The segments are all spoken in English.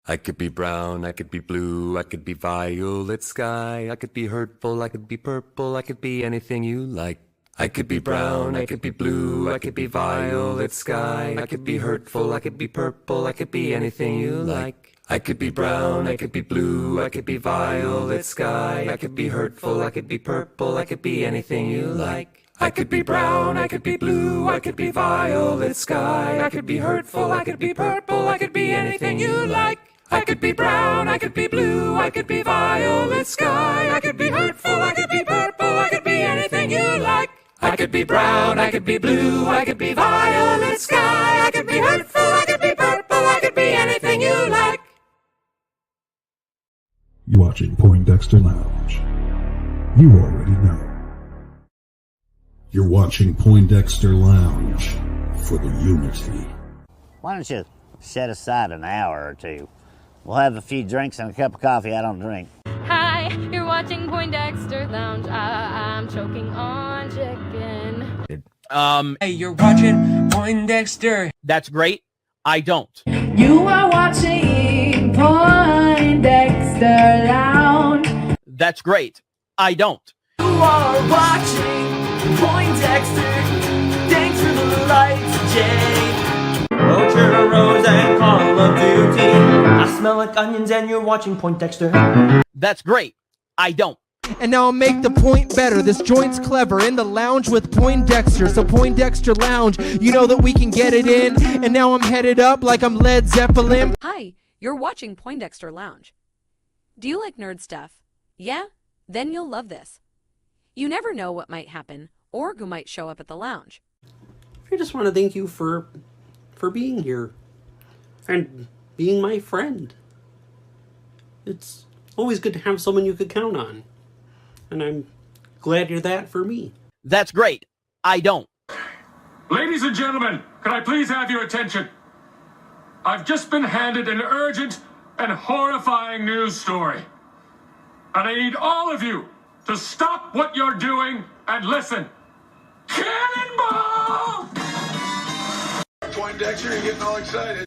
I could be brown, I could be blue, I could be violet sky, I could be hurtful, I could be purple, I could be anything you like. I could be brown, I could be blue, I could be violet sky, I could be hurtful, I could be purple, I could be anything you like. I could be brown, I could be blue, I could be violet sky, I could be hurtful, I could be purple, I could be anything you like. I could be brown, I could be blue, I could be violet sky, I could be hurtful, I could be purple, I could be anything you like. I could be brown, I could be blue, I could be violet sky, I could be hurtful, I could be purple, I could be anything you like. I could be brown, I could be blue, I could be violet sky, I could be hurtful, I could be purple, I could be anything you like. You're watching Poindexter Lounge. You already know. You're watching Poindexter Lounge for the unity. Why don't you set aside an hour or two? We'll have a few drinks and a cup of coffee. I don't drink. Hi, you're watching Poindexter Lounge. I'm choking on chicken. Hey, you're watching Poindexter. That's great. I don't. You are watching Poindexter Lounge. That's great. I don't. You are watching Poindexter. Thanks for the lights, Jay. Oh, churros and Call of Duty. I smell like onions and you're watching Poindexter. That's great. I don't. And now I'll make the point better. This joint's clever. In the lounge with Poindexter. So Poindexter Lounge, you know that we can get it in. And now I'm headed up like I'm Led Zeppelin. Hi, you're watching Poindexter Lounge. Do you like nerd stuff? Yeah? Then you'll love this. You never know what might happen or who might show up at the lounge. I just want to thank you for being here and being my friend. It's always good to have someone you could count on. And I'm glad you're that for me. That's great. I don't. Ladies and gentlemen, can I please have your attention? I've just been handed an urgent and horrifying news story. And I need all of you to stop what you're doing and listen. Cannonball! Poindexter, you're getting all excited.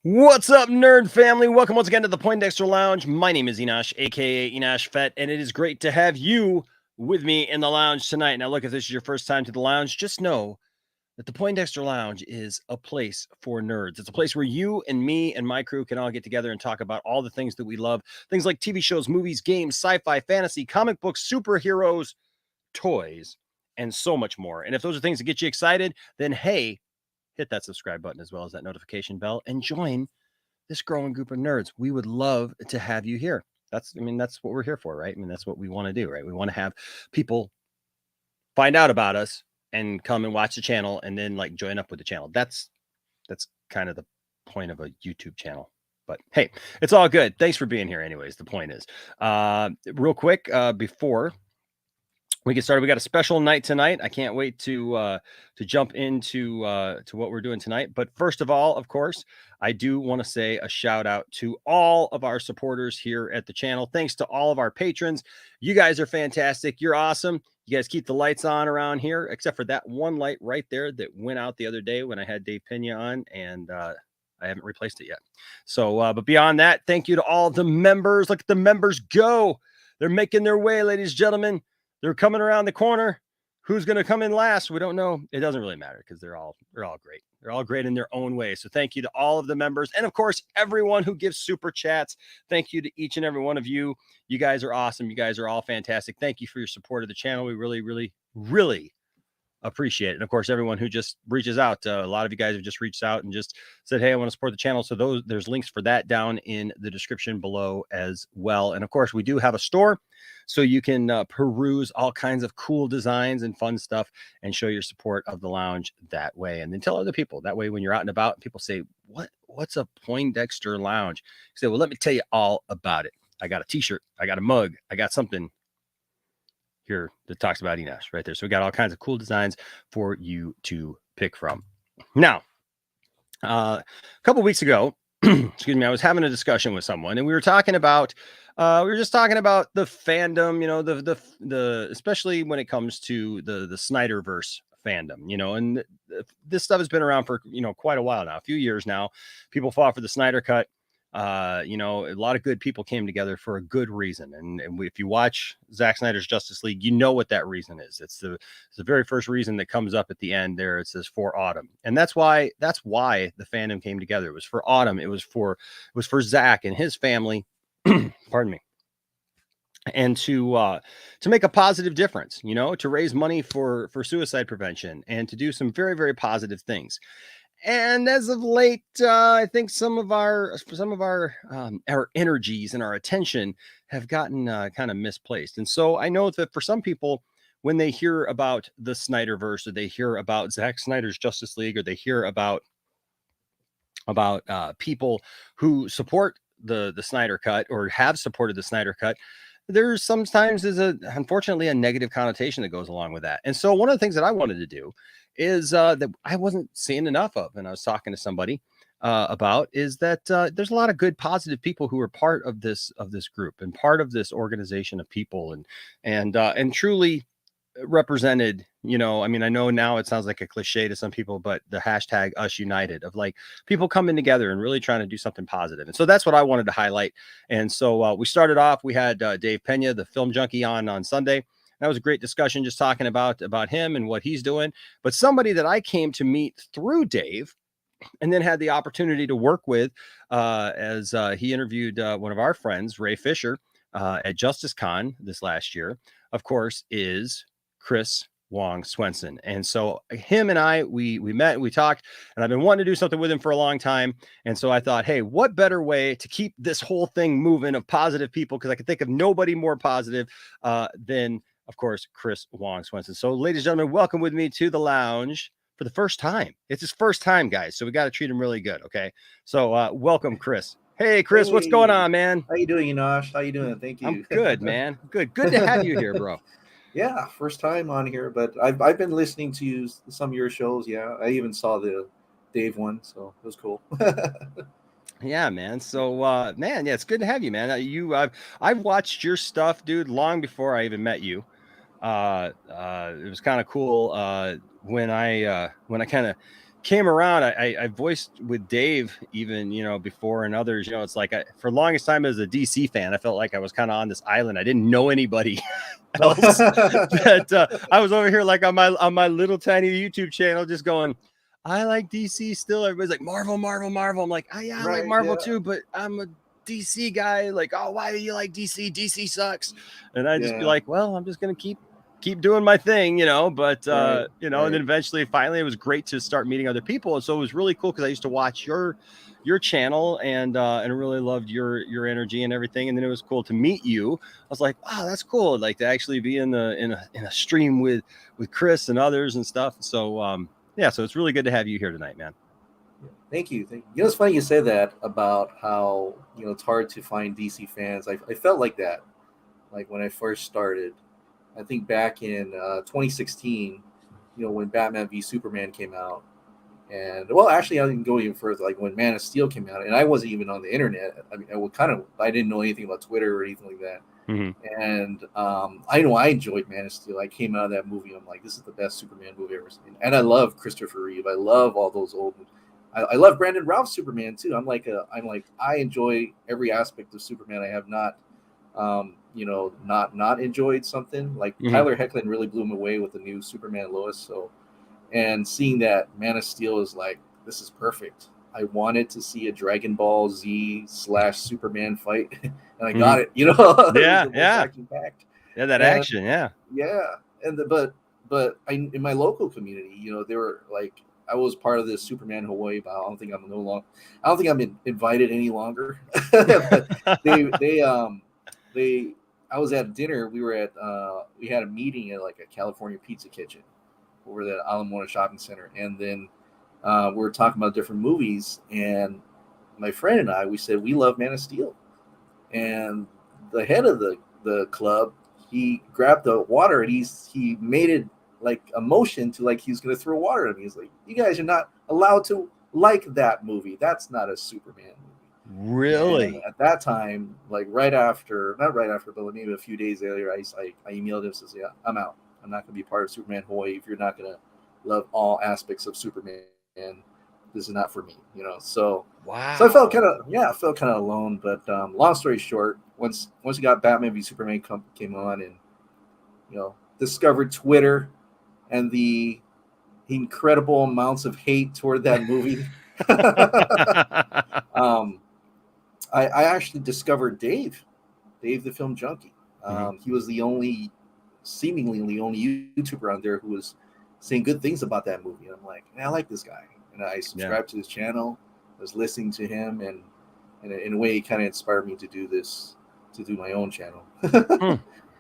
What's up, nerd family? Welcome once again to the Poindexter Lounge. My name is Enosh, aka Enosh Fett, and it is great to have you with me in the lounge tonight. Now, look, if this is your first time to the lounge, just know that the Poindexter Lounge is a place for nerds. It's a place where you and me and my crew can all get together and talk about all the things that we love. Things like TV shows, movies, games, sci-fi, fantasy, comic books, superheroes, toys, and so much more. And if those are things that get you excited, then hey, hit that subscribe button as well as that notification bell and join this growing group of nerds. We would love to have you here. That's what we're here for, right? That's what we want to do, right? We want to have people find out about us and come and watch the channel and then like join up with the channel. That's kind of the point of a YouTube channel. But hey, it's all good. Thanks for being here anyways. The point is, real quick, before we get started, we got a special night tonight. I can't wait to jump into to what we're doing tonight. But first of all, of course, I do want to say a shout out to all of our supporters here at the channel. Thanks to all of our patrons. You guys are fantastic. You're awesome. You guys keep the lights on around here, except for that one light right there that went out the other day when I had Dave Pena on, and I haven't replaced it yet. So, but beyond that, thank you to all the members. Look at the members go. They're making their way, ladies and gentlemen. They're coming around the corner. Who's going to come in last? We don't know. It doesn't really matter because they're all great. They're all great in their own way. So thank you to all of the members. And of course, everyone who gives super chats. Thank you to each and every one of you. You guys are awesome. You guys are all fantastic. Thank you for your support of the channel. We really, really, really appreciate it. And of course, everyone who just reaches out, a lot of you guys have just reached out and just said, hey, I want to support the channel. So there's links for that down in the description below as well. And of course, we do have a store, so you can peruse all kinds of cool designs and fun stuff and show your support of the lounge that way. And then tell other people that way when you're out and about, people say, what's a Poindexter Lounge? You say, well, let me tell you all about it. I got a t-shirt, I got a mug, I got something here that talks about Enosh right there. So we got all kinds of cool designs for you to pick from. Now, a couple weeks ago, excuse me, I was having a discussion with someone, and we were talking about just talking about the fandom, you know, the especially when it comes to the SnyderVerse fandom, you know, and this stuff has been around for, you know, quite a while now, a few years now. People fought for the Snyder Cut. You know, a lot of good people came together for a good reason. And if you watch Zack Snyder's Justice League, you know what that reason is. It's the very first reason that comes up at the end there. It says for Autumn. And that's why the fandom came together. It was for Autumn. It was for Zack and his family, pardon me. And to make a positive difference, you know, to raise money for suicide prevention and to do some very, very positive things. And as of late, I think some of our energies and our attention have gotten kind of misplaced. And so I know that for some people, when they hear about the SnyderVerse, or they hear about Zack Snyder's Justice League, or they hear about people who support the Snyder Cut or have supported the Snyder Cut, there's sometimes unfortunately a negative connotation that goes along with that. And so one of the things that I wanted to do is that I wasn't seeing enough of, and I was talking to somebody about, is that there's a lot of good, positive people who are part of this group and part of this organization of people, and truly represented. You know, I mean, I know now it sounds like a cliche to some people, but the hashtag Us United, of like people coming together and really trying to do something positive. And so that's what I wanted to highlight. And so we started off. We had Dave Pena, the film junkie, on Sunday. That was a great discussion, just talking about him and what he's doing. But somebody that I came to meet through Dave, and then had the opportunity to work with as he interviewed one of our friends, Ray Fisher, at Justice Con this last year, of course, is Chris WONG-SWENSON. And so him and I, we met and we talked, and I've been wanting to do something with him for a long time. And so I thought, hey, what better way to keep this whole thing moving of positive people? Because I could think of nobody more positive than, of course, Chris WONG-SWENSON. So, ladies and gentlemen, welcome with me to the lounge for the first time. It's his first time, guys. So we got to treat him really good. Okay. So welcome, Chris. Hey, Chris, what's going on, man? How you doing, Enosh? How you doing? Thank you. I'm good, man. Good to have you here, bro. Yeah, first time on here, but I've been listening to some of your shows. Yeah, I even saw the Dave one, so it was cool. Yeah, man. So, man, yeah, it's good to have you, man. I've watched your stuff, dude, long before I even met you. It was kind of cool when I kind of came around. I voiced with Dave even, you know, before, and others. You know, it's like for the longest time as a DC fan, I felt like I was kind of on this island. I didn't know anybody else. That I was over here like on my little tiny YouTube channel, just going, I like DC still. Everybody's like Marvel. I'm like, oh yeah, I like Marvel too, but I'm a DC guy. Like, oh, why do you like DC? DC sucks. And I just be like, well, I'm just gonna keep doing my thing, you know. But you know, and then eventually, finally, it was great to start meeting other people. And so it was really cool because I used to watch your channel and really loved your energy and everything. And then it was cool to meet you. I was like, wow, that's cool. Like to actually be in a stream with Chris and others and stuff. So yeah, so it's really good to have you here tonight, man. Thank you. You know, it's funny you say that about how, you know, it's hard to find DC fans. I felt like that, like when I first started. I think back in 2016, you know, when Batman v Superman came out, and well, actually, I didn't go even further. Like when Man of Steel came out, and I wasn't even on the internet. I mean, I didn't know anything about Twitter or anything like that. Mm-hmm. And I know I enjoyed Man of Steel. I came out of that movie. I'm like, this is the best Superman movie I've ever seen. And I love Christopher Reeve. I love all those old. I love Brandon Routh's Superman too. I enjoy every aspect of Superman. I have not. You know, not enjoyed something like Tyler Hoechlin really blew me away with the new Superman Lois. So, and seeing that Man of Steel is like, this is perfect. I wanted to see a Dragon Ball Z / Superman fight, and I got it. You know, yeah, that action, yeah. And but but in my local community, they were like, I was part of this Superman Hawaii, but I don't think I'm invited any longer. But I was at dinner. We had a meeting at like a California Pizza Kitchen over the Alamona Shopping Center, and then we were talking about different movies, and my friend and we said we love Man of Steel, and the head of the club, he grabbed the water and he made it like a motion to like he's gonna throw water at me. He's like, "You guys are not allowed to like that movie. That's not a Superman movie." Really? And at that time, like not right after, but maybe a few days later, I emailed him and says, "Yeah, I'm out. I'm not gonna be part of Superman Hawaii if you're not gonna love all aspects of Superman. This is not for me." So wow. So I felt kind of alone. But long story short, once we got Batman v Superman came on, and discovered Twitter and the incredible amounts of hate toward that movie. I actually discovered Dave the Film Junkie. He was seemingly the only YouTuber on there who was saying good things about that movie. And I'm like, man, I like this guy. And I subscribed to his channel. I was listening to him, and in a way, it kind of inspired me to do my own channel.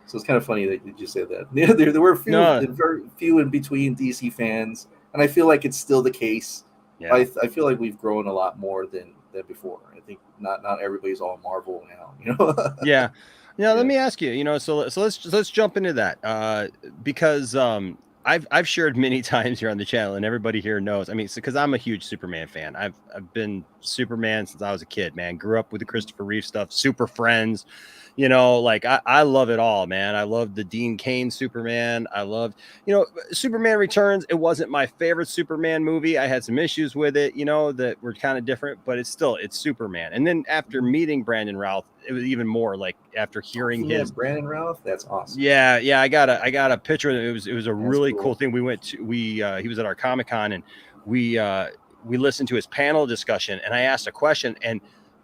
So it's kind of funny that you just said that. There were very few in between DC fans, and I feel like it's still the case. Yeah. I feel like we've grown a lot more than before. I think not everybody's all Marvel now. Yeah. Let me ask you. So let's jump into that because I've shared many times here on the channel, and everybody here knows. I mean, because I'm a huge Superman fan. I've been Superman since I was a kid, man. Grew up with the Christopher Reeve stuff, Super Friends. Like I love it all, man. I love the Dean Cain Superman. I loved, Superman Returns. It wasn't my favorite Superman movie. I had some issues with it, that were kind of different, but it's Superman. And then after meeting Brandon Routh, it was even more like after hearing his Brandon Routh. That's awesome. Yeah. I got a picture. It was a really cool thing. We went to, he was at our Comic-Con, and we listened to his panel discussion, and I asked a question, and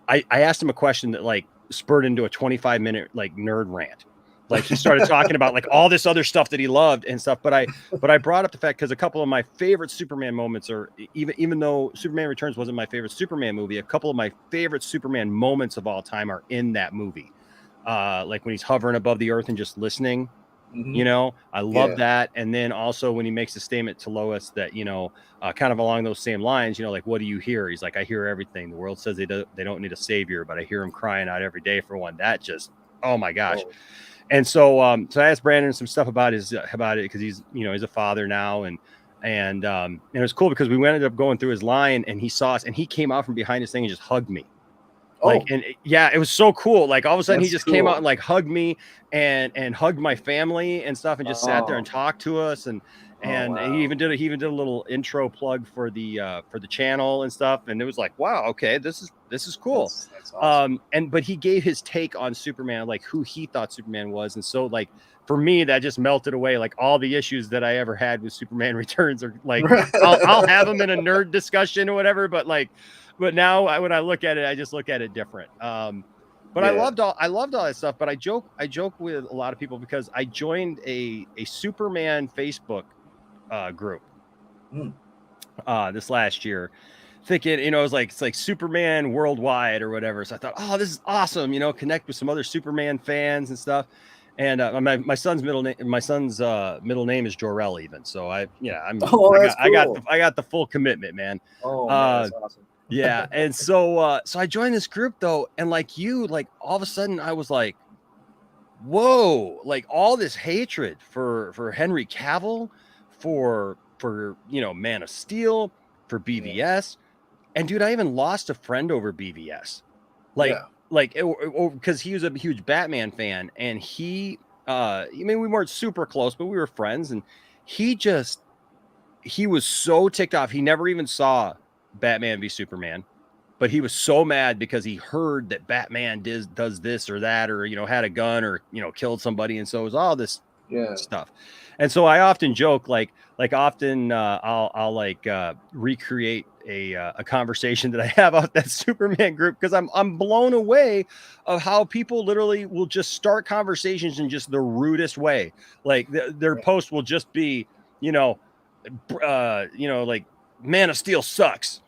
I asked him a question that like spurred into a 25-minute like nerd rant. Like he started talking about like all this other stuff that he loved and stuff. But I brought up the fact because a couple of my favorite Superman moments are even though Superman Returns wasn't my favorite Superman movie, a couple of my favorite Superman moments of all time are in that movie. Like when he's hovering above the earth and just listening. I love that. And then also when he makes a statement to Lois that, kind of along those same lines, like, what do you hear? He's like, I hear everything. The world says they don't need a savior, but I hear him crying out every day for one. That just, oh my gosh. Oh. And so I asked Brandon some stuff about it because he's, he's a father now. And it was cool because we ended up going through his line, and he saw us, and he came out from behind his thing and just hugged me. Like, and it was so cool. Like all of a sudden he just came out and like hugged me and hugged my family and stuff, and just sat there and talked to us. And he even did a little intro plug for the channel and stuff. And it was like, wow, okay, this is cool. That's awesome. But he gave his take on Superman, like who he thought Superman was. And so like, for me, that just melted away. Like all the issues that I ever had with Superman Returns are like, I'll have them in a nerd discussion or whatever. But now when I look at it, I just look at it different. But I loved all that stuff. But I joke with a lot of people because I joined a Superman Facebook group this last year, thinking, it's like Superman worldwide or whatever. So I thought, oh, this is awesome. Connect with some other Superman fans and stuff. And my son's middle name is Jor-El even. So I got the full commitment, man. Oh, man, that's awesome. Yeah. And so I joined this group though. And like all of a sudden I was like, whoa, like all this hatred for Henry Cavill, for Man of Steel, for BVS. And dude, I even lost a friend over BVS. Because he was a huge Batman fan, and we weren't super close, but we were friends. And he was so ticked off. He never even saw Batman v Superman, but he was so mad because he heard that Batman does this or that, or, had a gun or, killed somebody. And so it was all this stuff. And so I often joke, often I'll recreate a conversation that I have off that Superman group, because I'm blown away of how people literally will just start conversations in just the rudest way. Like their post will just be, like Man of Steel sucks.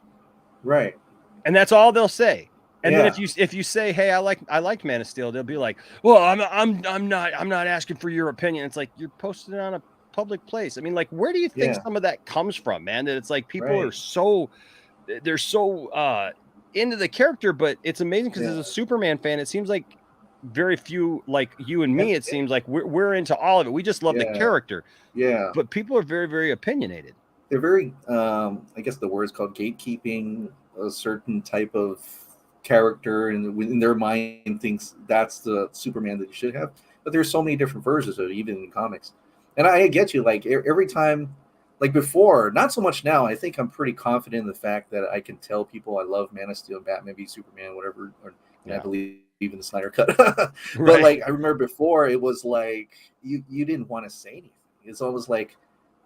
Right. And that's all they'll say. And Yeah. then if you say, hey, I liked Man of Steel, they'll be like, well, I'm not asking for your opinion. It's like, you're posted on a public place. I mean, like, where do you think some of that comes from, man? That it's like people are so into the character, but it's amazing because as a Superman fan, it seems like very few, like you and me, it seems like we're into all of it. We just love the character. Yeah. But people are very, very opinionated. They're very, I guess the word is called gatekeeping a certain type of character, and within their mind thinks that's the Superman that you should have. But there's so many different versions of it, even in comics. And I get you, like every time, like before, not so much now. I think I'm pretty confident in the fact that I can tell people I love Man of Steel, Batman v Superman, whatever, and I believe in the Snyder Cut. But like I remember before, it was like you didn't want to say anything. It's almost like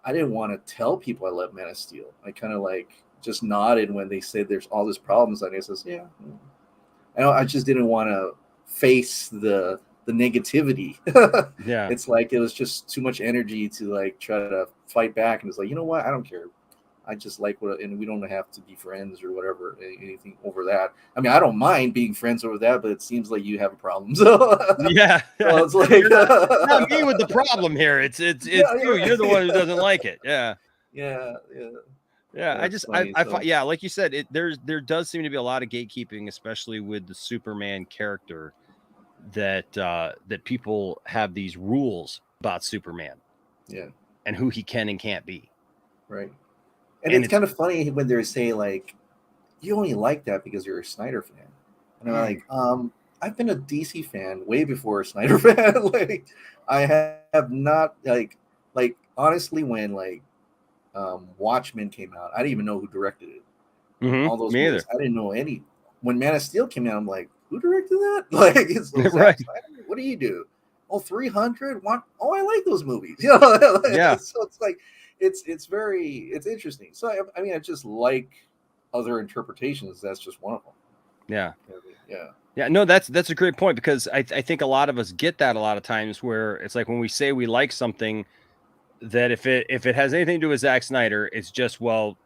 I didn't want to tell people I love Man of Steel. I kind of like just nodded when they said there's all these problems. And I says, yeah. I just didn't want to face the negativity. It's like it was just too much energy to like try to fight back. And it's like, you know what? I don't care. I just like and we don't have to be friends or whatever, anything over that. I mean, I don't mind being friends over that, but it seems like you have a problem. So so it's like not me with the problem here. It's you. You're the one who doesn't like it. Yeah. I find, like you said, there does seem to be a lot of gatekeeping, especially with the Superman character, that people have these rules about Superman, and who he can and can't be, right. And it's kind of funny when they're saying like, you only like that because you're a Snyder fan, and I'm like, I've been a DC fan way before a Snyder fan. Like, I have not like honestly, when like Watchmen came out, I didn't even know who directed it. All those movies, I didn't know any. When Man of Steel came out, I'm like, who directed that? Like, it's Zack Snyder? What do you do? Oh, 300? What? Oh, I like those movies. So it's like, it's interesting. So I mean, I just like other interpretations. That's just one of them. Yeah. No, that's a great point, because I think a lot of us get that a lot of times, where it's like when we say we like something, that if it has anything to do with Zack Snyder, it's just, well,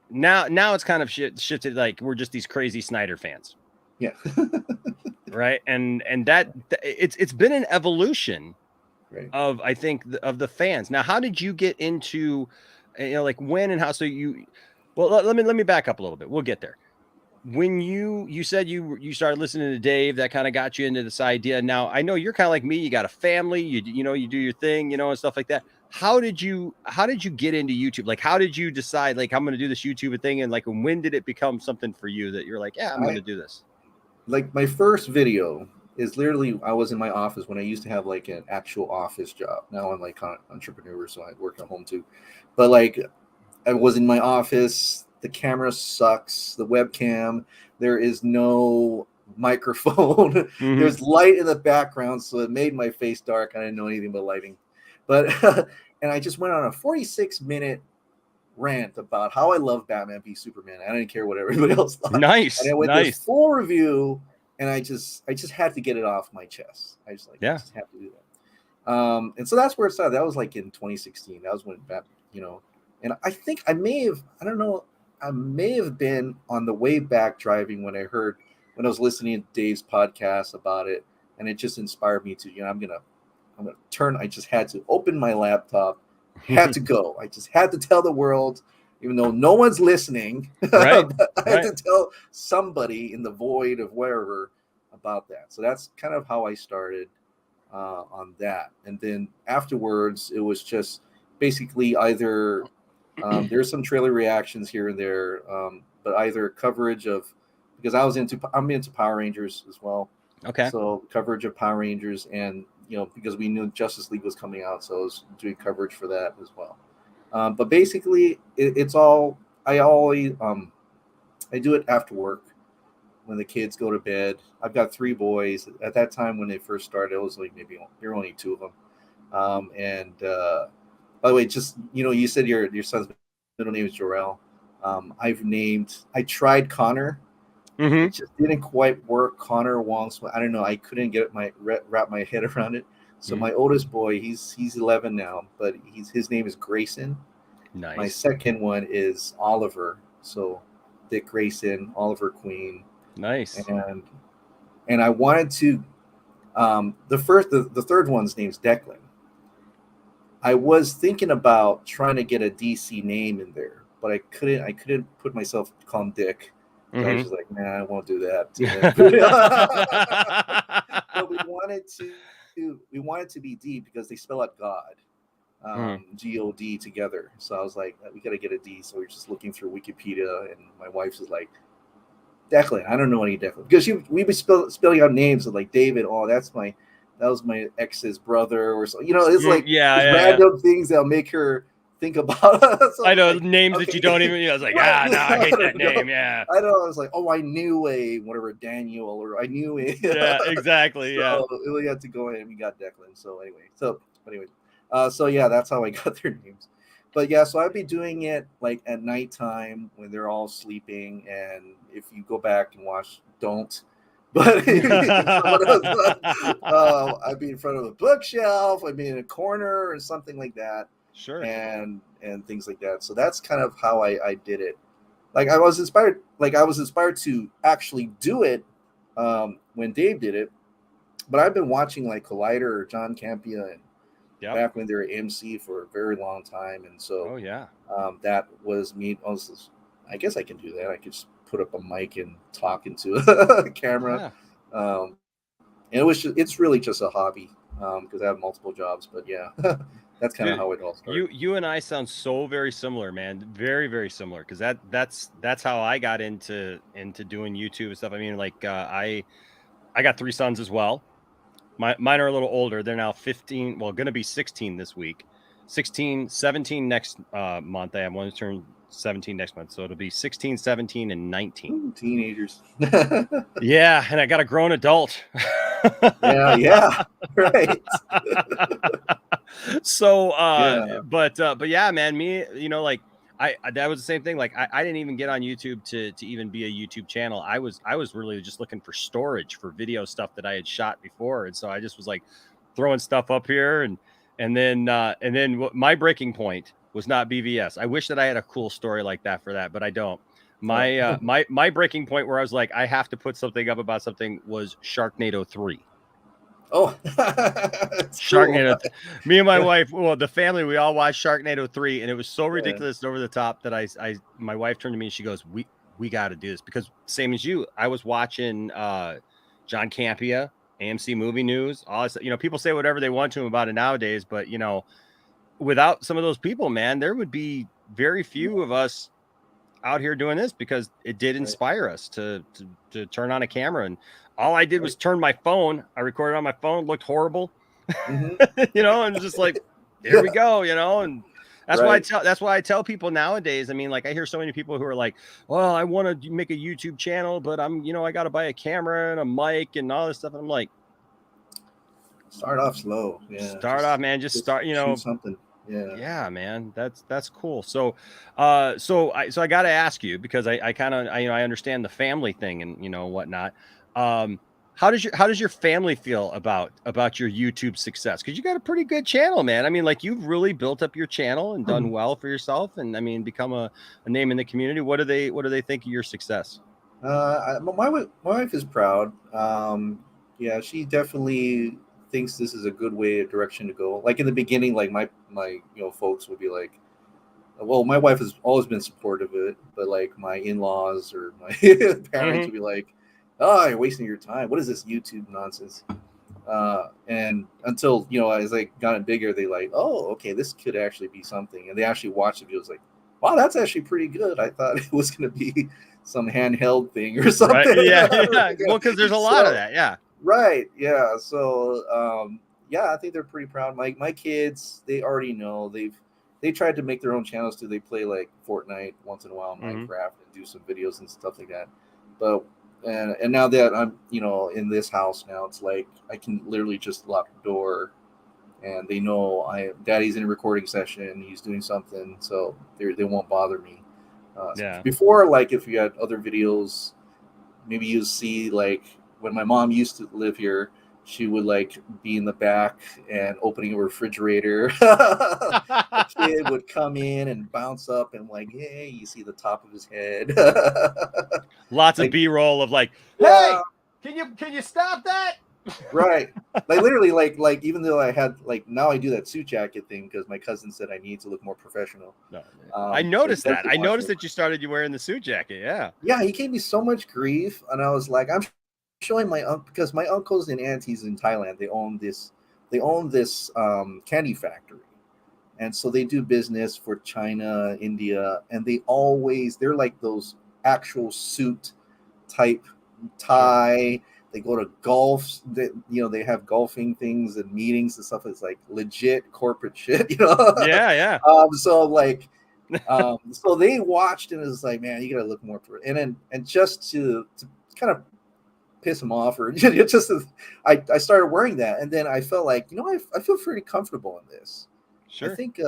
now it's kind of shifted, like we're just these crazy Snyder fans. Yeah. Right. And that it's been an evolution of, I think, of the fans. Now, how did you get into, like when and how? So let me back up a little bit. We'll get there. When you said you started listening to Dave, that kind of got you into this idea. Now, I know you're kind of like me. You got a family, you do your thing, and stuff like that. How did you get into YouTube? Like, how did you decide, like, I'm going to do this YouTube thing? And like, when did it become something for you that you're like, yeah, I'm going to do this? Like, my first video is literally, I was in my office when I used to have like an actual office job. Now I'm like an entrepreneur, so I work at home too. But like, I was in my office. The camera sucks. The webcam. There is no microphone. There's light in the background, so it made my face dark. I didn't know anything about lighting. But and I just went on a 46-minute rant about how I love Batman v Superman. I didn't care what everybody else thought. Nice. And I went this full review, and I just had to get it off my chest. I just just have to do that. And so that's where it started. That was like in 2016. That was when Batman, and I think I may have been on the way back driving when I was listening to Dave's podcast about it, and it just inspired me to, I'm gonna turn. I just had to open my laptop, had to go. I just had to tell the world, even though no one's listening. I had to tell somebody in the void of wherever about that. So that's kind of how I started on that. And then afterwards, it was just basically either there's some trailer reactions here and there, but either coverage of, because I'm into Power Rangers as well. Okay. So coverage of Power Rangers, and because we knew Justice League was coming out, so I was doing coverage for that as well. But basically, it's all, I always I do it after work when the kids go to bed. I've got 3 boys. At that time when they first started, it was like there were only 2 of them. And by the way, just you said your son's middle name is Jorel. I tried Connor. Mm-hmm. It just didn't quite work. Connor Wong. I don't know. I couldn't get wrap my head around it. So my oldest boy, he's 11 now, but his name is Grayson. Nice. My second one is Oliver. So Dick Grayson, Oliver Queen. Nice. And I wanted to the third one's name's Declan. I was thinking about trying to get a DC name in there, but I couldn't put myself to call him Dick. So I was just like, nah, I won't do that. But we wanted to be D because they spell out God. God together. So I was like, we got to get a D. So we're just looking through Wikipedia, and my wife's is like, Declan. I don't know any Declan because we be spelling out names of like David. Oh, that was my ex's brother, or so. It's like random things that'll make her think about. So I know names that you don't even. I was like, no, I hate that name. Yeah, I know. I was like, oh, I knew a whatever Daniel, or I knew a. Yeah, exactly. Yeah, so we had to go in and we got Declan. So anyway. So yeah, that's how I got their names. But yeah, so I'd be doing it like at nighttime when they're all sleeping. And if you go back and watch, don't. But I'd be in front of a bookshelf. I'd be in a corner or something like that. Sure. And things like that. So that's kind of how I did it. Like I was inspired to actually do it when Dave did it. But I've been watching like Collider or John Campia and back when they were MC for a very long time, and so that was me. I guess I can do that. I could just put up a mic and talk into a camera. And it's really just a hobby because I have multiple jobs. But yeah, that's kind of how it all started. You and I sound so very similar, man. Very, very similar. Because that's how I got into doing YouTube and stuff. I mean, like I got 3 sons as well. Mine are a little older. They're now 15. Well, going to be 16 this week. 16, 17 next month. I have one turn 17 next month. So it'll be 16, 17, and 19. Ooh, teenagers. Yeah. And I got a grown adult. Yeah. Right. So, but yeah, man, me, like, that was the same thing. Like I didn't even get on YouTube to even be a YouTube channel. I was really just looking for storage for video stuff that I had shot before. And so I just was like throwing stuff up here and then my breaking point was not BVS. I wish that I had a cool story like that for that, but I don't. My breaking point where I was like, I have to put something up about something was Sharknado 3. Oh, Sharknado. Cool. Me and my wife, the family, we all watched Sharknado 3, and it was so ridiculous and over the top that my wife turned to me and she goes, we got to do this, because same as you, I was watching John Campia, AMC Movie News, all this, people say whatever they want to him about it nowadays, but without some of those people, man, there would be very few of us out here doing this, because it did inspire us to turn on a camera. And all I did was turn my phone. I recorded on my phone, looked horrible, and just like, here we go, and that's why I tell people nowadays. I mean, like, I hear so many people who are like, well, I want to make a YouTube channel, but I got to buy a camera and a mic and all this stuff. And I'm like, start off slow. Yeah. Start off, man. Just start, shoot something. Yeah, man, that's cool. So I got to ask you, because I kind of I understand the family thing and whatnot. How does your family feel about your YouTube success? Because you got a pretty good channel, man. I mean, like, you've really built up your channel and done well for yourself, and I mean, become a name in the community. What do they think of your success? My wife is proud. Yeah, she definitely thinks this is a good direction to go. Like in the beginning, like my folks would be like, well, my wife has always been supportive of it, but like my in-laws or my parents would be like, oh, you're wasting your time. What is this YouTube nonsense? And until, as I got bigger, they like, oh, okay, this could actually be something. And they actually watched the videos like, wow, that's actually pretty good. I thought it was going to be some handheld thing or something. Right? Yeah. Well, because there's a lot of that. Yeah. Right. Yeah. So, I think they're pretty proud. My kids, they already know. They tried to make their own channels too. They play like Fortnite once in a while, Minecraft, and do some videos and stuff like that. But and now that I'm in this house now, it's like I can literally just lock the door and they know Daddy's in a recording session, he's doing something, so they won't bother me. Before, like if you had other videos, maybe you see like when my mom used to live here, she would like be in the back and opening a refrigerator. A kid would come in and bounce up and like, hey, you see the top of his head. Lots of B-roll of like, hey, can you stop that? Right. Like literally like even though I had like now I do that suit jacket thing because my cousin said I need to look more professional. No, I noticed that. I noticed that you wearing the suit jacket. Yeah. Yeah, he gave me so much grief, and I was like, I'm showing my uncle because my uncles and aunties in Thailand, they own this candy factory, and so they do business for China, India, and they're like those actual suit type tie. They go to golf, they have golfing things and meetings and stuff. It's like legit corporate shit, Yeah. So like, so they watched and it was like, man, you gotta look more for it. And just to kind of piss them off, or just I started wearing that, and then I felt like, I feel pretty comfortable in this. Sure. I think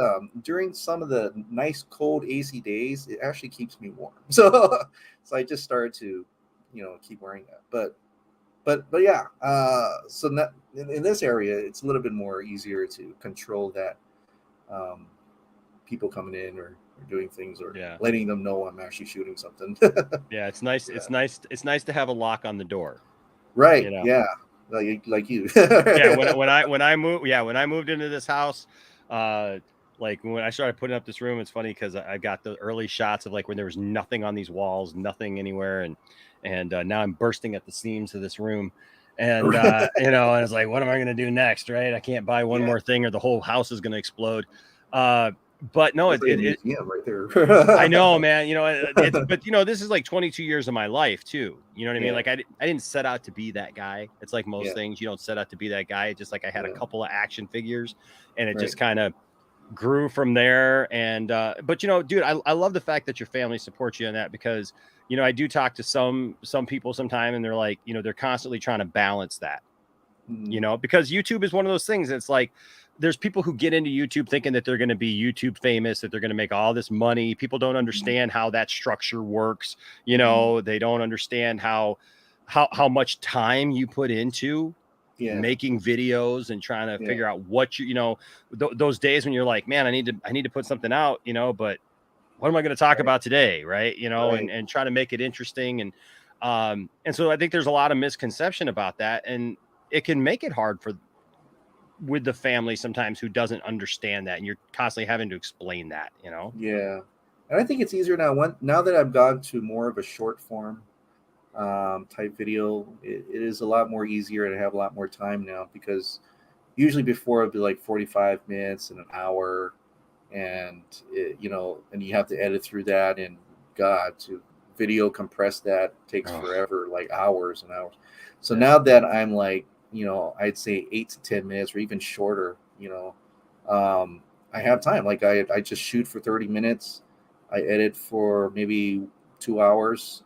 during some of the nice cold AC days, it actually keeps me warm. So I just started to, keep wearing that. But yeah, so not, in this area, it's a little bit more easier to control that people coming in or doing things or letting them know I'm actually shooting something. Yeah, it's nice. Yeah. It's nice to have a lock on the door. Right. Yeah. Like you. Yeah. When I moved into this house, like when I started putting up this room, it's funny because I got the early shots of like when there was nothing on these walls, nothing anywhere, and now I'm bursting at the seams of this room, and and it's like, what am I going to do next? Right? I can't buy one more thing, or the whole house is going to explode. But no, it right there. I know, man. But this is like 22 years of my life too. You know what I mean? Like I didn't set out to be that guy. It's like most things, you don't set out to be that guy. It's just like I had a couple of action figures, and it just kind of grew from there. And but dude, I love the fact that your family supports you in that, because I do talk to some people sometime, and they're like, they're constantly trying to balance that, because YouTube is one of those things. It's like there's people who get into YouTube thinking that they're going to be YouTube famous, that they're going to make all this money. People don't understand how that structure works. They don't understand how much time you put into making videos and trying to figure out what those days when you're like, man, I need to put something out, but what am I going to talk about today? Right. And try to make it interesting. And so I think there's a lot of misconception about that, and it can make it hard with the family sometimes who doesn't understand that, and you're constantly having to explain that, Yeah. And I think it's easier now that I've gone to more of a short form type video. It is a lot more easier to have a lot more time now, because usually before it'd be like 45 minutes and an hour, and and you have to edit through that, and to video compress that takes forever, like hours and hours. So now that I'm like, I'd say 8 to 10 minutes or even shorter, I have time. Like I just shoot for 30 minutes. I edit for maybe 2 hours,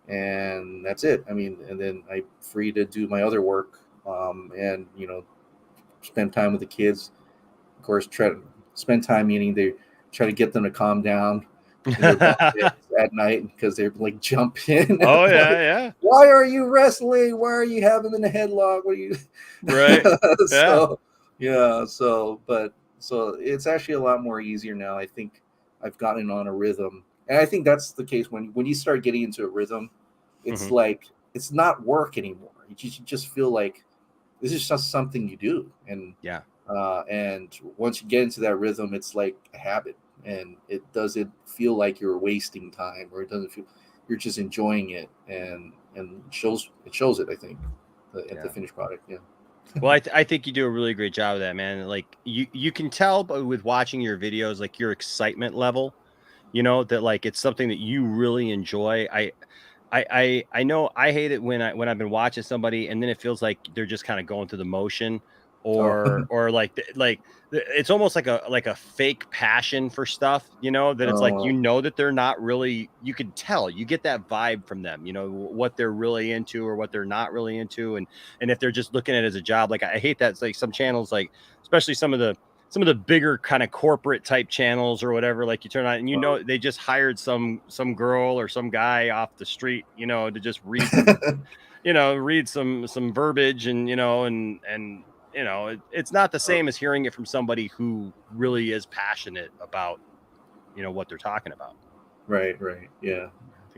and that's it. I mean, and then I'm free to do my other work, and, spend time with the kids. Of course, try to spend time, meaning they try to get them to calm down at night, because they're like jumping. Oh yeah. Why are you wrestling? Why are you having them in a headlock? What are you? Right. So it's actually a lot more easier now. I think I've gotten on a rhythm, and I think that's the case when you start getting into a rhythm. It's like it's not work anymore. You just feel like this is just something you do, and and once you get into that rhythm, it's like a habit. And it doesn't feel like you're wasting time, or it doesn't feel you're just enjoying it, and it shows it, I think, the finished product. Yeah. Well, I think you do a really great job of that, man. Like you can tell with watching your videos, like your excitement level, that like it's something that you really enjoy. I know I hate it when I've been watching somebody and then it feels like they're just kind of going through the motion, or like it's almost like a fake passion for stuff, you know, that it's like, you know, that they're not really, you can tell, you get that vibe from them, you know, what they're really into or what they're not really into. And if they're just looking at it as a job, like I hate that. It's like some channels, like especially some of the bigger kind of corporate type channels or whatever, like you turn on and you know they just hired some girl or some guy off the street, you know, to just read read some verbiage and you know you know, it's not the same as hearing it from somebody who really is passionate about, you know, what they're talking about. Right. Yeah.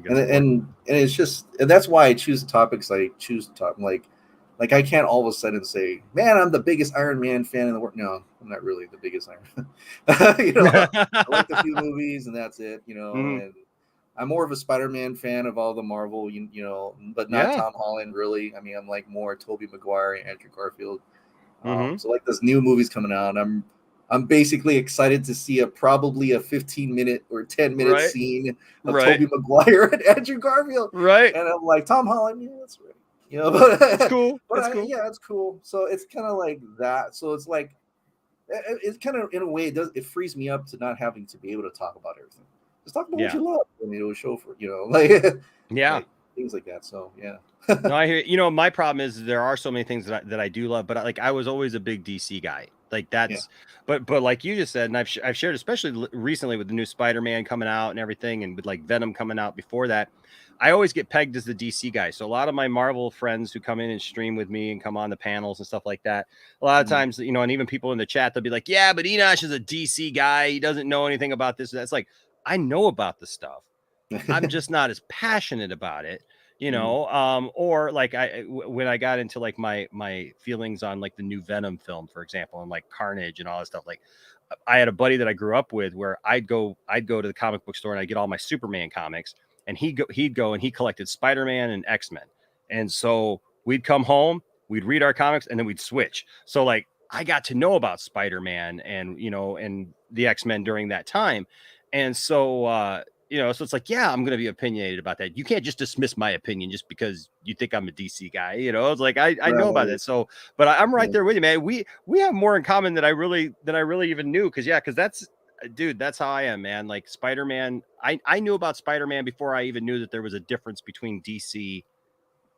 And it's just, and that's why I choose the topics I choose to talk. Like I can't all of a sudden say, man, I'm the biggest Iron Man fan in the world. No, I'm not really the biggest Iron Man. You know, I like a few movies and that's it, you know, and I'm more of a Spider-Man fan of all the Marvel, you know, but not Tom Holland really. I mean, I'm like more Tobey Maguire and Andrew Garfield. So like this new movie's coming out, and I'm basically excited to see probably a 15-minute or 10-minute scene of Tobey Maguire and Andrew Garfield. Right. And I'm like, Tom Holland, yeah, that's right. You know, but it's cool. Cool. Yeah, it's cool. So it's kind of like that. So it's like, it's kind of, in a way, it frees me up to not having to be able to talk about everything. Just talk about what you love, and it'll show for, you know, like like, things like that. So yeah. No, I hear. You know, my problem is there are so many things that I do love, but like I was always a big DC guy. Like that's, but like you just said, and I've shared, especially recently with the new Spider-Man coming out and everything, and with like Venom coming out before that, I always get pegged as the DC guy. So a lot of my Marvel friends who come in and stream with me and come on the panels and stuff like that, a lot of times, you know, and even people in the chat, they'll be like, yeah, but Enosh is a DC guy. He doesn't know anything about this. That's like, I know about the stuff. I'm just not as passionate about it. You know, or like when I got into like my feelings on like the new Venom film, for example, and like Carnage and all that stuff, like I had a buddy that I grew up with where I'd go to the comic book store and I'd get all my Superman comics, and he'd go and he collected Spider-Man and X-Men. And so we'd come home, we'd read our comics, and then we'd switch. So like I got to know about Spider-Man and, you know, and the X-Men during that time. And so you know, so it's like, yeah, I'm going to be opinionated about that. You can't just dismiss my opinion just because you think I'm a DC guy. You know, it's like, I know about it. So, but I'm right there with you, man. We have more in common than I really even knew. Cause that's, dude, that's how I am, man. Like Spider-Man. I knew about Spider-Man before I even knew that there was a difference between DC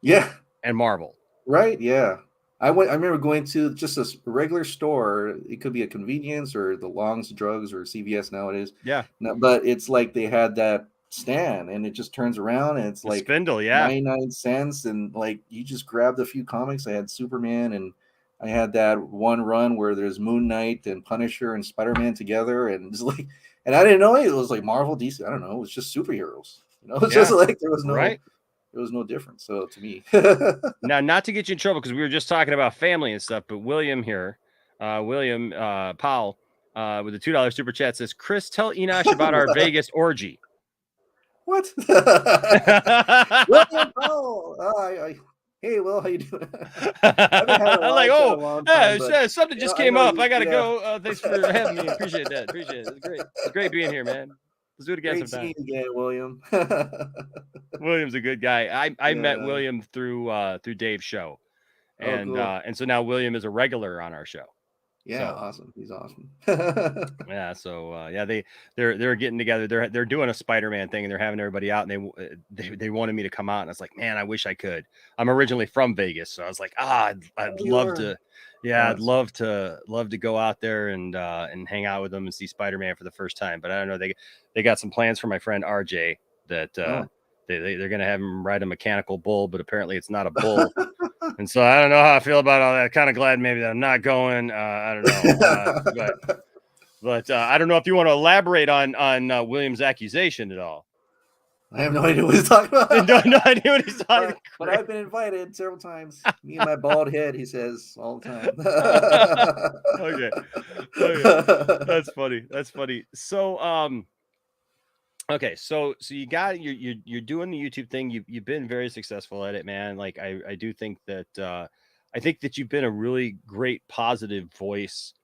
and Marvel. Right. Yeah. I remember going to just a regular store. It could be a convenience or the Long's Drugs or CVS nowadays. Yeah. No, but it's like they had that stand and it just turns around and it's like spindle, 99 cents. And like you just grabbed a few comics. I had Superman and I had that one run where there's Moon Knight and Punisher and Spider-Man together. And it's like, and I didn't know it was like Marvel, DC. I don't know. It was just superheroes. You know, it's just like there was no difference. So to me, now, not to get you in trouble, because we were just talking about family and stuff, but William here, William Powell, with the $2 super chat says, Chris, tell Enosh about our Vegas orgy. What? William Powell. Hey, Will, how you doing? I'm like, something just came up. I gotta go. Thanks for having me. Appreciate that. Appreciate it. It's great. It's great being here, man. Let's do it again sometime. Again, William. William's a good guy. I met William through Dave's show, and and so now William is a regular on our show. Yeah, awesome. He's awesome. Yeah, so they're getting together. They're doing a Spider-Man thing, and they're having everybody out, and they wanted me to come out, and I was like, man, I wish I could. I'm originally from Vegas, so I was like, I'd love to. Yeah, I'd love to go out there and hang out with them and see Spider-Man for the first time. But I don't know. They got some plans for my friend RJ that they're gonna have him ride a mechanical bull, but apparently it's not a bull. And so I don't know how I feel about all that. Kind of glad maybe that I'm not going. I don't know. But I don't know if you want to elaborate on William's accusation at all. I have no idea what he's talking about. No idea what he's talking about. But I've been invited several times. Me and my bald head, he says all the time. Okay. That's funny. So okay, so you got you're doing the YouTube thing. You've been very successful at it, man. Like I do think that you've been a really great positive voice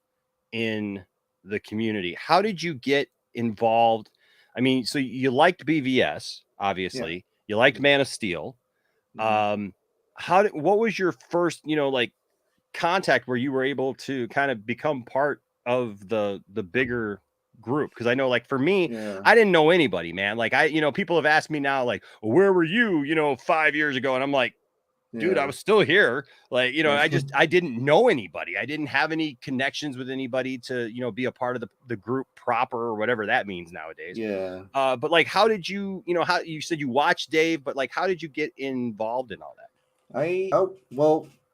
in the community. How did you get involved? I mean, so you liked BVS, obviously. Yeah. You liked Man of Steel. What was your first, like contact where you were able to kind of become part of the bigger group? Because I know, like, for me, I didn't know anybody, man. Like, people have asked me now, like, where were you, 5 years ago? And I'm like, dude, I was still here. Like, I didn't know anybody. I didn't have any connections with anybody to, be a part of the group proper, or whatever that means nowadays. Yeah. But like, how did you, how you said you watched Dave, but like, how did you get involved in all that? I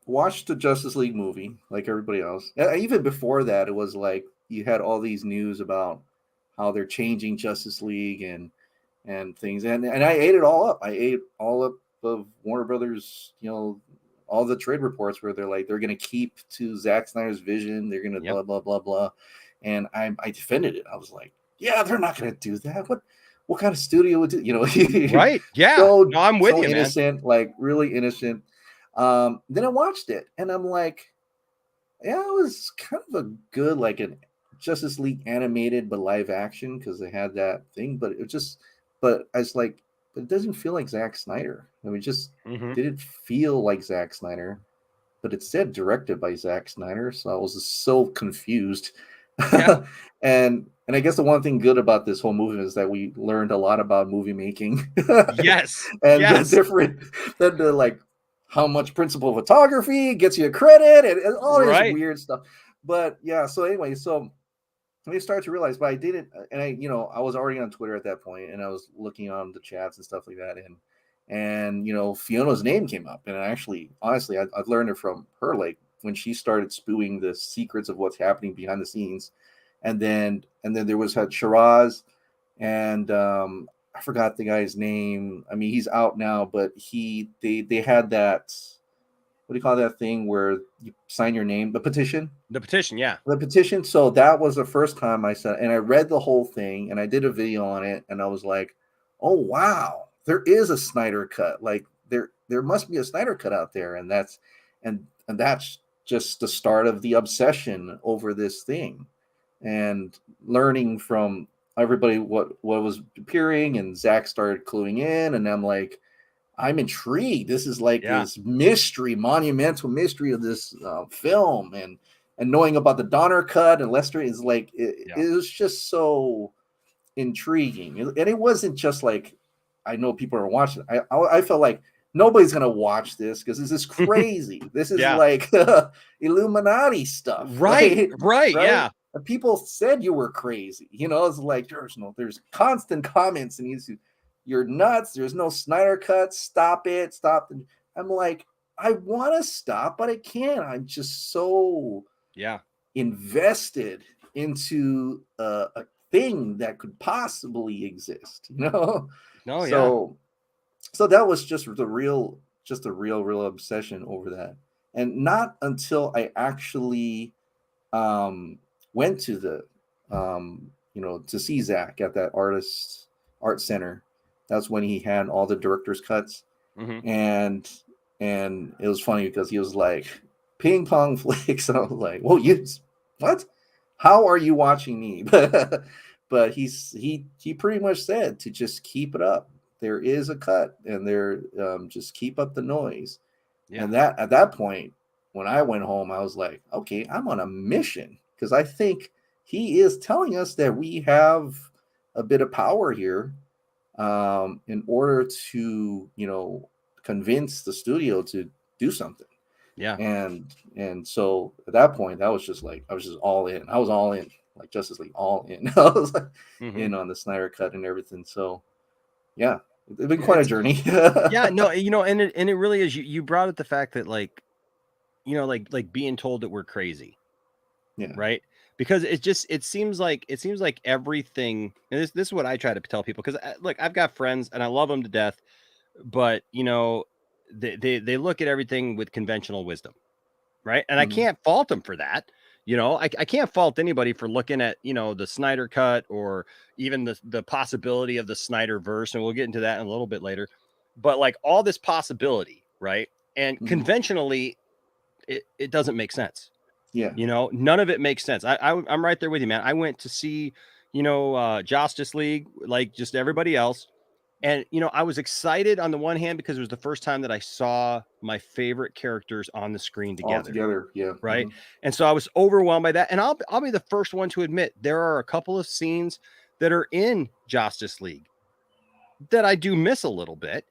watched the Justice League movie like everybody else. Even before that, it was like you had all these news about how they're changing Justice League and things, and I ate it all up. I ate all up of Warner Brothers, all the trade reports where they're like they're going to keep to Zack Snyder's vision. They're going to blah blah blah blah, and I defended it. I was like, yeah, they're not going to do that. What kind of studio would do? Right? Yeah. So, no, I'm with you, innocent, man. like really innocent. Then I watched it, and I'm like, yeah, it was kind of a good, like an Justice League animated but live action, because they had that thing. But I was like, but it doesn't feel like Zack Snyder. I mean, it just didn't feel like Zack Snyder, but it said directed by Zack Snyder, so I was just so confused. Yeah. and I guess the one thing good about this whole movie is that we learned a lot about movie making. Yes. And the like how much principal photography gets you a credit and all this weird stuff. But yeah, so anyway, so I started to realize, but I didn't, and I was already on Twitter at that point, and I was looking on the chats and stuff like that, and Fiona's name came up, and honestly, I've learned it from her, like when she started spewing the secrets of what's happening behind the scenes, and then there was Shiraz, and I forgot the guy's name. I mean, he's out now, but they had that. What do you call that thing where you sign your name? The petition? The petition, yeah. The petition. So that was the first time I said, and I read the whole thing, and I did a video on it, and I was like, oh, wow, there is a Snyder Cut. Like, there must be a Snyder Cut out there, and that's just the start of the obsession over this thing, and learning from everybody what was appearing, and Zack started cluing in, and I'm like, I'm intrigued. This is like this mystery, monumental mystery of this film, and knowing about the Donner cut and Lester is like it was just so intriguing, and it wasn't just like I know people are watching. I felt like nobody's gonna watch this because this is crazy. This is like Illuminati stuff, right? Yeah. And people said you were crazy. It's like there's constant comments and you're nuts. There's no Snyder Cut. Stop it. Stop. I'm like, I want to stop, but I can't. I'm just so invested into a thing that could possibly exist. No, So that was just a real obsession over that. And not until I actually went to the to see Zack at that art center. That's when he had all the director's cuts, and it was funny because he was like, "Ping pong flicks," and I was like, "Whoa, what? How are you watching me?" But he pretty much said to just keep it up. There is a cut, and just keep up the noise. Yeah. And that at that point, when I went home, I was like, "Okay, I'm on a mission," because I think he is telling us that we have a bit of power here. In order to convince the studio to do something, and so at that point I was just all in. I was all in, like Justice League, all in. I was like in on the Snyder Cut and everything. So yeah, it's been quite a journey. And it really is. You brought up the fact that like being told that we're crazy, right? Because it seems like everything, and this is what I try to tell people, because look, I've got friends and I love them to death, but they look at everything with conventional wisdom, right? And I can't fault them for that. I can't fault anybody for looking at the Snyder Cut, or even the possibility of the SnyderVerse, and we'll get into that in a little bit later. But like all this possibility, right? And conventionally, it doesn't make sense. Yeah. None of it makes sense. I'm right there with you, man. I went to see, Justice League, like just everybody else. And, you know, I was excited on the one hand because it was the first time that I saw my favorite characters on the screen together. All together, yeah. Right. And so I was overwhelmed by that. And I'll be the first one to admit there are a couple of scenes that are in Justice League that I do miss a little bit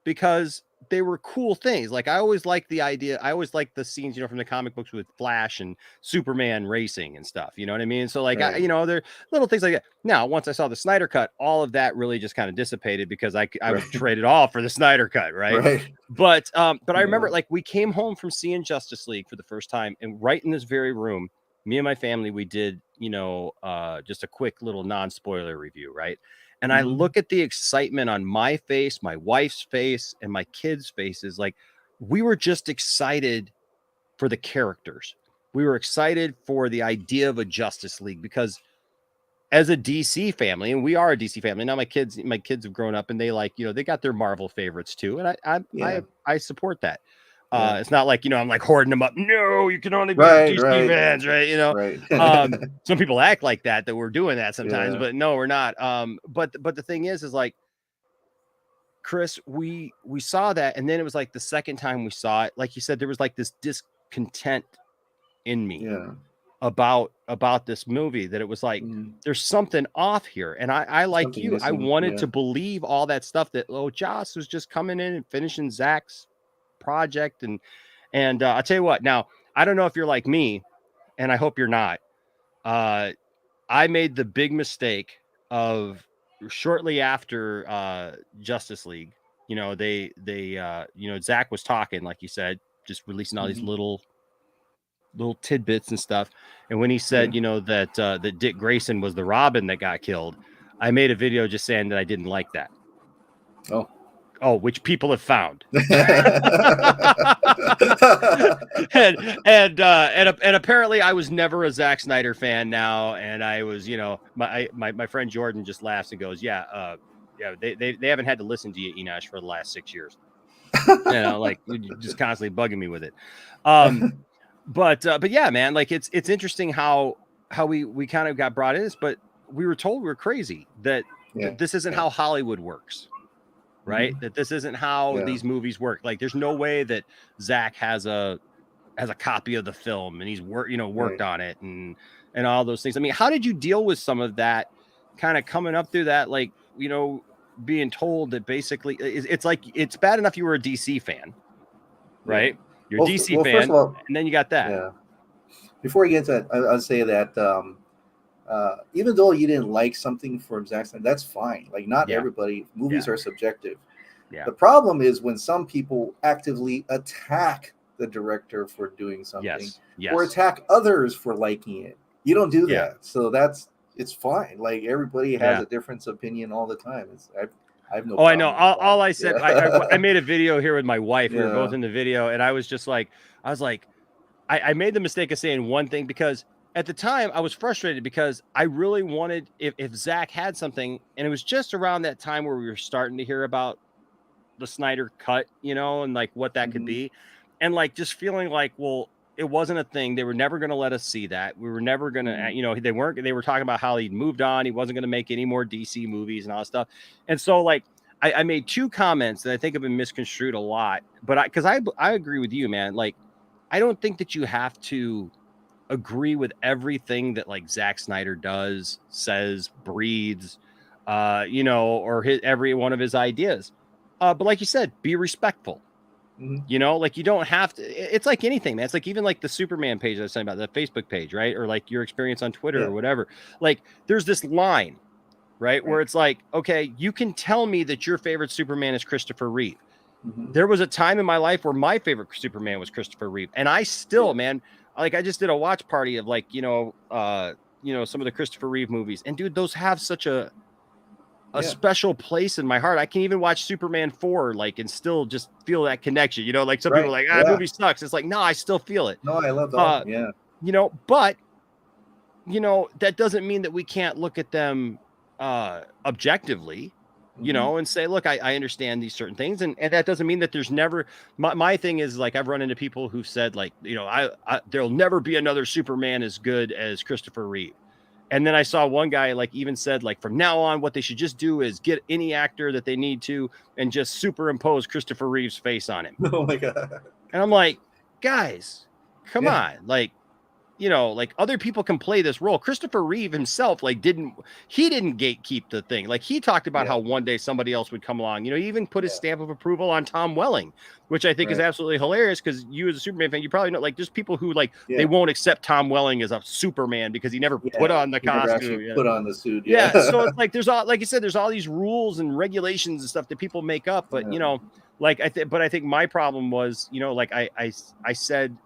because they were cool things. Like I always liked the idea. I always liked the scenes, you know, from the comic books with Flash and Superman racing and stuff. You know what I mean? So like, Right. you know, there are little things like that. Now, once I saw the Snyder Cut, all of that really just kind of dissipated because I would trade it all for the Snyder Cut. Right. But I remember like we came home from seeing Justice League for the first time, and right in this very room, me and my family, we did, you know, just a quick little non-spoiler review. Right. And I look at the excitement on my face, my wife's face, and my kids' faces. Like we were just excited for the characters. We were excited for the idea of a Justice League because as a DC family, and we are a DC family now, my kids have grown up and they like, you know, they got their Marvel favorites too. And I support that. It's not like, you know, I'm like hoarding them up. No, you can only be DC fans, right? You know, some people act like that we're doing that sometimes, but no, we're not. But the thing is like, Chris, we saw that, and then it was like the second time we saw it, like you said, there was like this discontent in me about this movie that it was like there's something off here. And I like something you, missing. I wanted to believe all that stuff that Joss was just coming in and finishing Zack's project and I'll tell you what, now I don't know if you're like me, and I hope you're not. I made the big mistake of shortly after Justice League, you know, they you know, Zack was talking, like you said, just releasing all these little tidbits and stuff. And when he said, you know, that that Dick Grayson was the Robin that got killed, I made a video just saying that I didn't like that. Oh, which people have found. and apparently I was never a Zack Snyder fan now. And I was, you know, my friend Jordan just laughs and goes, they haven't had to listen to you, Enosh, for the last 6 years. You know, like just constantly bugging me with it. But yeah, man, like it's interesting how we kind of got brought in this, but we were told we were crazy that this isn't how Hollywood works. Right. That this isn't how these movies work. Like there's no way that Zack has a copy of the film and he's worked on it and all those things. I mean, how did you deal with some of that kind of coming up through that, like, you know, being told that basically it's like, it's bad enough you were a DC fan, right? You're a DC fan, first of all, and then you got that. Yeah. Before we get to that, I'll say that even though you didn't like something from Zack Snyder, that's fine. Like not everybody, movies are subjective. Yeah. The problem is when some people actively attack the director for doing something or attack others for liking it. You don't do that. So it's fine. Like everybody has a different opinion all the time. I have no problem. I know. All I said, I made a video here with my wife. We were both in the video, and I was just like, I made the mistake of saying one thing because at the time I was frustrated because I really wanted, if Zack had something, and it was just around that time where we were starting to hear about the Snyder Cut, you know, and like what that could be, and like just feeling like, well, it wasn't a thing. They were never going to let us see that. We were never going to, you know, they were talking about how he'd moved on. He wasn't going to make any more DC movies and all that stuff. And so like, I made two comments that I think have been misconstrued a lot, but because I agree with you, man. Like, I don't think that you have to agree with everything that like Zack Snyder does, says, breathes, you know, or every one of his ideas. But like you said, be respectful. You know, like you don't have to. It's like anything, man. It's like even like the Superman page I was saying about, the Facebook page, right? Or like your experience on Twitter or whatever. Like there's this line, right, where it's like, okay, you can tell me that your favorite Superman is Christopher Reeve. There was a time in my life where my favorite Superman was Christopher Reeve, and I still, man, like I just did a watch party of like, you know, some of the Christopher Reeve movies, and dude, those have such a special place in my heart. I can even watch Superman 4 like and still just feel that connection. You know, like some people are like, that movie sucks. It's like, no, I still feel it. No, I love that. You know, but you know, that doesn't mean that we can't look at them objectively, you know, and say, look, I understand these certain things. And that doesn't mean that there's never, my thing is like, I've run into people who've said like, you know, there'll never be another Superman as good as Christopher Reeve. And then I saw one guy like even said like from now on, what they should just do is get any actor that they need to and just superimpose Christopher Reeve's face on him. Oh my God. And I'm like, guys, come on. Like, you know, like other people can play this role. Christopher Reeve himself, like didn't gatekeep the thing. Like he talked about how one day somebody else would come along. You know, he even put his stamp of approval on Tom Welling, which I think is absolutely hilarious because you as a Superman fan, you probably know like there's people who like they won't accept Tom Welling as a Superman because he never put on the costume. Put on the suit. Yeah. So it's like there's all, like you said, there's all these rules and regulations and stuff that people make up. But you know, like I think my problem was, you know, like I said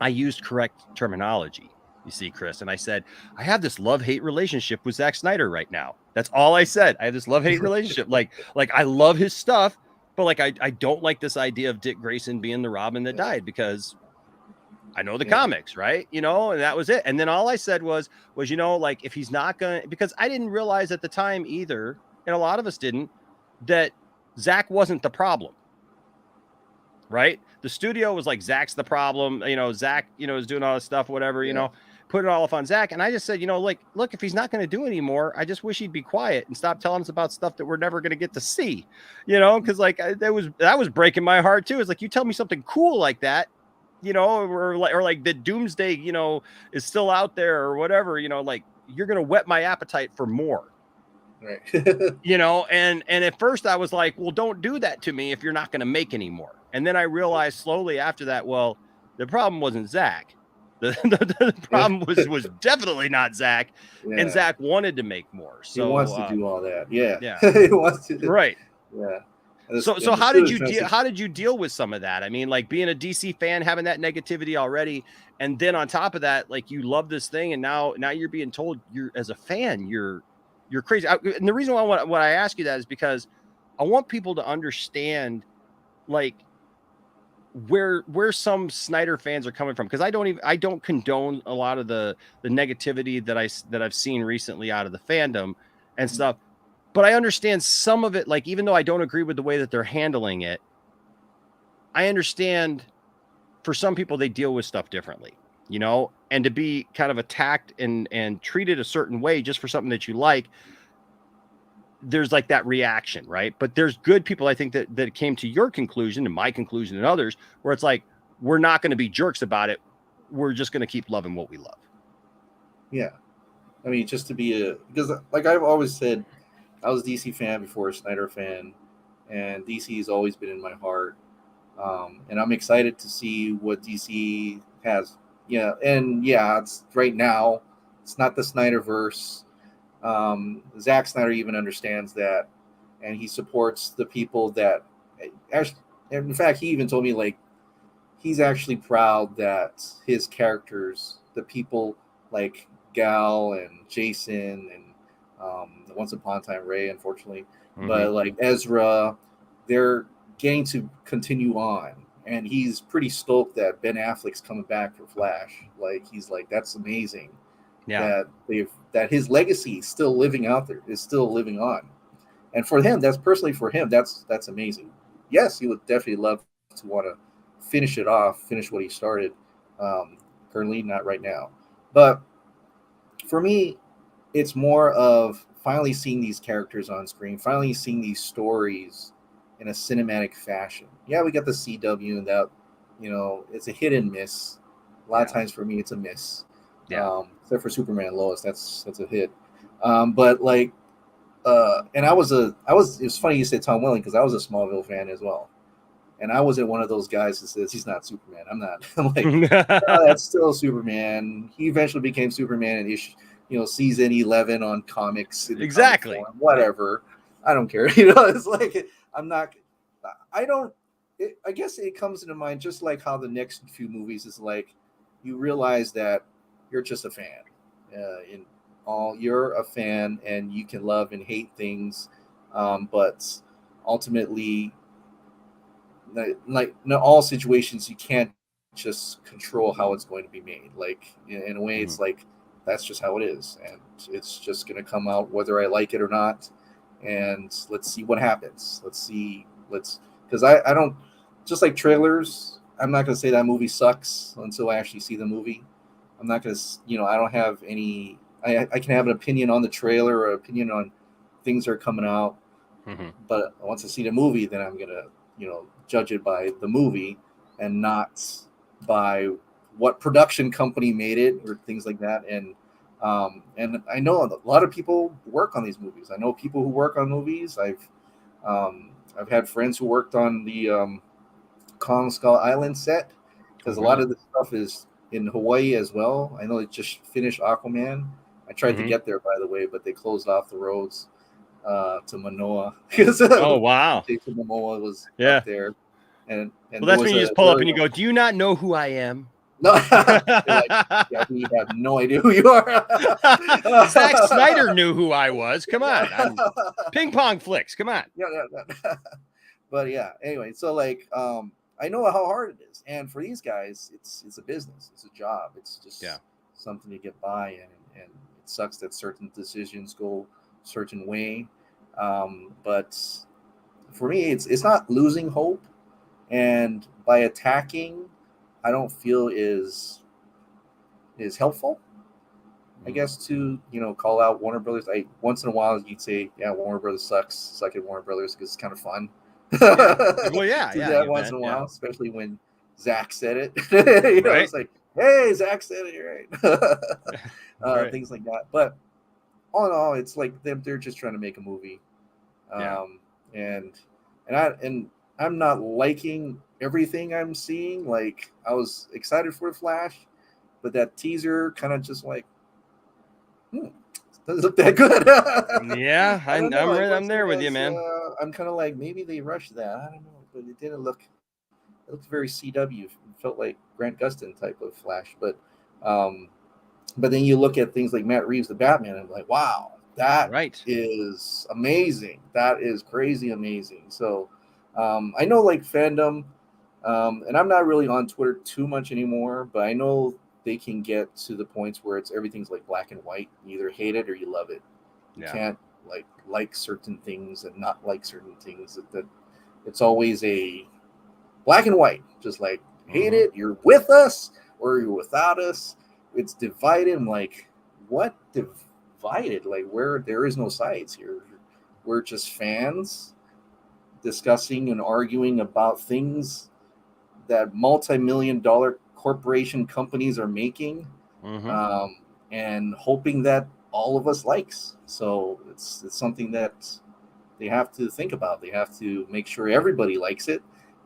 I used correct terminology, you see, Chris. And I said, I have this love-hate relationship with Zack Snyder right now. That's all I said. I have this love-hate relationship. Like I love his stuff, but like I don't like this idea of Dick Grayson being the Robin that died because I know the comics, right? You know, and that was it. And then all I said was, you know, like if he's not gonna, because I didn't realize at the time either, and a lot of us didn't, that Zack wasn't the problem. Right? The studio was like, Zack's the problem. You know, Zack, you know, is doing all this stuff, whatever, you know, put it all off on Zack. And I just said, you know, like, look, if he's not going to do anymore, I just wish he'd be quiet and stop telling us about stuff that we're never going to get to see, you know, because like that was breaking my heart too. It's like, you tell me something cool like that, you know, or like the Doomsday, you know, is still out there or whatever, you know, like you're going to whet my appetite for more. Right. You know, and at first I was like, well, don't do that to me if you're not going to make any more. And then I realized slowly after that, well, the problem wasn't Zack. The problem was definitely not Zack. And Zack wanted to make more. So he wants to do all that. Yeah. He wants to. Right. Yeah. So how did you deal with some of that? I mean, like being a DC fan, having that negativity already, and then on top of that, like you love this thing, and now you're being told you're as a fan you're crazy. And the reason why I ask you that is because I want people to understand, like, where some Snyder fans are coming from, because I don't condone a lot of the negativity that I've seen recently out of the fandom and stuff, but I understand some of it. Like, even though I don't agree with the way that they're handling it, I understand for some people they deal with stuff differently, you know, and to be kind of attacked and treated a certain way just for something that you like, there's like that reaction, right? But there's good people, I think, that came to your conclusion and my conclusion and others, where it's like, we're not going to be jerks about it. We're just going to keep loving what we love. Yeah. I mean, just to be because like I've always said, I was a DC fan before a Snyder fan, and DC has always been in my heart. And I'm excited to see what DC has. Yeah. And yeah, it's right now, it's not the SnyderVerse. Zack Snyder even understands that, and he supports the people that actually, in fact, he even told me like he's actually proud that his characters, the people like Gal and Jason and Once Upon a Time Ray, unfortunately, but like Ezra, they're getting to continue on, and he's pretty stoked that Ben Affleck's coming back for Flash. Like he's like, that's amazing. Yeah. That his legacy is still living out there, is still living on. And for him, that's personally for him, that's amazing. Yes, he would definitely love to want to finish what he started. Currently, not right now. But for me, it's more of finally seeing these characters on screen, finally seeing these stories in a cinematic fashion. Yeah, we got the CW and that, you know, it's a hit and miss. A lot of times for me, it's a miss. Yeah. Except for Superman and Lois, that's a hit. But like, and it was funny you said Tom Welling, because I was a Smallville fan as well, and I wasn't one of those guys that says he's not Superman. I'm not. I'm like, no, that's still Superman. He eventually became Superman in season 11 on comics. Exactly. Comic form, whatever. I don't care. You know, it's like I'm not. I don't. I guess it comes into mind just like how the next few movies is like, you realize that you're just a fan. You're a fan, and you can love and hate things, but ultimately, like in all situations, you can't just control how it's going to be made. Like in a way, it's like that's just how it is, and it's just going to come out whether I like it or not. And let's see what happens. Because I don't, just like trailers, I'm not going to say that movie sucks until I actually see the movie. I'm not going to, I don't have any I can have an opinion on the trailer or opinion on things that are coming out, Mm-hmm. but once I see the movie, then I'm gonna judge it by the movie and not by what production company made it or things like that. And I know a lot of people work on these movies. I know people who work on movies. I've had friends who worked on the Kong Skull Island set, because a lot of the stuff is in Hawaii as well. I know they just finished Aquaman. I tried to get there, by the way, but they closed off the roads to Manoa because Oh wow, Jason Momoa was yeah. up there, and Well, that's when you just pull up and you go, "Do you not know who I am?" No, like, yeah, we have no idea who you are. Zack Snyder knew who I was. Come on, Ping Pong Flicks. Come on. Yeah. But yeah, anyway, so like, I know how hard it is, and for these guys, it's a business, it's a job, it's just something to get by, and it sucks that certain decisions go a certain way. But for me, it's not losing hope, and by attacking, I don't feel is helpful. I guess to call out Warner Brothers. Once in a while you'd say, yeah, Warner Brothers sucks, suck at Warner Brothers, because it's kind of fun. Well, yeah, do yeah. that once in a while, especially when Zach said it. Right. It's like, hey, Zach said it, right? Things like that. But all in all, it's like they're just trying to make a movie, and I'm not liking everything I'm seeing. Like, I was excited for the Flash, but that teaser kind of just like, doesn't look that good. Yeah, I'm there with you, man. I'm kind of like, maybe they rushed that. I don't know, but it didn't look. It looked very CW. It felt like Grant Gustin type of Flash, but then you look at things like Matt Reeves, the Batman, and I'm like, wow, that is amazing. That is crazy amazing. So I know, like, fandom, and I'm not really on Twitter too much anymore, but I know they can get to the points where everything's like black and white. You either hate it or you love it. You can't like certain things and not like certain things. That it's always a black and white. Just like, hate it, you're with us or you're without us. It's divided. I'm like, what divided? Like, where there is no sides here. We're just fans discussing and arguing about things that multi-million-dollar corporation companies are making, and hoping that all of us likes. So it's something that they have to think about. They have to make sure everybody likes it,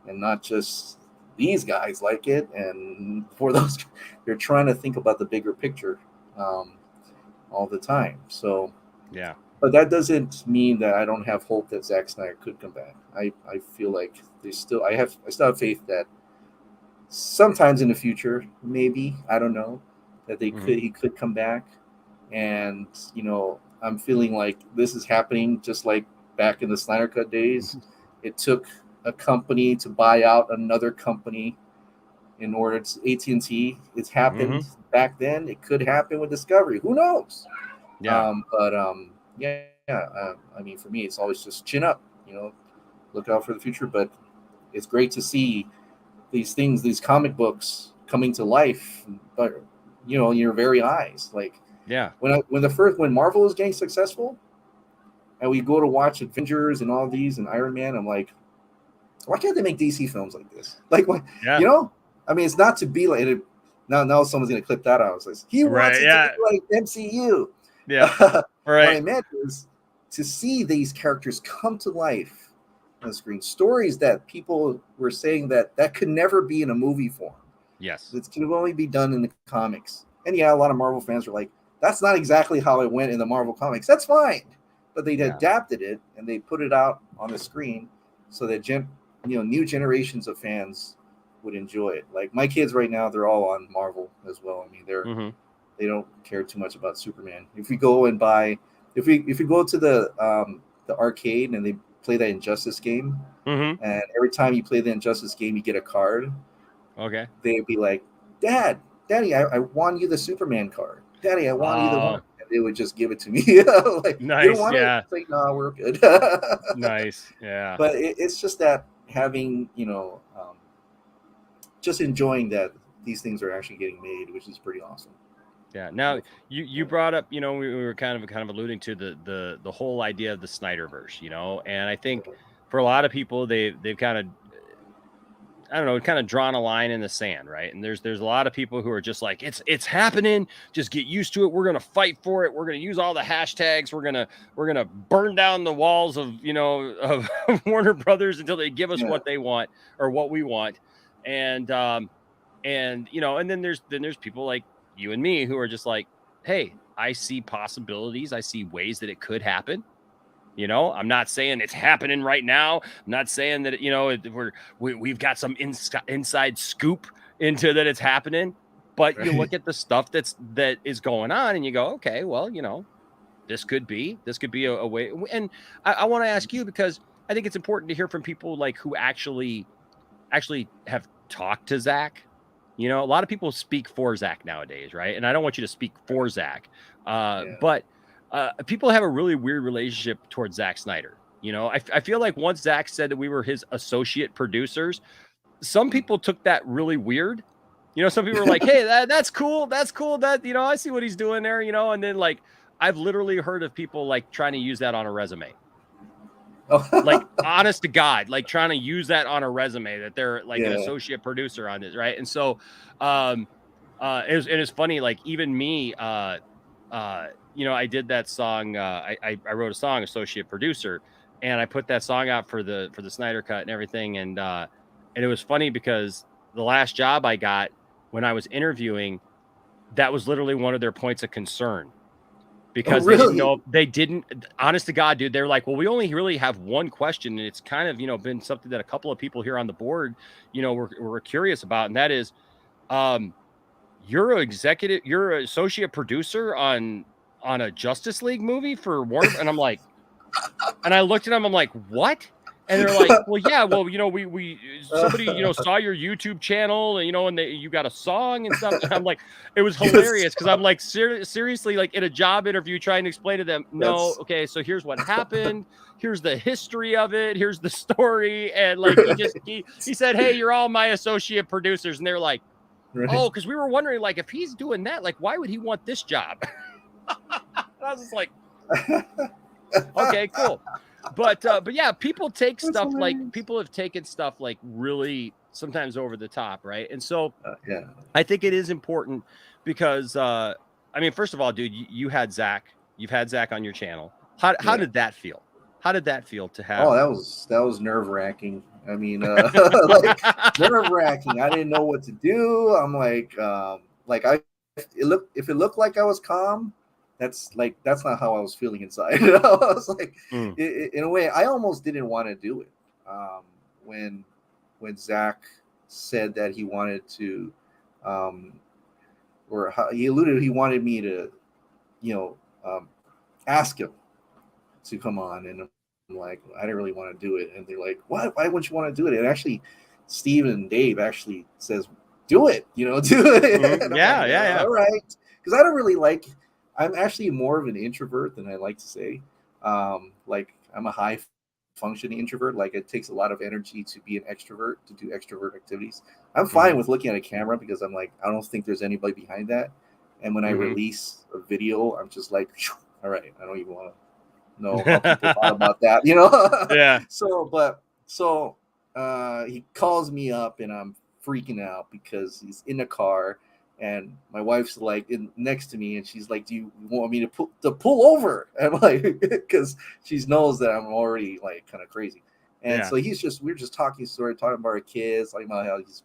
and not just these guys like it. And for those, they're trying to think about the bigger picture all the time. So yeah. But that doesn't mean that I don't have hope that Zack Snyder could come back. I feel like I still have faith that sometimes in the future, maybe, I don't know, that he could come back. And I'm feeling like this is happening just like back in the Snyder Cut days. It took a company to buy out another company in order to AT&T. It's happened back then. It could happen with Discovery. Who knows? Yeah. I mean, for me, it's always just chin up, look out for the future. But it's great to see these things, these comic books coming to life, but in your very eyes. Like, when Marvel was getting successful, and we go to watch Avengers and all these and Iron Man, I'm like, why can't they make DC films like this? Like, what? I mean, it's not to be like it. Now someone's gonna clip that out. I was like, he wants it to be like MCU. Yeah. What I meant is to see these characters come to life on the screen. Stories that people were saying that could never be in a movie form. Yes. It can only be done in the comics. And a lot of Marvel fans were like, that's not exactly how it went in the Marvel comics. That's fine. But they adapted it and they put it out on the screen so that new generations of fans would enjoy it. Like, my kids right now, they're all on Marvel as well. I mean, they don't care too much about Superman. If we go and if we go to the arcade and they play that Injustice game, and every time you play the Injustice game, you get a card. Okay. They'd be like, Daddy, I want you the Superman card. Daddy, I want you the one. And they would just give it to me. Like, nice. You don't want it? It's like, no, we're good. Nice. Yeah. But it's just that having, just enjoying that these things are actually getting made, which is pretty awesome. Yeah. Now you brought up, we were kind of alluding to the whole idea of the Snyderverse, and I think for a lot of people they've kind of, I don't know, kind of drawn a line in the sand, right? And there's a lot of people who are just like, it's happening, just get used to it. We're gonna fight for it. We're gonna use all the hashtags. We're gonna burn down the walls of of Warner Brothers until they give us what they want or what we want. And and then there's people like you and me who are just like, hey, I see possibilities. I see ways that it could happen. I'm not saying it's happening right now. I'm not saying that, we've got some inside scoop into that it's happening, but you look at the stuff that is going on and you go, okay, well, this could be a way. And I want to ask you, because I think it's important to hear from people like who actually have talked to Zack. A lot of people speak for Zack nowadays, right? And I don't want you to speak for Zack, but people have a really weird relationship towards Zack Snyder. I feel like once Zack said that we were his associate producers, some people took that really weird. Some people were like, hey, that's cool. That's cool. That, I see what he's doing there, and then like, I've literally heard of people like trying to use that on a resume. Like, honest to God, like trying to use that on a resume that they're like an associate producer on this. Right. And so, it was funny. Like even me, I did that song. I wrote a song, associate producer, and I put that song out for the Snyder Cut and everything. And it was funny because the last job I got when I was interviewing, that was literally one of their points of concern. Because they didn't, honest to God, dude, they're like, well, we only really have one question. And it's kind of, been something that a couple of people here on the board, were curious about. And that is, you're an associate producer on a Justice League movie for Warner. And I'm like, and I looked at them, I'm like, what? And they're like, well, yeah, well, we somebody, saw your YouTube channel and, and you got a song and stuff. And I'm like, it was hilarious. Cause I'm like, seriously, like in a job interview, trying to explain to them, no, okay, so here's what happened. Here's the history of it. Here's the story. And like, he said, hey, you're all my associate producers. And they're like, oh, cause we were wondering, like, if he's doing that, like, why would he want this job? I was just like, okay, cool. But yeah, people take stuff like people have taken stuff like really sometimes over the top, right? And so I think it is important because I mean, first of all, dude, you've had Zack on your channel. How did that feel? How did that feel to have? Oh, that was nerve-wracking. I mean, like nerve-wracking. I didn't know what to do. I'm like if it looked like I was calm, that's not how I was feeling inside. I was like, in a way, I almost didn't want to do it. When Zack said that he wanted to, or how he alluded, he wanted me to, ask him to come on, and I'm like, I didn't really want to do it. And they're like, what? Why wouldn't you want to do it? And actually, Steve and Dave actually says, do it. Do it. Yeah. All right, because I don't really like. I'm actually more of an introvert than I like to say. Like I'm a high functioning introvert. Like it takes a lot of energy to be an extrovert, to do extrovert activities. I'm fine with looking at a camera because I'm like, I don't think there's anybody behind that. And when I release a video, I'm just like, all right, I don't even want to know how people thought about that, Yeah. So he calls me up and I'm freaking out because he's in the car. And my wife's like next to me, and she's like, "Do you want me to pull over?" And I'm like, because she knows that I'm already like kind of crazy. And so we're just talking about our kids, like about how he's,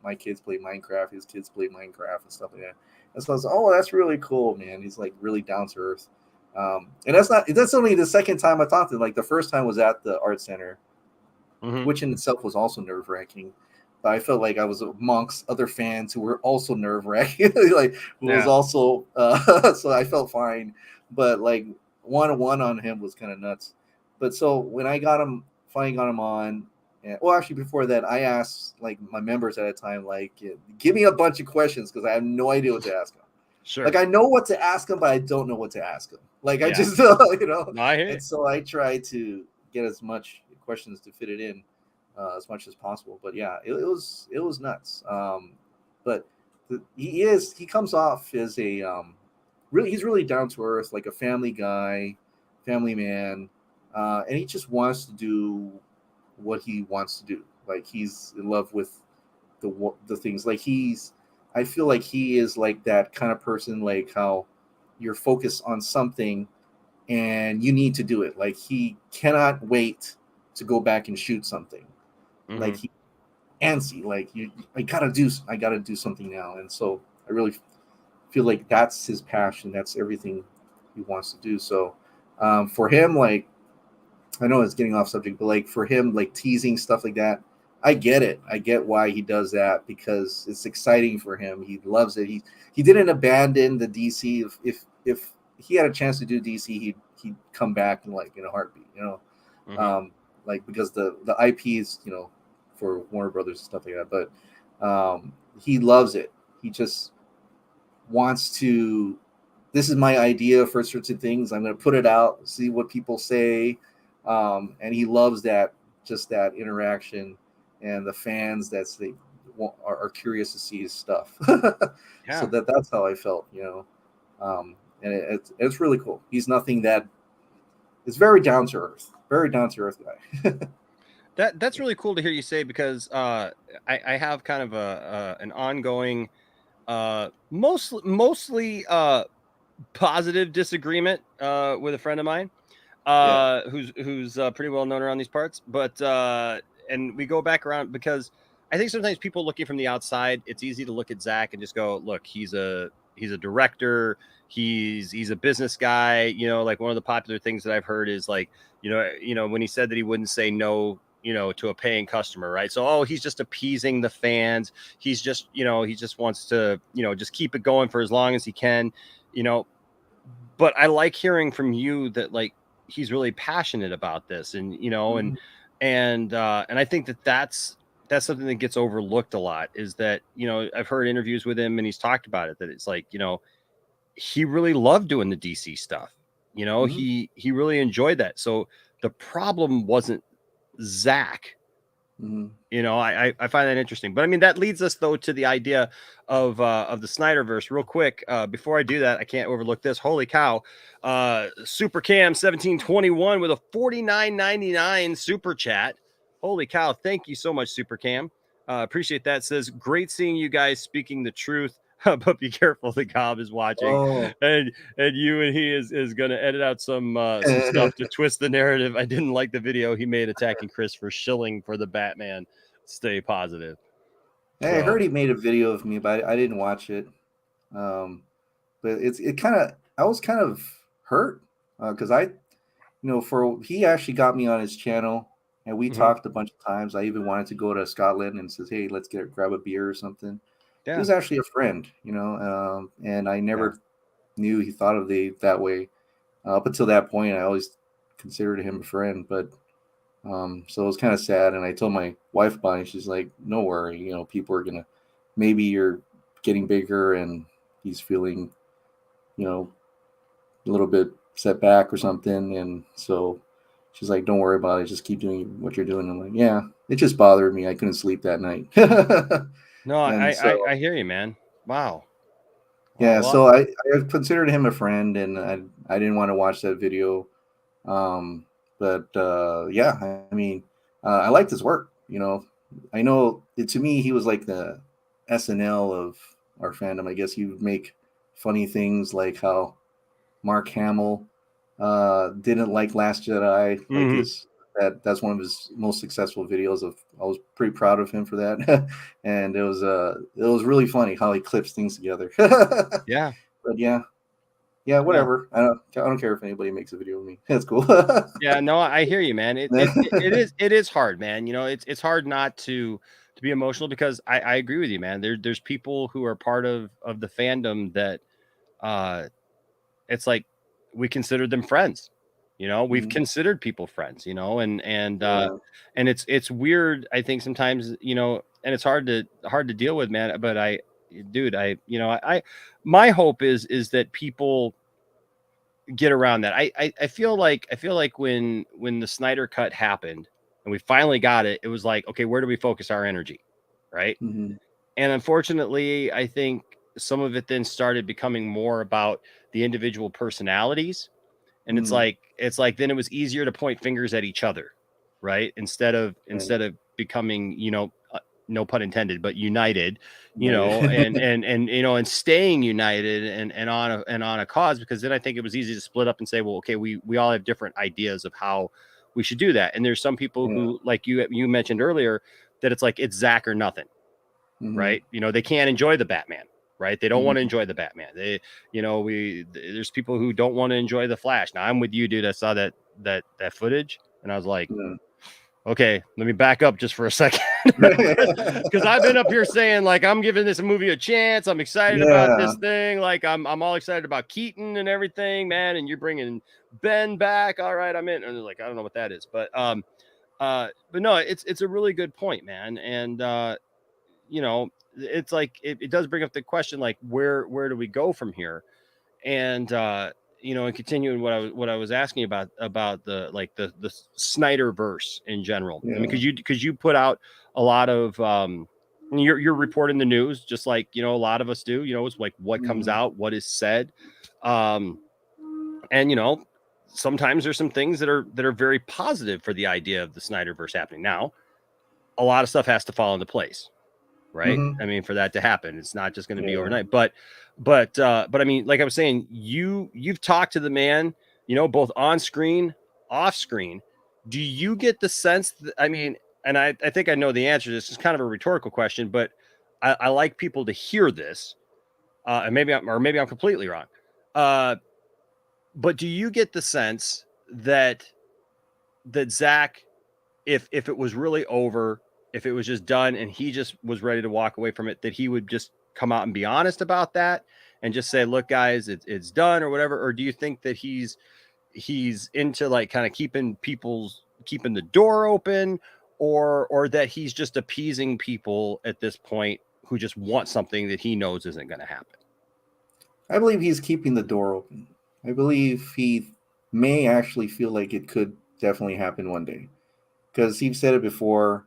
my kids play Minecraft, his kids play Minecraft and stuff like that. And so I was like, "Oh, that's really cool, man." He's like really down to earth. And that's only the second time I talked to him. Like the first time was at the art center, which in itself was also nerve-wracking. But I felt like I was amongst other fans who were also nerve-wracking, was also so I felt fine. But like one-on-one on him was kind of nuts. But so when I finally got him on, actually before that, I asked like my members at a time, like, give me a bunch of questions because I have no idea what to ask him. Sure. Like I know what to ask him, but I don't know what to ask him. Like I just and so I try to get as much questions to fit it in. As much as possible, but yeah, it was nuts. But he comes off as a really, he's really down to earth, like a family guy, family man, and he just wants to do what he wants to do. Like he's in love with the things. Like I feel like he is like that kind of person, like how you're focused on something and you need to do it. Like he cannot wait to go back and shoot something. Like he antsy, like I gotta do something now. And so I really feel like that's his passion. That's everything he wants to do. So for him, like, I know it's getting off subject, but like for him, like teasing stuff like that, I get it. I get why he does that, because it's exciting for him. He loves it. He didn't abandon the DC. If he had a chance to do DC, he'd come back in like in a heartbeat, you know. Like because the IPs, you know, for Warner Brothers and stuff like that. But he loves it. He just wants to. This is my idea for certain things. I'm going to put it out, see what people say, and he loves that, just that interaction and the fans are curious to see his stuff. So that's how I felt, you know. And it's really cool. He's nothing that. It's very down to earth guy. That's really cool to hear you say, because I have kind of an ongoing, mostly positive disagreement with a friend of mine who's pretty well known around these parts. But and we go back around because I think sometimes people looking from the outside, it's easy to look at Zack and just go, look, he's a director. He's a business guy. You know, like one of the popular things that I've heard is like, you know, when he said that he wouldn't say no, you know, to a paying customer, right? So, oh, he's just appeasing the fans. He's just, you know, he just wants to, you know, just keep it going for as long as he can, you know. But I like hearing from you that like he's really passionate about this, and you know, and I think that's something that gets overlooked a lot, is that, you know, I've heard interviews with him and he's talked about it, that it's like, you know, he really loved doing the DC stuff. You know, he really enjoyed that. So the problem wasn't Zack. You know, I find that interesting. But I mean, that leads us though to the idea of the Snyderverse. Real quick, before I do that, I can't overlook this. Holy cow! Super Cam 1721 with a $49.99 super chat. Holy cow! Thank you so much, Super Cam. Appreciate that. Says, great seeing you guys speaking the truth. But be careful, the Gob is watching, and you and he is going to edit out some stuff to twist the narrative. I didn't like the video he made attacking Chris for shilling for the Batman. Stay positive. Hey, I heard he made a video of me, but I didn't watch it. But it kind of, I was kind of hurt because he actually got me on his channel, and we talked a bunch of times. I even wanted to go to Scotland and says, hey, let's grab a beer or something. He was actually a friend, you know, and I never knew he thought of that way. Up until that point, I always considered him a friend, but so it was kind of sad. And I told my wife about it. She's like, no worry, you know, people are gonna, maybe you're getting bigger and he's feeling, you know, a little bit set back or something. And so she's like, don't worry about it, just keep doing what you're doing. I'm like, yeah, it just bothered me. I couldn't sleep that night. No, I hear you, man. Wow. Yeah, so I considered him a friend, and I didn't want to watch that video. But yeah, I mean, I liked his work. You know, I know to me he was like the SNL of our fandom. I guess he would make funny things like how Mark Hamill didn't like Last Jedi. Like that's one of his most successful videos. I was pretty proud of him for that. And it was really funny how he clips things together. Yeah. But yeah, whatever. I don't care if anybody makes a video of me. That's cool. Yeah, no, I hear you, man. It is hard, man. You know, it's hard not to be emotional, because I agree with you, man. There's people who are part of the fandom that it's like we consider them friends. You know, we've considered people friends, you know, and it's weird, I think, sometimes, you know, and it's hard to deal with, man. But my hope is that people get around that. I feel like when the Snyder Cut happened and we finally got it, it was like, okay, where do we focus our energy? Right. And unfortunately, I think some of it then started becoming more about the individual personalities. And it's like then it was easier to point fingers at each other, right? Instead of becoming, no pun intended, but united, and staying united and on a cause, because then I think it was easy to split up and say, well, okay, we all have different ideas of how we should do that. And there's some people who, like you mentioned earlier, that it's like it's Zack or nothing, right? They can't enjoy the Batman. Right. They don't want to enjoy the Batman. There's people who don't want to enjoy the Flash. Now I'm with you, dude. I saw that footage and I was like, okay, let me back up just for a second. Because I've been up here saying, like, I'm giving this movie a chance. I'm excited about this thing. Like, I'm all excited about Keaton and everything, man. And you're bringing Ben back. All right, I'm in. And they're like, I don't know what that is, but no, it's a really good point, man. And it's like it does bring up the question, like, where do we go from here? And and continuing what I was asking about the SnyderVerse in general. I mean, because you put out a lot of you're reporting the news just like a lot of us do. It's like what comes out, what is said, and sometimes there's some things that are very positive for the idea of the SnyderVerse happening. Now, a lot of stuff has to fall into place. Right. I mean, for that to happen, it's not just going to be overnight, but I mean, like I was saying, you've talked to the man, both on screen, off screen. Do you get the sense that, I mean, and I think I know the answer to this. Is kind of a rhetorical question, but I like people to hear this. And maybe I'm completely wrong. But do you get the sense that Zack, if it was really over, if it was just done and he just was ready to walk away from it, that he would just come out and be honest about that and just say, look, guys, it's done or whatever? Or do you think that he's into like kind of keeping the door open, or that he's just appeasing people at this point who just want something that he knows isn't going to happen? I believe he's keeping the door open. I believe he may actually feel like it could definitely happen one day, because he said it before.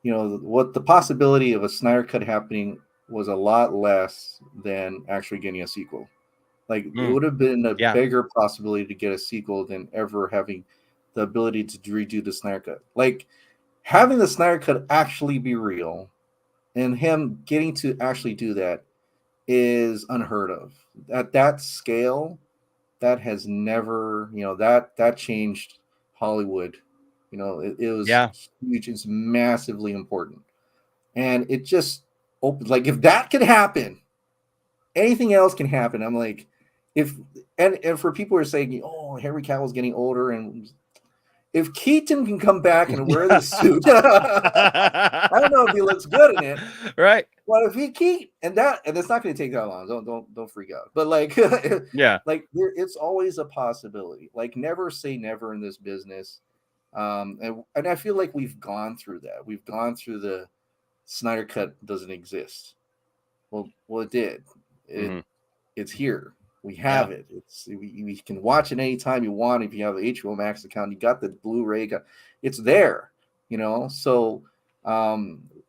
What the possibility of a Snyder Cut happening was a lot less than actually getting a sequel. Like it would have been a bigger possibility to get a sequel than ever having the ability to redo the Snyder Cut. Like having the Snyder Cut actually be real and him getting to actually do that is unheard of. At that scale, that has never, that changed Hollywood. It was huge. It's massively important. And it just opened, like, if that could happen, anything else can happen. I'm like, and for people who are saying, oh, Henry Cavill's getting older, and if Keaton can come back and wear the suit, I don't know if he looks good in it. Right. But if he and it's not going to take that long. Don't freak out. But like, like it's always a possibility. Like never say never in this business. And I feel like we've gone through that. We've gone through the Snyder Cut doesn't exist. Well, it did. It's here. We have it. We can watch it anytime you want. If you have an HBO Max account, you got the Blu-ray. It's there. So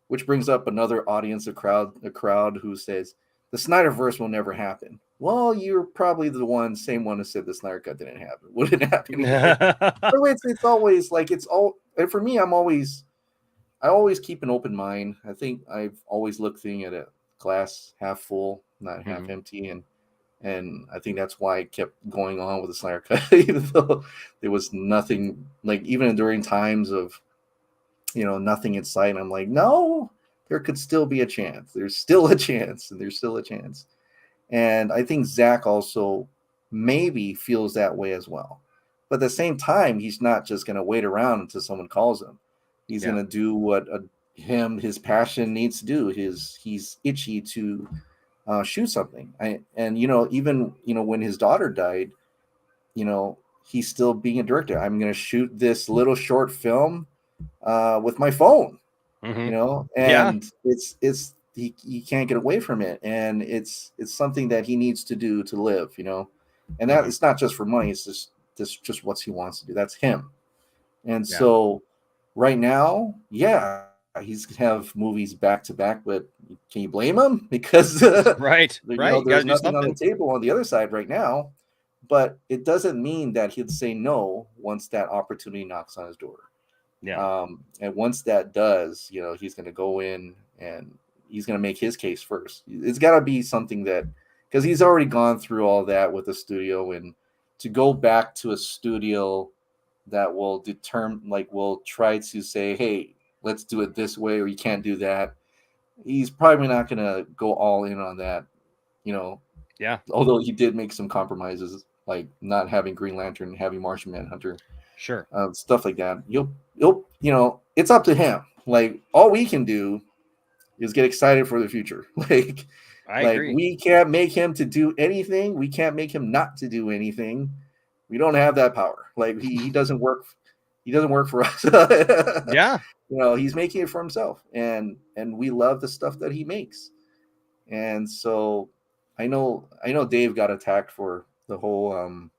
which brings up another audience, a crowd who says the SnyderVerse will never happen. Well, you're probably the same one who said the Snyder Cut didn't happen. Wouldn't happen. It's always like and for me, I always keep an open mind. I think I've always looked thing at a glass half full, not half empty, and I think that's why I kept going on with the Snyder Cut, even though there was nothing, like even during times of nothing in sight. I'm like, no, there could still be a chance. There's still a chance, and there's still a chance. And I think Zack also maybe feels that way as well. But at the same time, he's not just going to wait around until someone calls him. He's going to do what his passion needs to do. He's itchy to shoot something. Even when his daughter died, he's still being a director. I'm going to shoot this little short film with my phone, and it's he can't get away from it, and it's something that he needs to do to live, and that it's not just for money. It's just what he wants to do. That's him. And so right now, he's gonna have movies back to back, but can you blame him? Because right. there's nothing on the table on the other side right now. But it doesn't mean that he'd say no once that opportunity knocks on his door. Yeah. And once that does, he's going to go in and he's going to make his case first. It's got to be something that, because he's already gone through all that with the studio, and to go back to a studio that will will try to say, hey, let's do it this way, or you can't do that. He's probably not going to go all in on that, Yeah. Although he did make some compromises, like not having Green Lantern, having Martian Manhunter. Sure. Stuff like that. You'll it's up to him. Like, all we can do is get excited for the future. I agree. We can't make him to do anything. We can't make him not to do anything. We don't have that power. Like, he doesn't work. He doesn't work for us. Yeah. He's making it for himself, and we love the stuff that he makes. And so I know Dave got attacked for the whole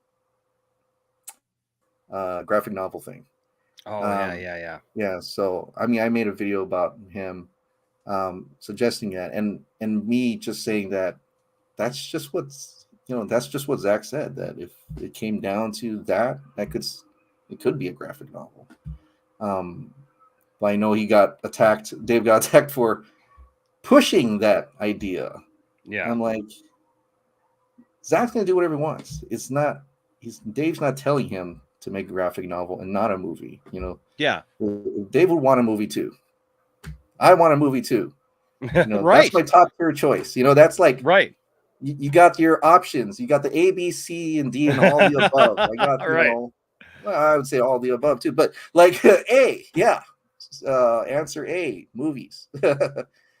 graphic novel thing. Oh, yeah. So I made a video about him suggesting that, and me just saying that's just what Zack said, that if it came down to that it could be a graphic novel. But I know he got attacked. Dave got attacked for pushing that idea. Yeah. I'm like, Zack's gonna do whatever he wants. Dave's not telling him to make a graphic novel and not a movie. Yeah. Dave would want a movie too. I want a movie too. Right. That's my top tier choice. That's like, right. You got your options. You got the A, B, C, and D, and all the above. I got well, I would say all the above too, but like A, yeah. Answer A, movies.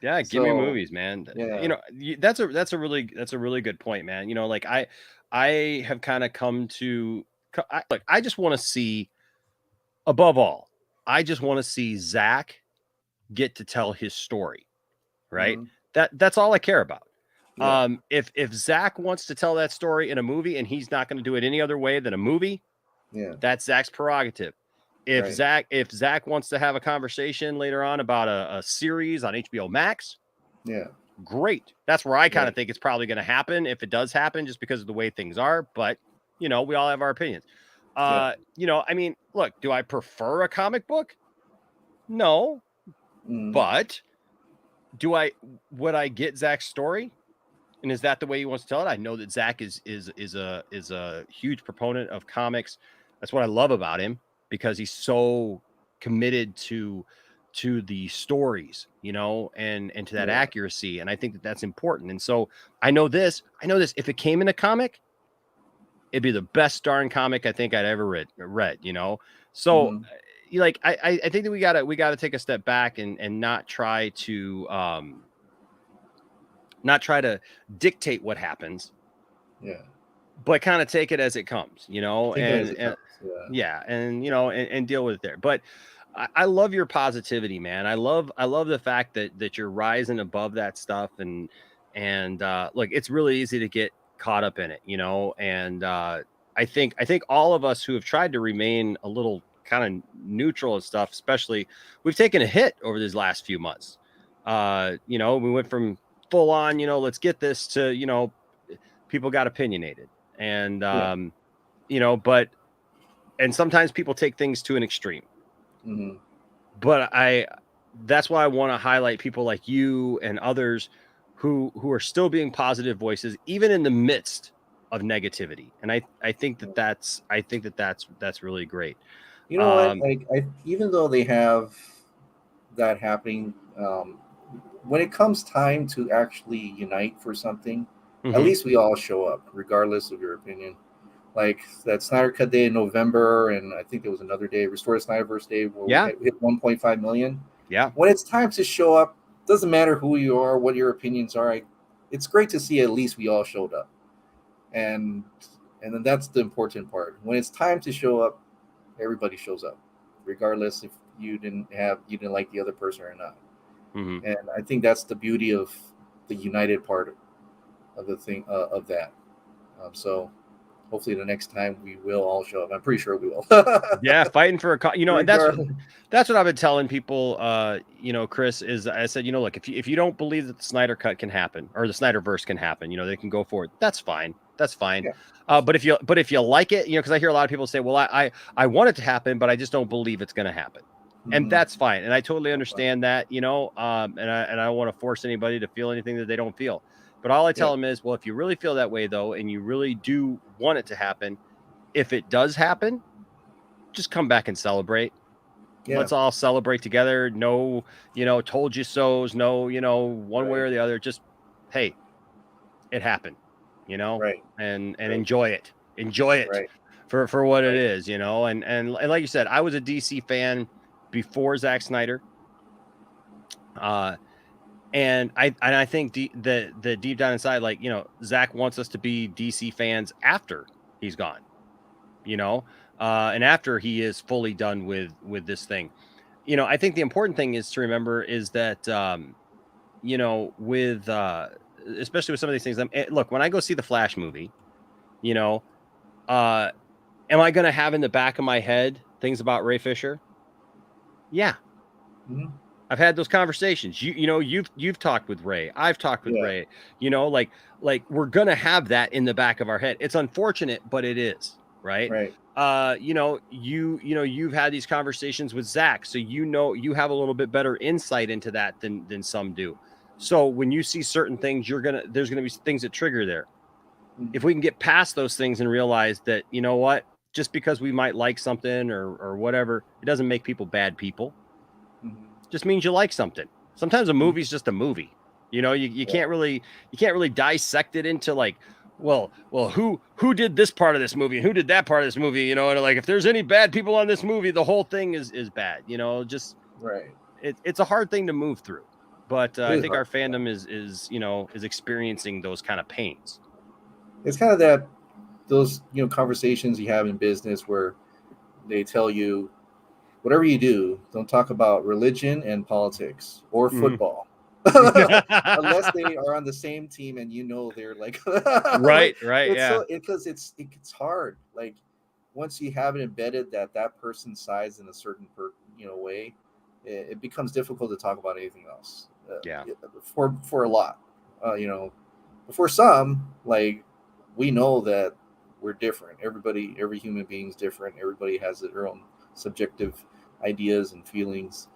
Yeah, give me movies, man. Yeah. That's a really good point, man. Like I have kind of come to I just want to see, above all, I just want to see Zack get to tell his story, right? Mm-hmm. That's all I care about. Yeah. If Zack wants to tell that story in a movie and he's not going to do it any other way than a movie, that's Zack's prerogative. If Zack wants to have a conversation later on about a series on HBO Max, great. That's where I kind of think it's probably going to happen, if it does happen, just because of the way things are. But we all have our opinions. Look, do I prefer a comic book? No, but would I get Zack's story? And is that the way he wants to tell it? I know that Zack is a huge proponent of comics. That's what I love about him, because he's so committed to the stories, and to that accuracy. And I think that that's important. And so I know this, if it came in a comic, it'd be the best darn comic I think I'd ever read, So I think that we gotta take a step back and not try to dictate what happens. Yeah. But kind of take it as it comes, and deal with it there. But I love your positivity, man. I love the fact that you're rising above that stuff, and look, it's really easy to get caught up in it, and I think all of us who have tried to remain a little kind of neutral and stuff, especially, we've taken a hit over these last few months. We went from full on, let's get this, to, people got opinionated. And, but sometimes people take things to an extreme. Mm-hmm. But that's why I want to highlight people like you and others who are still being positive voices, even in the midst of negativity. And I think that's really great. Even though they have that happening, when it comes time to actually unite for something, at least we all show up, regardless of your opinion. Like that Snyder Cut Day in November, and I think there was another day, Restore the SnyderVerse Day, where we hit 1.5 million. Yeah. When it's time to show up, doesn't matter who you are, what your opinions are. It's great to see at least we all showed up, and then that's the important part. When it's time to show up, everybody shows up, regardless if you didn't like the other person or not. Mm-hmm. And I think that's the beauty of the united part of the thing, of that. So hopefully the next time we will all show up. I'm pretty sure we will. Yeah, fighting for you know, and that's what I've been telling people. You know, Chris, is I said, you know, look, if you don't believe that the Snyder Cut can happen or the SnyderVerse can happen, you know, they can go for it. That's fine. That's fine. Yeah. But if you like it, you know, because I hear a lot of people say, well, I want it to happen, but I just don't believe it's going to happen. And that's fine. And I totally understand that, you know, and I don't want to force anybody to feel anything that they don't feel. But all I tell them is, well, if you really feel that way, though, and you really do want it to happen, if it does happen, just come back and celebrate. Yeah. Let's all celebrate together. No, you know, told you so's, no, you know, one way or the other. Just, hey, it happened, you know, and enjoy it. Enjoy it for what it is, you know. And like you said, I was a DC fan before Zack Snyder. And I think the deep down inside, like, you know, Zack wants us to be DC fans after he's gone, you know, and after he is fully done with this thing. You know, I think the important thing is to remember is that, you know, with especially with some of these things, look, when I go see the Flash movie, you know, am I going to have in the back of my head things about Ray Fisher? Yeah. Mm-hmm. I've had those conversations. You know, you've talked with Ray. I've talked with Ray. You know, like we're gonna have that in the back of our head. It's unfortunate, but it is, right? You know, you've had these conversations with Zack, so you know you have a little bit better insight into that than some do. So when you see certain things, there's gonna be things that trigger there. If we can get past those things and realize that, you know what, just because we might like something or whatever, it doesn't make people bad people. Just means you like something. Sometimes a movie's just a movie. You know, you can't really dissect it into like, well, who did this part of this movie and who did that part of this movie, you know, and like if there's any bad people on this movie, the whole thing is bad, you know, just it's a hard thing to move through. But I think our fandom is experiencing those kind of pains. It's kind of those, you know, conversations you have in business where they tell you, whatever you do, don't talk about religion and politics or football. Unless they are on the same team and you know they're like right. So, because it's hard. Like once you have it embedded that person's size in a certain way, it becomes difficult to talk about anything else. For a lot, you know, for some, like we know that we're different. Every human being's different. Everybody has their own subjective ideas and feelings,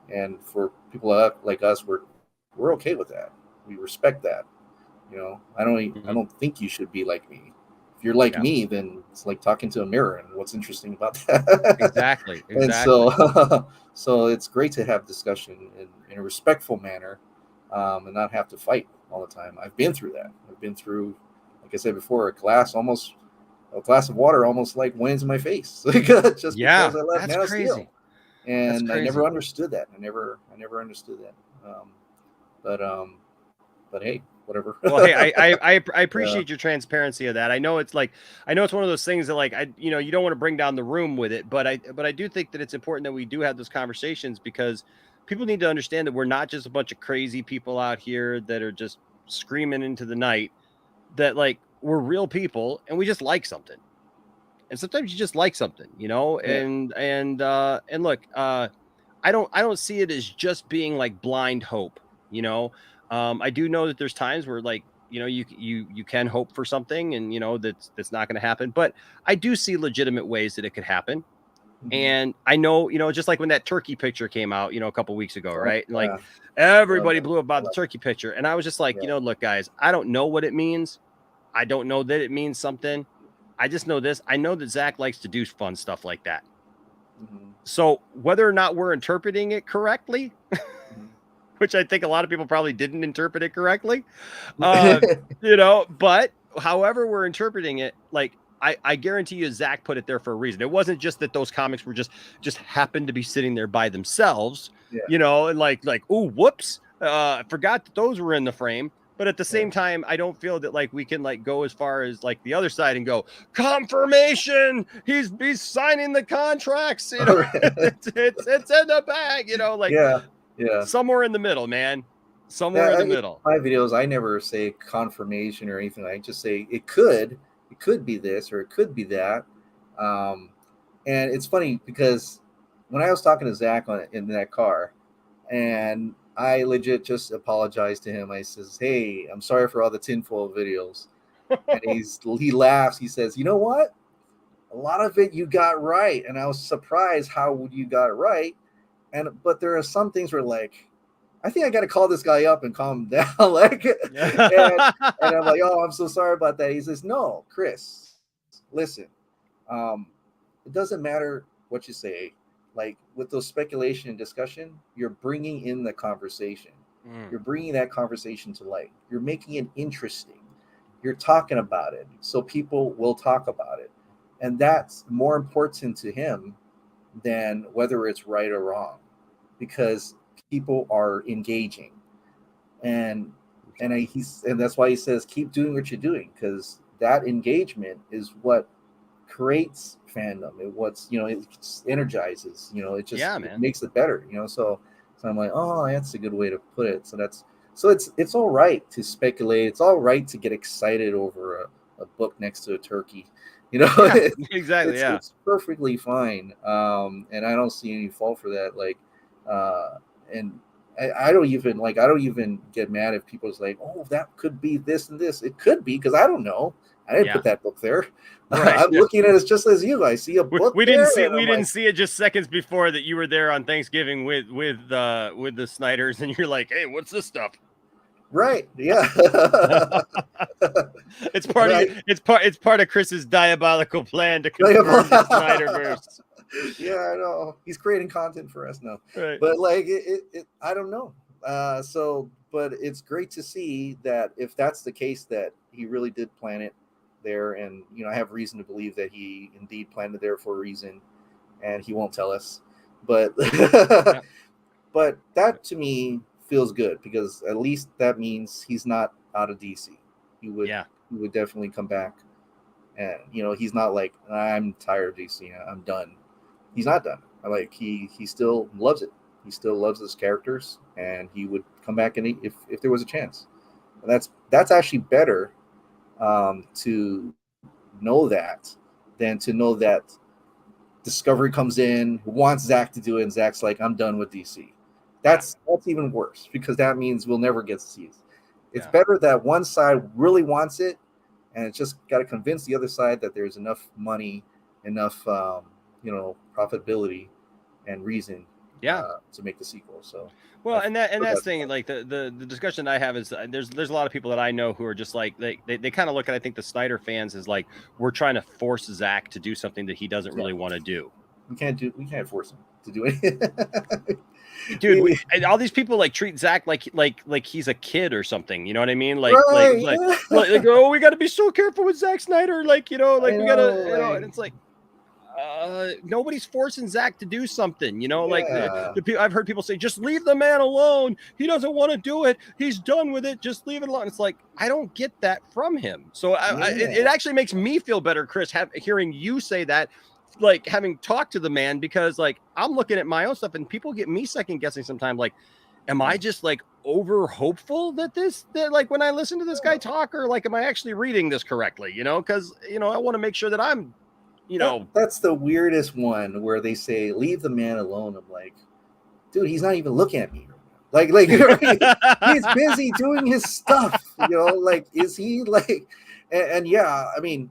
and for people like us, we're okay with that. We respect that. You know, I don't think you should be like me. If you're like me, then it's like talking to a mirror, and what's interesting about that? Exactly. And so it's great to have discussion in a respectful manner, and not have to fight all the time. I've been through that. I've been through, like I said before, a glass of water almost like went into my face, just because I left Man of Steel, and I never understood that. I never understood that. But hey, whatever. Well, hey, I appreciate your transparency of that. I know it's one of those things that like you don't want to bring down the room with it, but I do think that it's important that we do have those conversations because people need to understand that we're not just a bunch of crazy people out here that are just screaming into the night. That like we're real people and we just like something, and sometimes you just like something, you know. And look, I don't see it as just being like blind hope, you know. I do know that there's times where like, you know, you can hope for something and you know that's not going to happen, but I do see legitimate ways that it could happen. And I know, you know, just like when that turkey picture came out, you know, a couple weeks ago, right? And like everybody blew up about the turkey picture. And I was just like, you know, look, guys, I don't know what it means. I don't know that it means something. I just know this. I know that Zack likes to do fun stuff like that. So whether or not we're interpreting it correctly, which I think a lot of people probably didn't interpret it correctly, you know, but however we're interpreting it, like, I guarantee you Zack put it there for a reason. It wasn't just that those comics were just happened to be sitting there by themselves, you know, and like, oh, whoops, I forgot that those were in the frame. But at the same time, I don't feel that like we can like go as far as like the other side and go confirmation. He's signing the contracts. You know, it's in the bag. You know, like somewhere in the middle, man. Somewhere in the middle. My videos, I never say confirmation or anything. I just say it could. It could be this or it could be that. And it's funny because when I was talking to Zach in that car, and I legit just apologized to him. I says, "Hey, I'm sorry for all the tinfoil videos." And he laughs. He says, "You know what? A lot of it you got right." And I was surprised how you got it right. But there are some things where like, I think I got to call this guy up and calm him down. Like, and I'm like, "Oh, I'm so sorry about that." He says, "No, Chris, listen. It doesn't matter what you say. Like with those speculation and discussion, you're bringing in the conversation. You're bringing that conversation to light. You're making it interesting. You're talking about it, so people will talk about it, and that's more important to him than whether it's right or wrong, because people are engaging, and that's why he says keep doing what you're doing, because that engagement is what creates fandom. It energizes, it just it makes it better, so I'm like, oh, that's a good way to put it. So it's all right to speculate. It's all right to get excited over a book next to a turkey, Exactly. It's perfectly fine. And I don't see any fault for that. Like, and I don't even get mad if people's like, oh, that could be this and this. It could be, because I don't know. I didn't put that book there. Right. I'm looking at it just as you. I see a book. We didn't see it just seconds before that you were there on Thanksgiving with the Snyders, and you're like, hey, what's this stuff? Right. Yeah. It's part of Chris's diabolical plan to confirm the SnyderVerse. Yeah, I know. He's creating content for us now. Right. But like it I don't know. But it's great to see that if that's the case, that he really did plan it there, and I have reason to believe that he indeed planned it there for a reason, and he won't tell us. But but that to me feels good, because at least that means he's not out of DC. He would definitely come back, and he's not like, I'm tired of DC, I'm done. He's not done. Like he still loves it. He still loves his characters, and he would come back if there was a chance. And that's actually better to know that than to know that Discovery comes in, wants Zack to do it, and Zack's like, I'm done with DC. That's even worse, because that means we'll never get to see it. It's better that one side really wants it, and it's just got to convince the other side that there's enough money, enough profitability and reason to make the sequel. So and that's thing, like the discussion I have is there's a lot of people that I know who are just like they kind of look at, I think, the Snyder fans as like, we're trying to force Zack to do something that he doesn't really want to do. We can't force him to do anything. Dude, all these people like treat Zack like he's a kid or something. You know what I mean? Like, oh, we got to be so careful with Zack Snyder. Like, we gotta, and it's like, nobody's forcing Zack to do something. I've heard people say, just leave the man alone. He doesn't want to do it. He's done with it. Just leave it alone. It's like, I don't get that from him. So it actually makes me feel better, Chris, hearing you say that. Like, having talked to the man, because like I'm looking at my own stuff and people get me second guessing sometimes, like, am I just like over hopeful that like when I listen to this guy talk, or like am I actually reading this correctly, because I want to make sure that I'm that's the weirdest one, where they say leave the man alone. I'm like, dude, he's not even looking at me. Like he's busy doing his stuff, like, is he like, and I mean,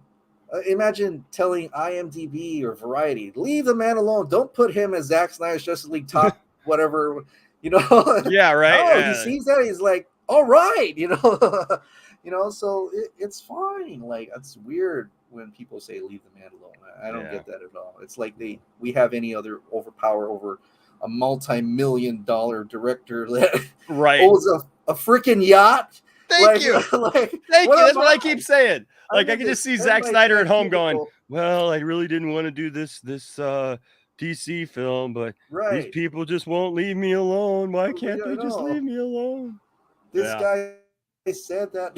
imagine telling IMDb or Variety, leave the man alone. Don't put him as Zack Snyder's Justice League top whatever, Yeah, right. Oh, he sees that, he's like, all right, so it's fine. Like, it's weird when people say leave the man alone. I don't get that at all. It's like we have any other overpower over a multi-million-dollar director that owns a freaking yacht. Thank you. Thank you. That's what I keep saying. Like, I can just see Zack Snyder at home going, well, I really didn't want to do this DC film, but these people just won't leave me alone. Why can't they just leave me alone? This guy said that,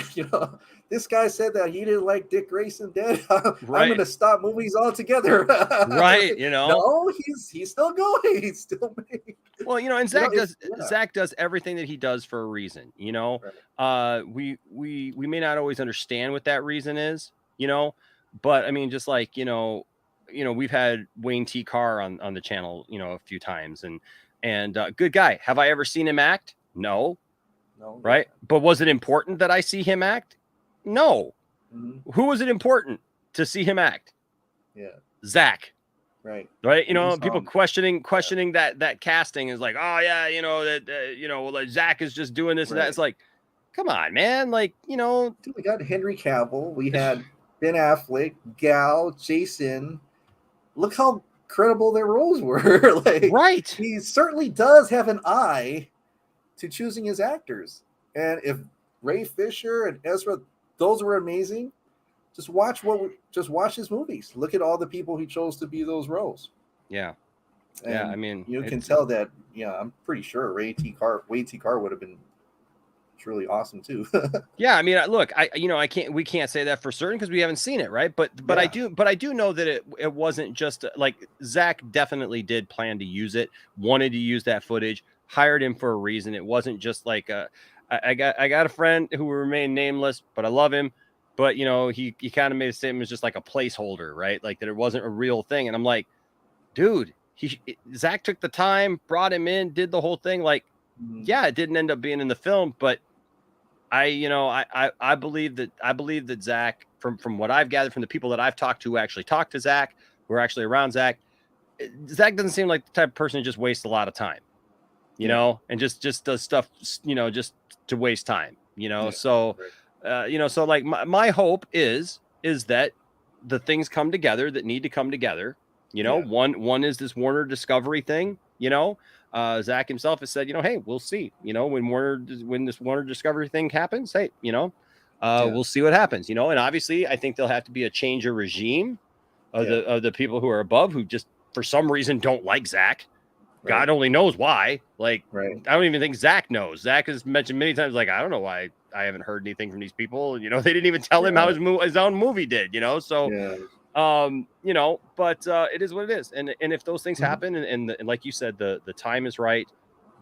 this guy said that he didn't like Dick Grayson dead. I'm going to stop movies altogether. Right. No, he's still going. He's still making. Well, and Zack does everything that he does for a reason. We may not always understand what that reason is, But I mean, just like, we've had Wayne T. Carr on the channel, a few times, and good guy. Have I ever seen him act? No. Right. Yeah. But was it important that I see him act? No. Mm-hmm. Who was it important to see him act? Yeah. Zach. Right. People questioning that casting is like, oh yeah, like Zach is just doing this and that. It's like, come on, man. Like, dude, we got Henry Cavill, we had Ben Affleck, Gal, Jason. Look how credible their roles were. Right. He certainly does have an eye to choosing his actors. And if Ray Fisher and Ezra, those were amazing. Just watch his movies. Look at all the people he chose to be those roles. Yeah. And yeah. I mean, you can tell that. Yeah, I'm pretty sure Wayne T. Carr would have been really awesome too. Yeah. I mean, look, we can't say that for certain because we haven't seen it. Right. But I do know that it wasn't just like Zach definitely did plan to use it, wanted to use that footage, hired him for a reason. It wasn't just like, I got a friend who will remain nameless, but I love him. But, he kind of made a statement, it was just like a placeholder, right? Like that it wasn't a real thing. And I'm like, dude, Zach took the time, brought him in, did the whole thing. Like, yeah, it didn't end up being in the film, but I believe that Zach, from what I've gathered from the people that I've talked to who actually talked to Zach, who are actually around Zach doesn't seem like the type of person who just wastes a lot of time, and just does stuff, just to waste time, so. So like my hope is that the things come together that need to come together. One is this Warner Discovery thing. Zach himself has said, hey, we'll see. When this Warner Discovery thing happens, hey, we'll see what happens. And obviously, I think there'll have to be a change of regime of the people who are above who just for some reason don't like Zach. God only knows why. Like, I don't even think Zach knows. Zach has mentioned many times, like, I don't know why I haven't heard anything from these people. They didn't even tell him how his own movie did, So, but it is what it is. And if those things happen and like you said, the time is right,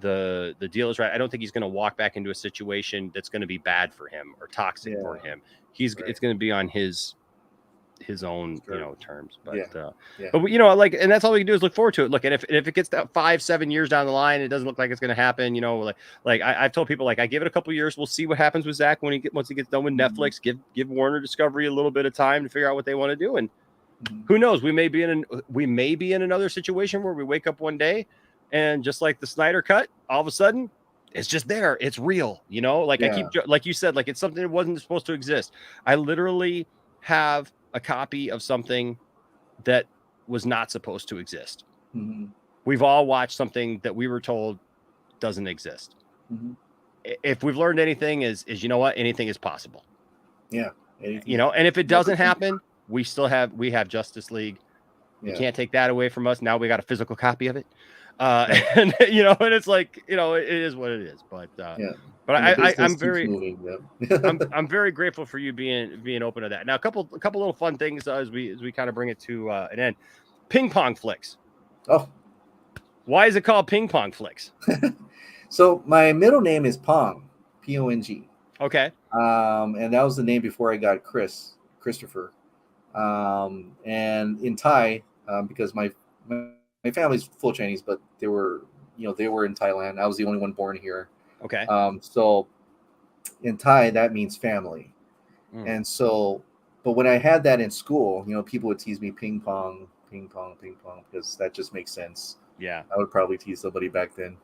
the deal is right. I don't think he's going to walk back into a situation that's going to be bad for him or toxic for him. It's going to be on his own terms, but like, and that's all we can do is look forward to it. Look, and if it gets that 5-7 years down the line, it doesn't look like it's going to happen, like I've told people, like, I give it a couple years, we'll see what happens with Zach once he gets done with Netflix. Give Warner Discovery a little bit of time to figure out what they want to do, and who knows, we may be in another situation where we wake up one day and just like the Snyder Cut, all of a sudden it's just there, it's real, I keep, like you said, like it's something that wasn't supposed to exist. I literally have a copy of something that was not supposed to exist. We've all watched something that we were told doesn't exist. If we've learned anything is what, anything is possible. Yeah. And if it doesn't happen, we have Justice League. You can't take that away from us. Now we got a physical copy of it. And and it's like, it is what it is, but I'm very I'm very grateful for you being open to that. Now a couple little fun things as we kind of bring it to an end. Ping Pong FLIX. Oh, why is it called Ping Pong FLIX? So my middle name is Pong, Pong. Okay. And that was the name before I got Christopher. And in Thai, because my family's full Chinese, but they were in Thailand. I was the only one born here. Okay. So in Thai, that means family. And so, but when I had that in school, people would tease me ping pong, because that just makes sense. Yeah. I would probably tease somebody back then.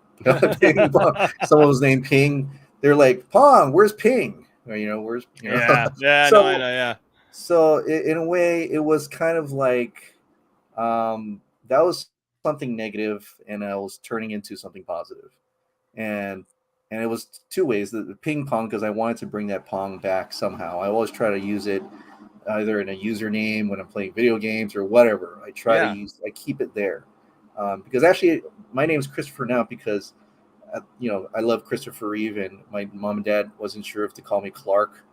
Someone was named Ping. They're like, Pong, where's Ping? Or, where's, Yeah. Yeah. So, no, I know. Yeah. So in a way, it was kind of like, that was something negative, and I was turning into something positive. And it was two ways. The ping pong, because I wanted to bring that pong back somehow. I always try to use it either in a username when I'm playing video games or whatever. I keep it there. Because actually, my name is Christopher now because, I love Christopher Reeve, and my mom and dad wasn't sure if to call me Clark.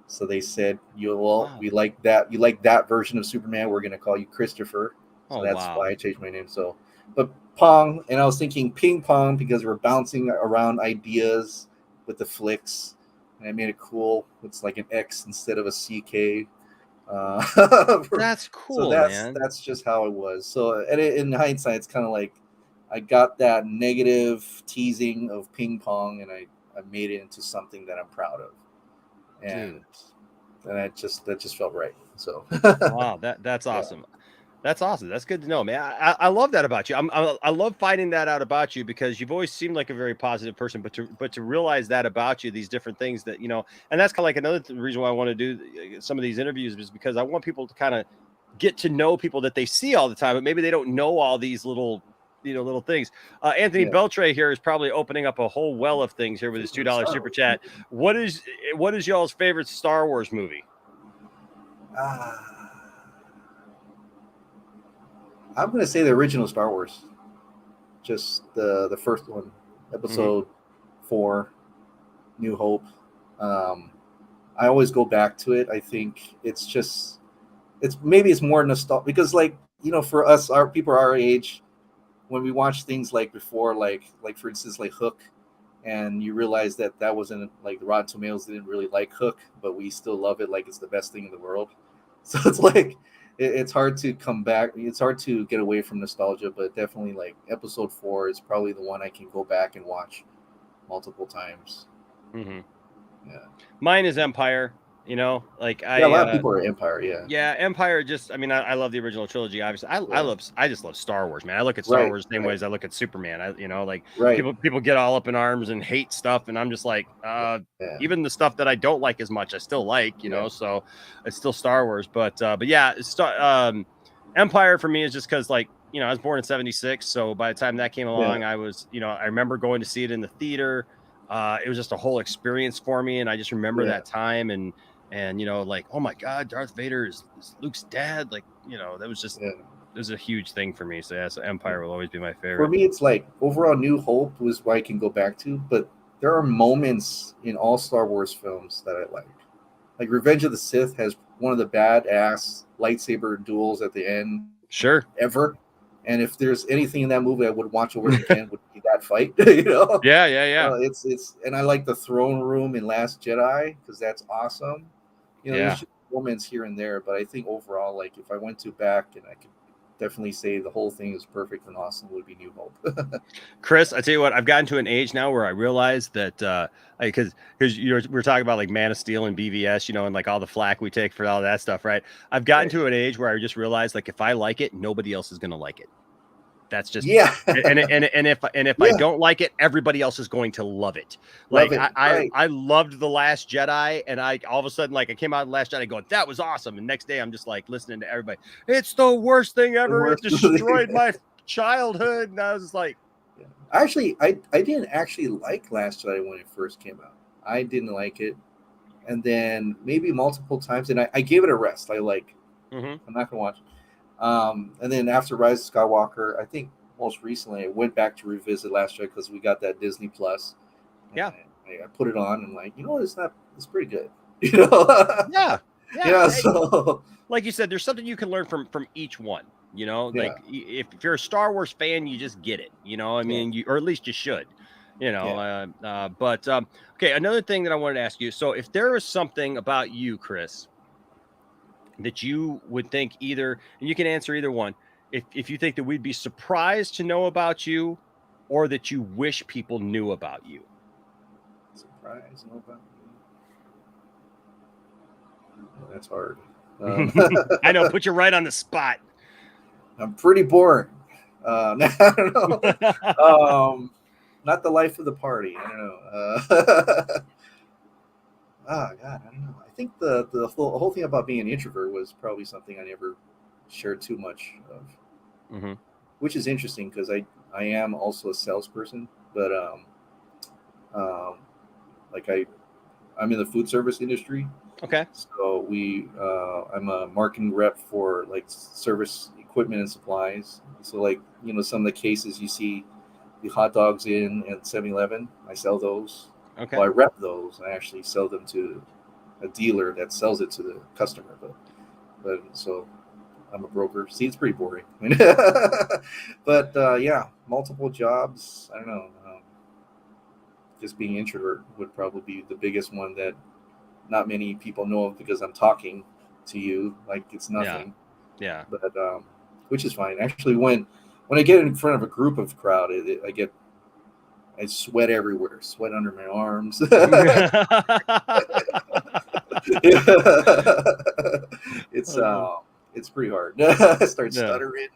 So they said, we like that. You like that version of Superman. We're going to call you Christopher. So that's why I changed my name. So, but Pong, and I was thinking ping pong because we're bouncing around ideas with the FLIX, and I made it cool. It's like an X instead of a CK. That's cool, so man. that's just how it was. So in hindsight, it's kind of like I got that negative teasing of ping pong, and I made it into something that I'm proud of, and that just felt right. So wow, that's awesome. That's awesome. That's good to know, man. I love that about you. I love finding that out about you, because you've always seemed like a very positive person. But to realize that about you, these different things that, and that's kind of like another reason why I want to do some of these interviews, is because I want people to kind of get to know people that they see all the time, but maybe they don't know all these little things. Anthony Beltray here is probably opening up a whole well of things here with his $2 super chat. What is y'all's favorite Star Wars movie? I'm gonna say the original Star Wars, just the first one, Episode 4, New Hope. I always go back to it. I think it's more nostalgia, because for us, our people our age, when we watch things like before, like for instance, like Hook, and you realize that wasn't like the Rotten Tomatoes didn't really like Hook, but we still love it like it's the best thing in the world. So it's like it's hard to come back. It's hard to get away from nostalgia, but definitely like Episode 4 is probably the one I can go back and watch multiple times. Yeah, mine is Empire. A lot of people are Empire. Yeah, Empire. Just, I love the original trilogy. Obviously, I just love Star Wars, man. I look at Star Wars the same way as I look at Superman. People get all up in arms and hate stuff, and I'm just like, even the stuff that I don't like as much, I still like, So it's still Star Wars. But yeah, Empire for me is just because I was born in '76, so by the time that came along, I was, I remember going to see it in the theater. It was just a whole experience for me, and I just remember that time and oh my God, Darth Vader is Luke's dad. That was just, it was a huge thing for me. So so Empire will always be my favorite. For me, it's like overall New Hope was what I can go back to, but there are moments in all Star Wars films that I like. Like Revenge of the Sith has one of the badass lightsaber duels at the end. Sure. Ever. And if there's anything in that movie I would watch over again, would be that fight. Yeah. It's and I like the throne room in Last Jedi, because that's awesome. There's just moments here and there, but I think overall, like if I went back and I could definitely say the whole thing is perfect and awesome, would be New Hope. Chris, I tell you what, I've gotten to an age now where I realize that because we're talking about like Man of Steel and BVS, and like all the flack we take for all that stuff, right? I've gotten to an age where I just realized, like, if I like it, nobody else is gonna like it. That's just and if I don't like it, everybody else is going to love it. Like I loved The Last Jedi, and I all of a sudden, like, I came out of The Last Jedi going, that was awesome, and next day I'm just like listening to everybody, it's the worst thing ever, it destroyed my childhood, and I was just like, actually I didn't actually like Last Jedi when it first came out. I didn't like it, and then maybe multiple times, and I gave it a rest. I'm not gonna watch it. And then after Rise of Skywalker, I think most recently I went back to revisit Last Jedi because we got that Disney Plus. Yeah, I put it on and like, it's pretty good. Yeah. So like you said, there's something you can learn from each one. Like if you're a Star Wars fan, you just get it. Or at least you should. Okay, another thing that I wanted to ask you. So if there was something about you, Chris, that you would think either, and you can answer either one, if you think that we'd be surprised to know about you, or that you wish people knew about you. Surprised know about you. That's hard. I know, put you right on the spot. I'm pretty boring. I don't know. Not the life of the party. I don't know. Oh God, I don't know. I think the whole thing about being an introvert was probably something I never shared too much of, which is interesting because I am also a salesperson, but I'm in the food service industry. Okay. So I'm a marketing rep for like service equipment and supplies. So like some of the cases you see the hot dogs in at 7-Eleven, I sell those. Okay. Well, I rep those. I actually sell them to a dealer that sells it to the customer. But so I'm a broker. See, it's pretty boring. But multiple jobs. I don't know. Just being introvert would probably be the biggest one that not many people know of because I'm talking to you, like it's nothing. Yeah. But which is fine. Actually, when I get in front of a group of crowd, I sweat everywhere, sweat under my arms. It's pretty hard. I start stuttering.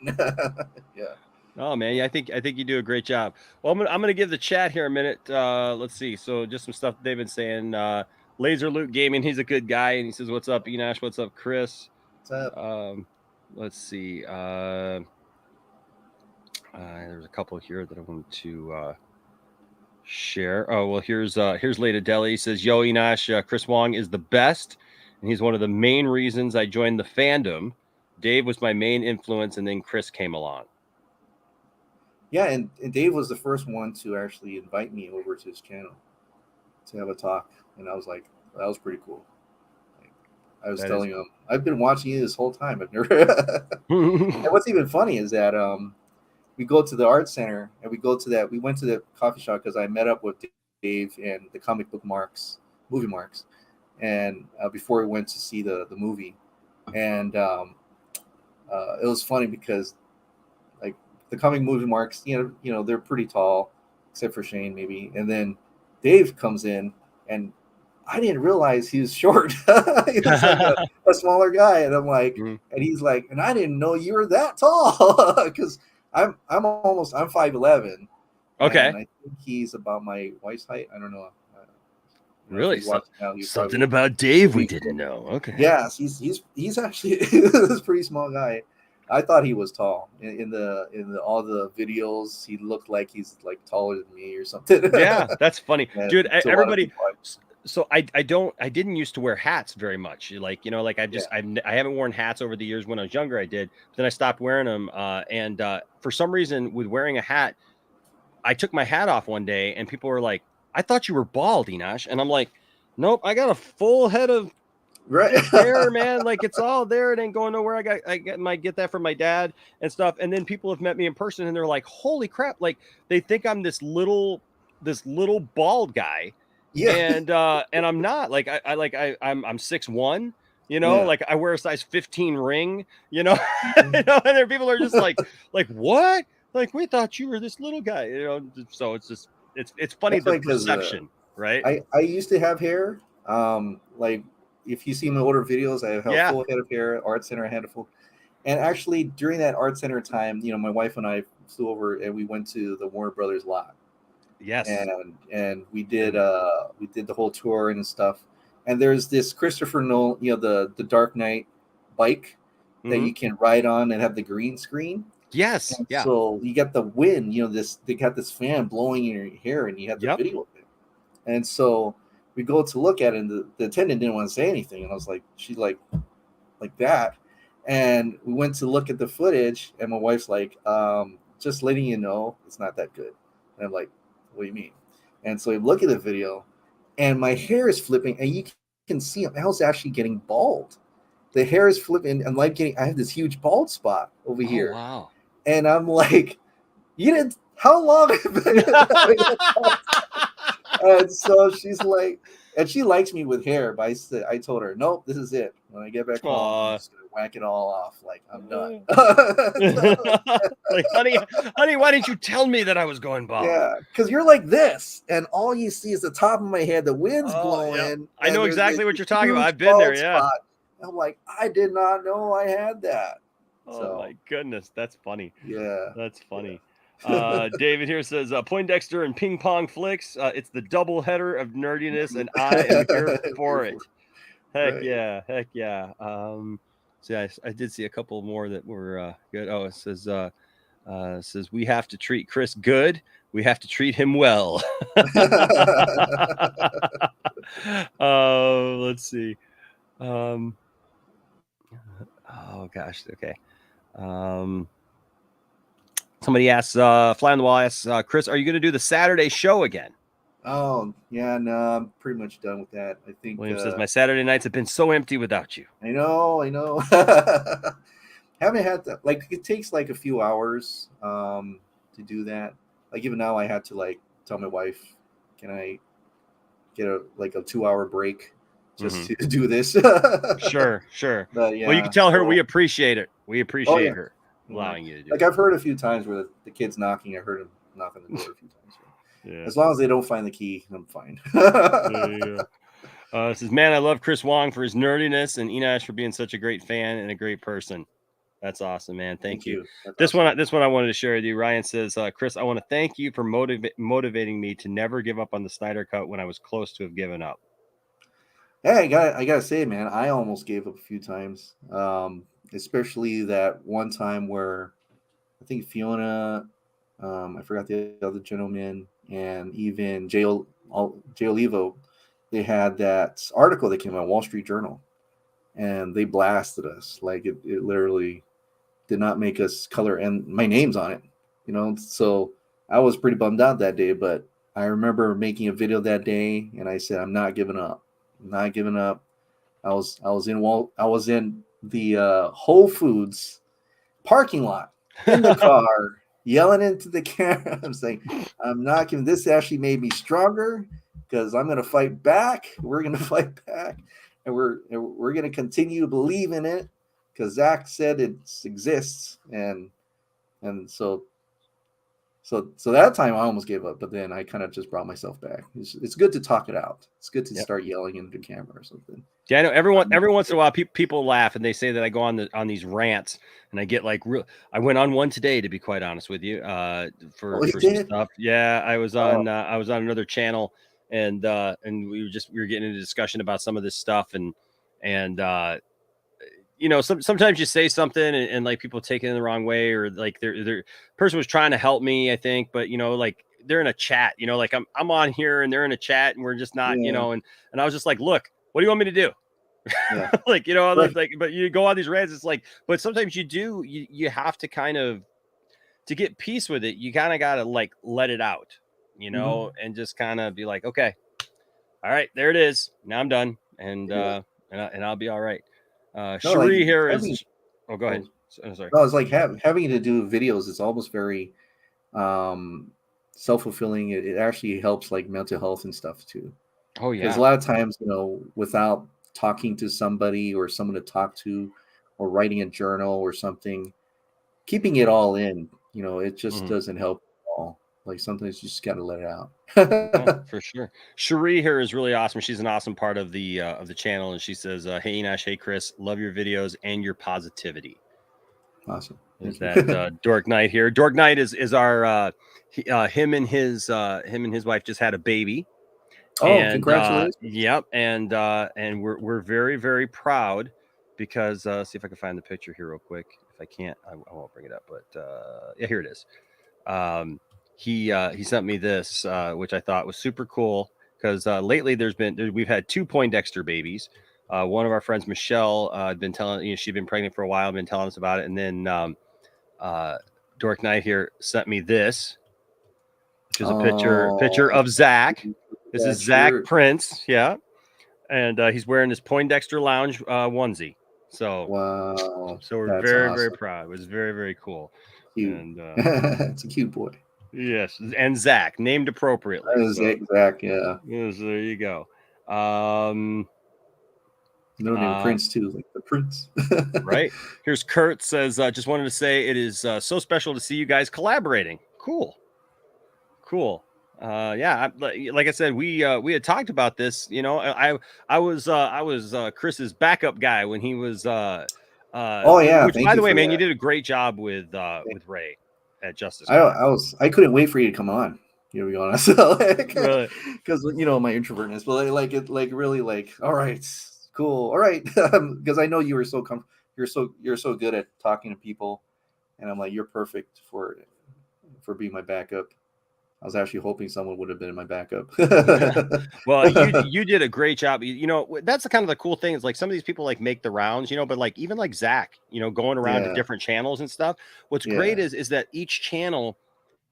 Yeah. Oh man, I think you do a great job. Well, I'm gonna give the chat here a minute. Let's see. So just some stuff they've been saying. Laser Loot Gaming, he's a good guy, and he says, "What's up, Enosh? What's up, Chris?" What's up? Let's see. There's a couple here that I want to share. Oh well, here's Leda Deli. He says, "Yo, Enosh, Chris Wong is the best, and he's one of the main reasons I joined the fandom. Dave was my main influence, and then Chris came along." Yeah, and Dave was the first one to actually invite me over to his channel to have a talk, and I was like, that was pretty cool. Like, I was telling him, I've been watching you this whole time. I've never. And what's even funny is that we go to the art center, and we went to the coffee shop because I met up with Dave and the comic book movie marks, and before we went to see the movie, and it was funny because like the comic movie marks, you know, they're pretty tall, except for Shane maybe, and then Dave comes in, and I didn't realize he was short. He was like a smaller guy, and I'm like, and he's like, and I didn't know you were that tall because I'm 5'11". Okay. And I think he's about my wife's height. I don't know. Really? Something about Dave we didn't know. Okay. Yes, he's actually a pretty small guy. I thought he was tall in all the videos. He looked like he's like taller than me or something. Yeah, that's funny, dude. Everybody. So I didn't used to wear hats very much. Like, you know, like I haven't worn hats over the years. When I was younger, I did. But then I stopped wearing them. And for some reason, with wearing a hat, I took my hat off one day, and people were like, "I thought you were bald, Enosh." And I'm like, "Nope, I got a full head of hair, man. Like it's all there. It ain't going nowhere. I get that from my dad and stuff." And then people have met me in person, and they're like, "Holy crap!" Like they think I'm this little bald guy. Yeah. And I'm not. Like I'm 6'1", you know, like I wear a size 15 ring, you know, you know, and there people are just like what? Like we thought you were this little guy, you know. So it's just it's funny. That's the perception, right? I used to have hair. Like if you see my older videos, I have a full head of hair. Art Center, I had a full. And actually during that Art Center time, you know, my wife and I flew over and we went to the Warner Brothers lot. Yes. And we did the whole tour and stuff. And there's this Christopher Nolan, you know, the Dark Knight bike that you can ride on and have the green screen. Yes. And so you got the wind, you know, they got this fan blowing in your hair, and you have the video of it. And so we go to look at it, and the attendant didn't want to say anything. And I was like, she's like that. And we went to look at the footage, and my wife's like, just letting you know, it's not that good. And I'm like, what do you mean? And so we look at the video, and my hair is flipping, and you can see I was actually getting bald. The hair is flipping, and I have this huge bald spot over here. Wow. And I'm like, you didn't, how long? And so she's like, and she likes me with hair, but I told her, nope, this is it. When I get back home, I'm just gonna whack it all off. Like I'm done. Like, honey, why didn't you tell me that I was going bald? Yeah, because you're like this, and all you see is the top of my head. The wind's blowing. Yeah. I know exactly what you're talking about. I've been there. Yeah. I'm like, I did not know I had that. Oh my goodness, that's funny. Yeah, that's funny. David here says Poindexter and Ping Pong FLIX. It's the double header of nerdiness, and I am here for it. Heck yeah. So I did see a couple more that were good. Oh, it says we have to treat Chris good. We have to treat him well. Let's see. Oh gosh. Okay. Somebody asks, Fly on the Wall asks, Chris, are you going to do the Saturday show again? Oh, yeah, no, I'm pretty much done with that. I think William says, my Saturday nights have been so empty without you. I know. Haven't had that. Like, it takes like a few hours to do that. Like, even now I had to like tell my wife, can I get a 2-hour break just to do this. Sure. But yeah, Well, you can tell her so- we appreciate it. We appreciate yeah. her allowing you to do Like it. I've heard a few times where the kid's knocking. I heard him knock on the door a few times. Yeah. As long as they don't find the key, I'm fine. It says, man, I love Chris Wong for his nerdiness and Enosh for being such a great fan and a great person. That's awesome, man. Thank you. This one I wanted to share with you. Ryan says, Chris, I want to thank you for motivating me to never give up on the Snyder Cut when I was close to have given up. Hey, I gotta say, man, I almost gave up a few times. Especially that one time where I think Fiona, I forgot the other gentleman, and even Jay Olivo, they had that article that came out, Wall Street Journal, and they blasted us. Like it literally did not make us color, and my name's on it, you know. So I was pretty bummed out that day, but I remember making a video that day, and I said, I'm not giving up. I'm not giving up. I was in the Whole Foods parking lot in the car, yelling into the camera. I'm saying, I'm not giving. This actually made me stronger because I'm going to fight back. We're going to fight back, and we're going to continue to believe in it because Zack said it exists, and so that time I almost gave up, but then I kind of just brought myself back. It's good to talk it out. It's good to start yelling into the camera or something. Yeah, I know every once in a while people laugh and they say that I go on these rants and I get like real. I went on one today, to be quite honest with you, for some stuff. Yeah, I was on another channel and we were getting into a discussion about some of this stuff and you know, sometimes you say something and like people take it in the wrong way, or like their person was trying to help me, I think, but you know, like they're in a chat, you know, like I'm on here and they're in a chat and we're just not, you know, and I was just like, look, what do you want me to do? Yeah. Like, you know, Right. like, but you go on these rants, it's like, but sometimes you have to kind of, to get peace with it, you kind of got to like let it out, you know, and just kind of be like, okay, all right, there it is. Now I'm done. And I'll be all right. Cherie like here having- is. Oh, go ahead. Sorry. No, it's like having to do videos is almost very self-fulfilling. It actually helps like mental health and stuff too. Oh yeah. Because a lot of times, you know, without talking to somebody or someone to talk to, or writing a journal or something, keeping it all in, you know, it just doesn't help at all. Like sometimes you just got to let it out. Yeah, for sure. Cherie here is really awesome. She's an awesome part of the channel, and she says, "Hey Enosh, hey Chris, love your videos and your positivity." Awesome. Is that Dork Knight here? Dork Knight is our him and his wife just had a baby. Oh, And, congratulations! Yep, and we're very, very proud because see if I can find the picture here real quick. If I can't, I won't bring it up. But yeah, here it is. He sent me this, which I thought was super cool because lately we've had 2 Poindexter babies. One of our friends, Michelle, had been telling, you know, she'd been pregnant for a while, been telling us about it, and then Dork Knight here sent me this, which is a picture of Zack. This is Zack Prince, yeah, and he's wearing this Poindexter Lounge onesie. So wow, so we're that's very, awesome. very proud. It was very, very cool. Cute. And it's a cute boy. Yes, and Zack, named appropriately. Zack, yeah. Yes, there you go. No name Prince too, like the Prince. Right. Here's Kurt says, just wanted to say it is so special to see you guys collaborating. Cool. Yeah, like I said, we had talked about this. You know, I was Chris's backup guy when he was. Oh yeah. Which, by the way, man, you did a great job with Ray at Justice. I couldn't wait for you to come on. You know, to be honest, like, really, because you know my introvertness, but really all right, cool, all right, because I know you were you're so good at talking to people, and I'm like, you're perfect for being my backup. I was actually hoping someone would have been my backup. Well, you did a great job. You know, that's the kind of the cool thing is like some of these people like make the rounds, you know, but like even like Zack, you know, going around to different channels and stuff. What's great is that each channel,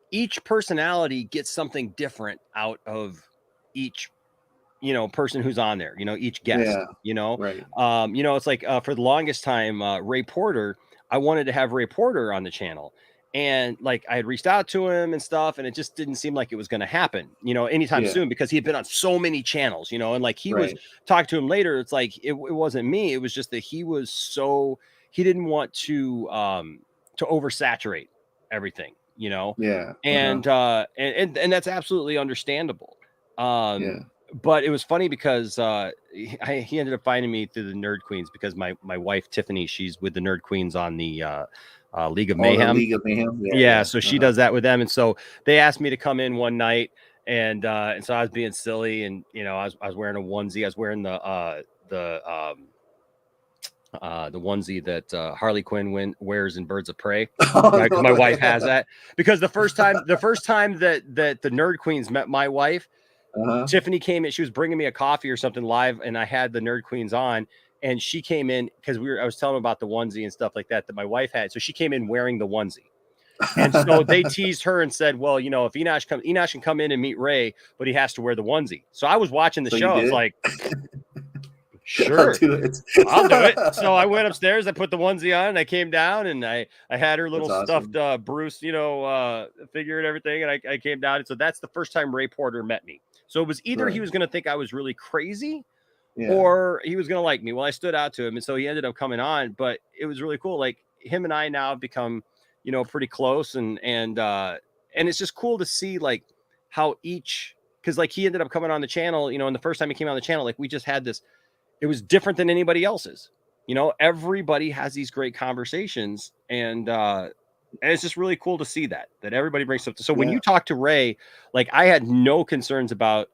each personality gets something different out of each, you know, person who's on there, you know, each guest, you know, right. You know, it's like for the longest time, Ray Porter, I wanted to have Ray Porter on the channel. And like I had reached out to him and stuff, and it just didn't seem like it was going to happen, anytime soon, because he had been on so many channels, and like he was talking to him later. It's like it wasn't me. It was just that he didn't want to oversaturate everything, Yeah. and and that's absolutely understandable. But it was funny because he ended up finding me through the Nerd Queens, because my wife Tiffany, she's with the Nerd Queens on the League of Mayhem. League of Mayhem. Yeah, so she does that with them, and so they asked me to come in one night, and so I was being silly, and I was wearing a onesie. I was wearing the onesie that Harley Quinn wears in Birds of Prey. My wife has that, because the first time that the Nerd Queens met my wife, Tiffany came in. She was bringing me a coffee or something live, and I had the Nerd Queens on. And she came in because I was telling them about the onesie and stuff like that my wife had. So she came in wearing the onesie. And so they teased her and said, well, if Enosh can come in and meet Ray, but he has to wear the onesie. So I was watching the show. I was like, sure, I'll do it. So I went upstairs, I put the onesie on, and I came down, and I had her little stuffed Bruce, figure and everything. And I came down. And so that's the first time Ray Porter met me. So it was either he was going to think I was really crazy, or he was going to like me. Well, I stood out to him, and so he ended up coming on, but it was really cool. Like him and I now have become, pretty close, and it's just cool to see like how because like he ended up coming on the channel, and the first time he came on the channel, like we just had this, it was different than anybody else's, everybody has these great conversations, and it's just really cool to see that everybody brings stuff. So when you talk to Ray, like I had no concerns about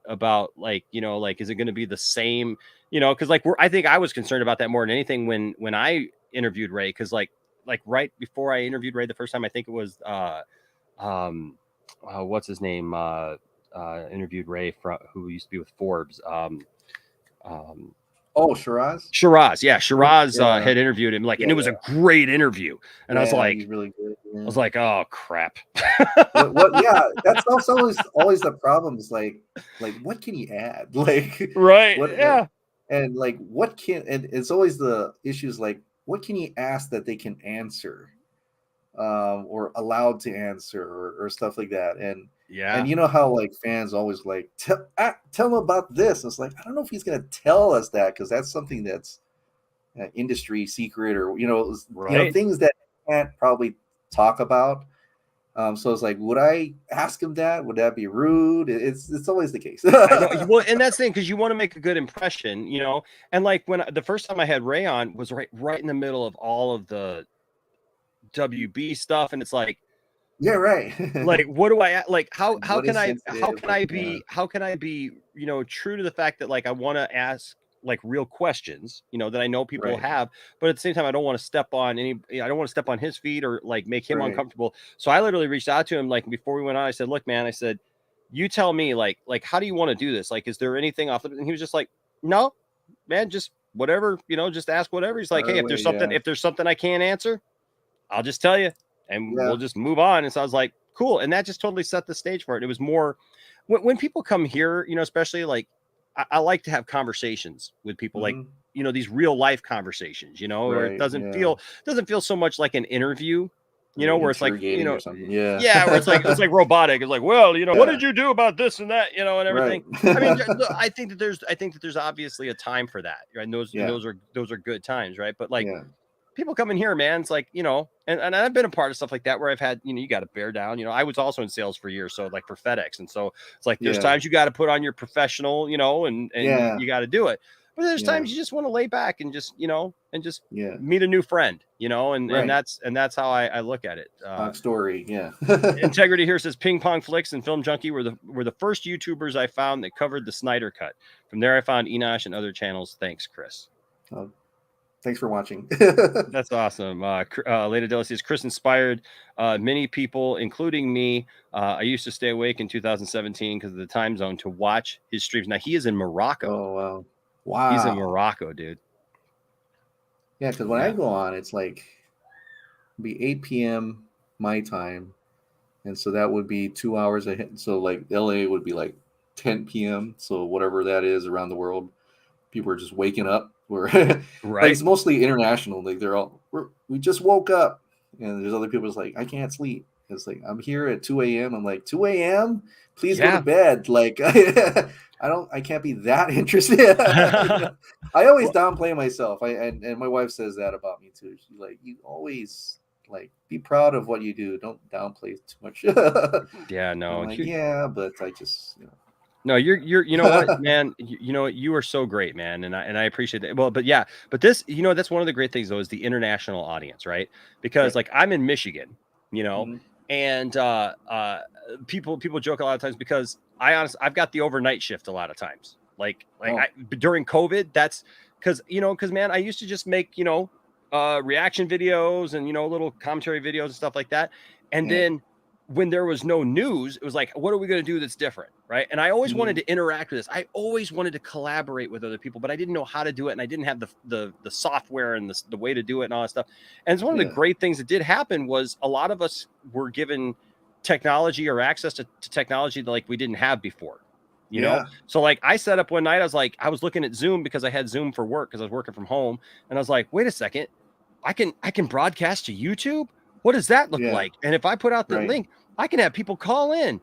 like, like, is it going to be the same, cause like I think I was concerned about that more than anything when I interviewed Ray. Cause like right before I interviewed Ray the first time, I think it was, what's his name? Interviewed Ray who used to be with Forbes. Oh, Shiraz? Shiraz, yeah. Shiraz had interviewed him, and it was a great interview. And I was like, he's really good. I was like, oh crap. Yeah, that's also always the problem. Is like what can he add? Like, right? And like and it's always the issues, like what can he ask that they can answer, or allowed to answer, or stuff like that. And and how like fans always like tell him about this. It's like, I don't know if he's gonna tell us that, because that's something that's an industry secret, or things that he can't probably talk about. So it's like, would I ask him that? Would that be rude? It's always the case. I know. Well, and that's the thing, because you want to make a good impression, And like when the first time I had Ray on was right in the middle of all of the WB stuff, and it's like, yeah, right. Like, what do I like? How can I be true to the fact that like I want to ask like real questions, that I know people have, but at the same time I don't want to step on I don't want to step on his feet or like make him uncomfortable. So I literally reached out to him like before we went on. I said, look, man, I said, you tell me like how do you want to do this? Like, is there anything off the? And he was just like, no, man, just whatever, just ask whatever. He's like, hey, if there's something I can't answer, I'll just tell you, and we'll just move on. And so I was like, cool. And that just totally set the stage for it. It was more when people come here, especially like I like to have conversations with people, like, these real life conversations, where it doesn't feel so much like an interview, where it's like, where it's like robotic. It's like, well, what did you do about this and that, and everything. I mean, I think that there's obviously a time for that, right? And those are good times, right? But like, people come in here, man, it's like, and I've been a part of stuff like that where I've had, you got to bear down, I was also in sales for years. So like for FedEx. And so it's like, there's times you got to put on your professional, and you got to do it. But there's times you just want to lay back and just, meet a new friend, and that's how I look at it. Story. Yeah. Integrity here says Ping Pong FLIX and Film Junkie were the first YouTubers I found that covered the Snyder Cut. From there, I found Enosh and other channels. Thanks, Chris. Thanks for watching. That's awesome. Lena Della says Chris inspired many people, including me. I used to stay awake in 2017 because of the time zone to watch his streams. Now he is in Morocco. Oh wow! He's in Morocco, dude. Yeah, because when I go on, it's like be 8 p.m. my time, and so that would be 2 hours ahead. So like LA would be like 10 p.m. So whatever that is around the world, people are just waking up. Like, it's mostly international. Like we just woke up, And there's other people that's like, I can't sleep. It's like, I'm here at 2 a.m. I'm like, 2 a.m. Please go Yeah. to bed. Like, I can't be that interested. You know? I always downplay myself. And my wife says that about me too. She's like, you always like be proud of what you do. Don't downplay too much. Yeah, no. I'm like, yeah, but I just, No, you're you know what, man, you know what, you are so great, man, and I appreciate that. Well, but yeah, but this, you know, that's one of the great things though, is the international audience, right? Because like I'm in Michigan, you know, and people joke a lot of times because I've got the overnight shift a lot of times. Like during COVID, that's because man, I used to just make, reaction videos and little commentary videos and stuff like that. And then when there was no news, it was like, what are we going to do that's different, right? And I always wanted to interact with this. I always wanted to collaborate with other people, but I didn't know how to do it, and I didn't have the software and the way to do it and all that stuff. And it's one of the great things that did happen was a lot of us were given technology or access to technology that like we didn't have before, you know? So like I set up one night, I was looking at Zoom because I had Zoom for work because I was working from home, and I was like, wait a second, I can broadcast to YouTube. What does that look like? And if I put out the link, I can have people call in.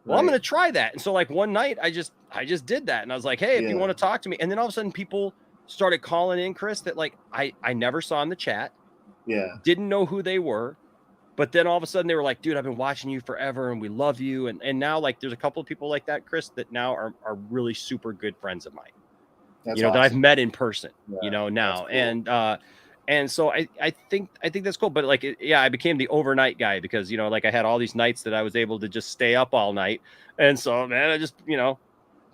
Well, I'm going to try that. And so like one night I just did that. And I was like, hey, if you want to talk to me. And then all of a sudden people started calling in, Chris, that like I never saw in the chat. Didn't know who they were. But then all of a sudden they were like, dude, I've been watching you forever and we love you. And now like there's a couple of people like that, Chris, that now are really super good friends of mine. That's awesome. That I've met in person, now. Cool. And so I think that's cool. But like, I became the overnight guy because, like I had all these nights that I was able to just stay up all night. And so, man, I just,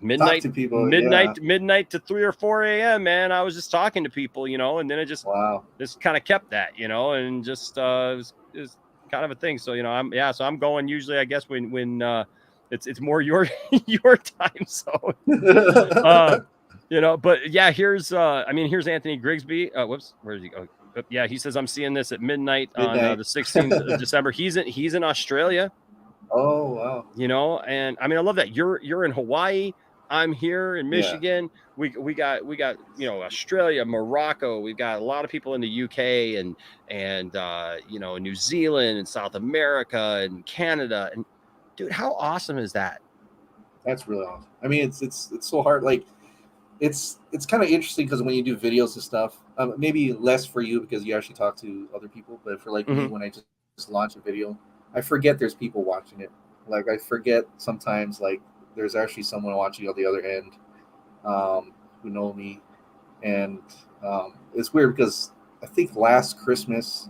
midnight to people, midnight to 3 or 4 a.m., man, I was just talking to people, and then it just, kind of kept that, and just, it was kind of a thing. So, so I'm going usually, I guess when it's more your time. So, but yeah, here's Anthony Grigsby. Whoops, where did he go? Yeah, he says I'm seeing this at midnight. On the 16th of December. He's in Australia. Oh wow. And I mean I love that you're in Hawaii. I'm here in Michigan. We got Australia, Morocco. We've got a lot of people in the UK and New Zealand and South America and Canada. And dude, how awesome is that? That's really awesome. I mean, it's so hard. Like, it's kind of interesting because when you do videos and stuff, maybe less for you because you actually talk to other people, but for like me, when I just launch a video, I forget there's people watching it. Like I forget sometimes like there's actually someone watching on the other end who know me, and it's weird because I think last Christmas,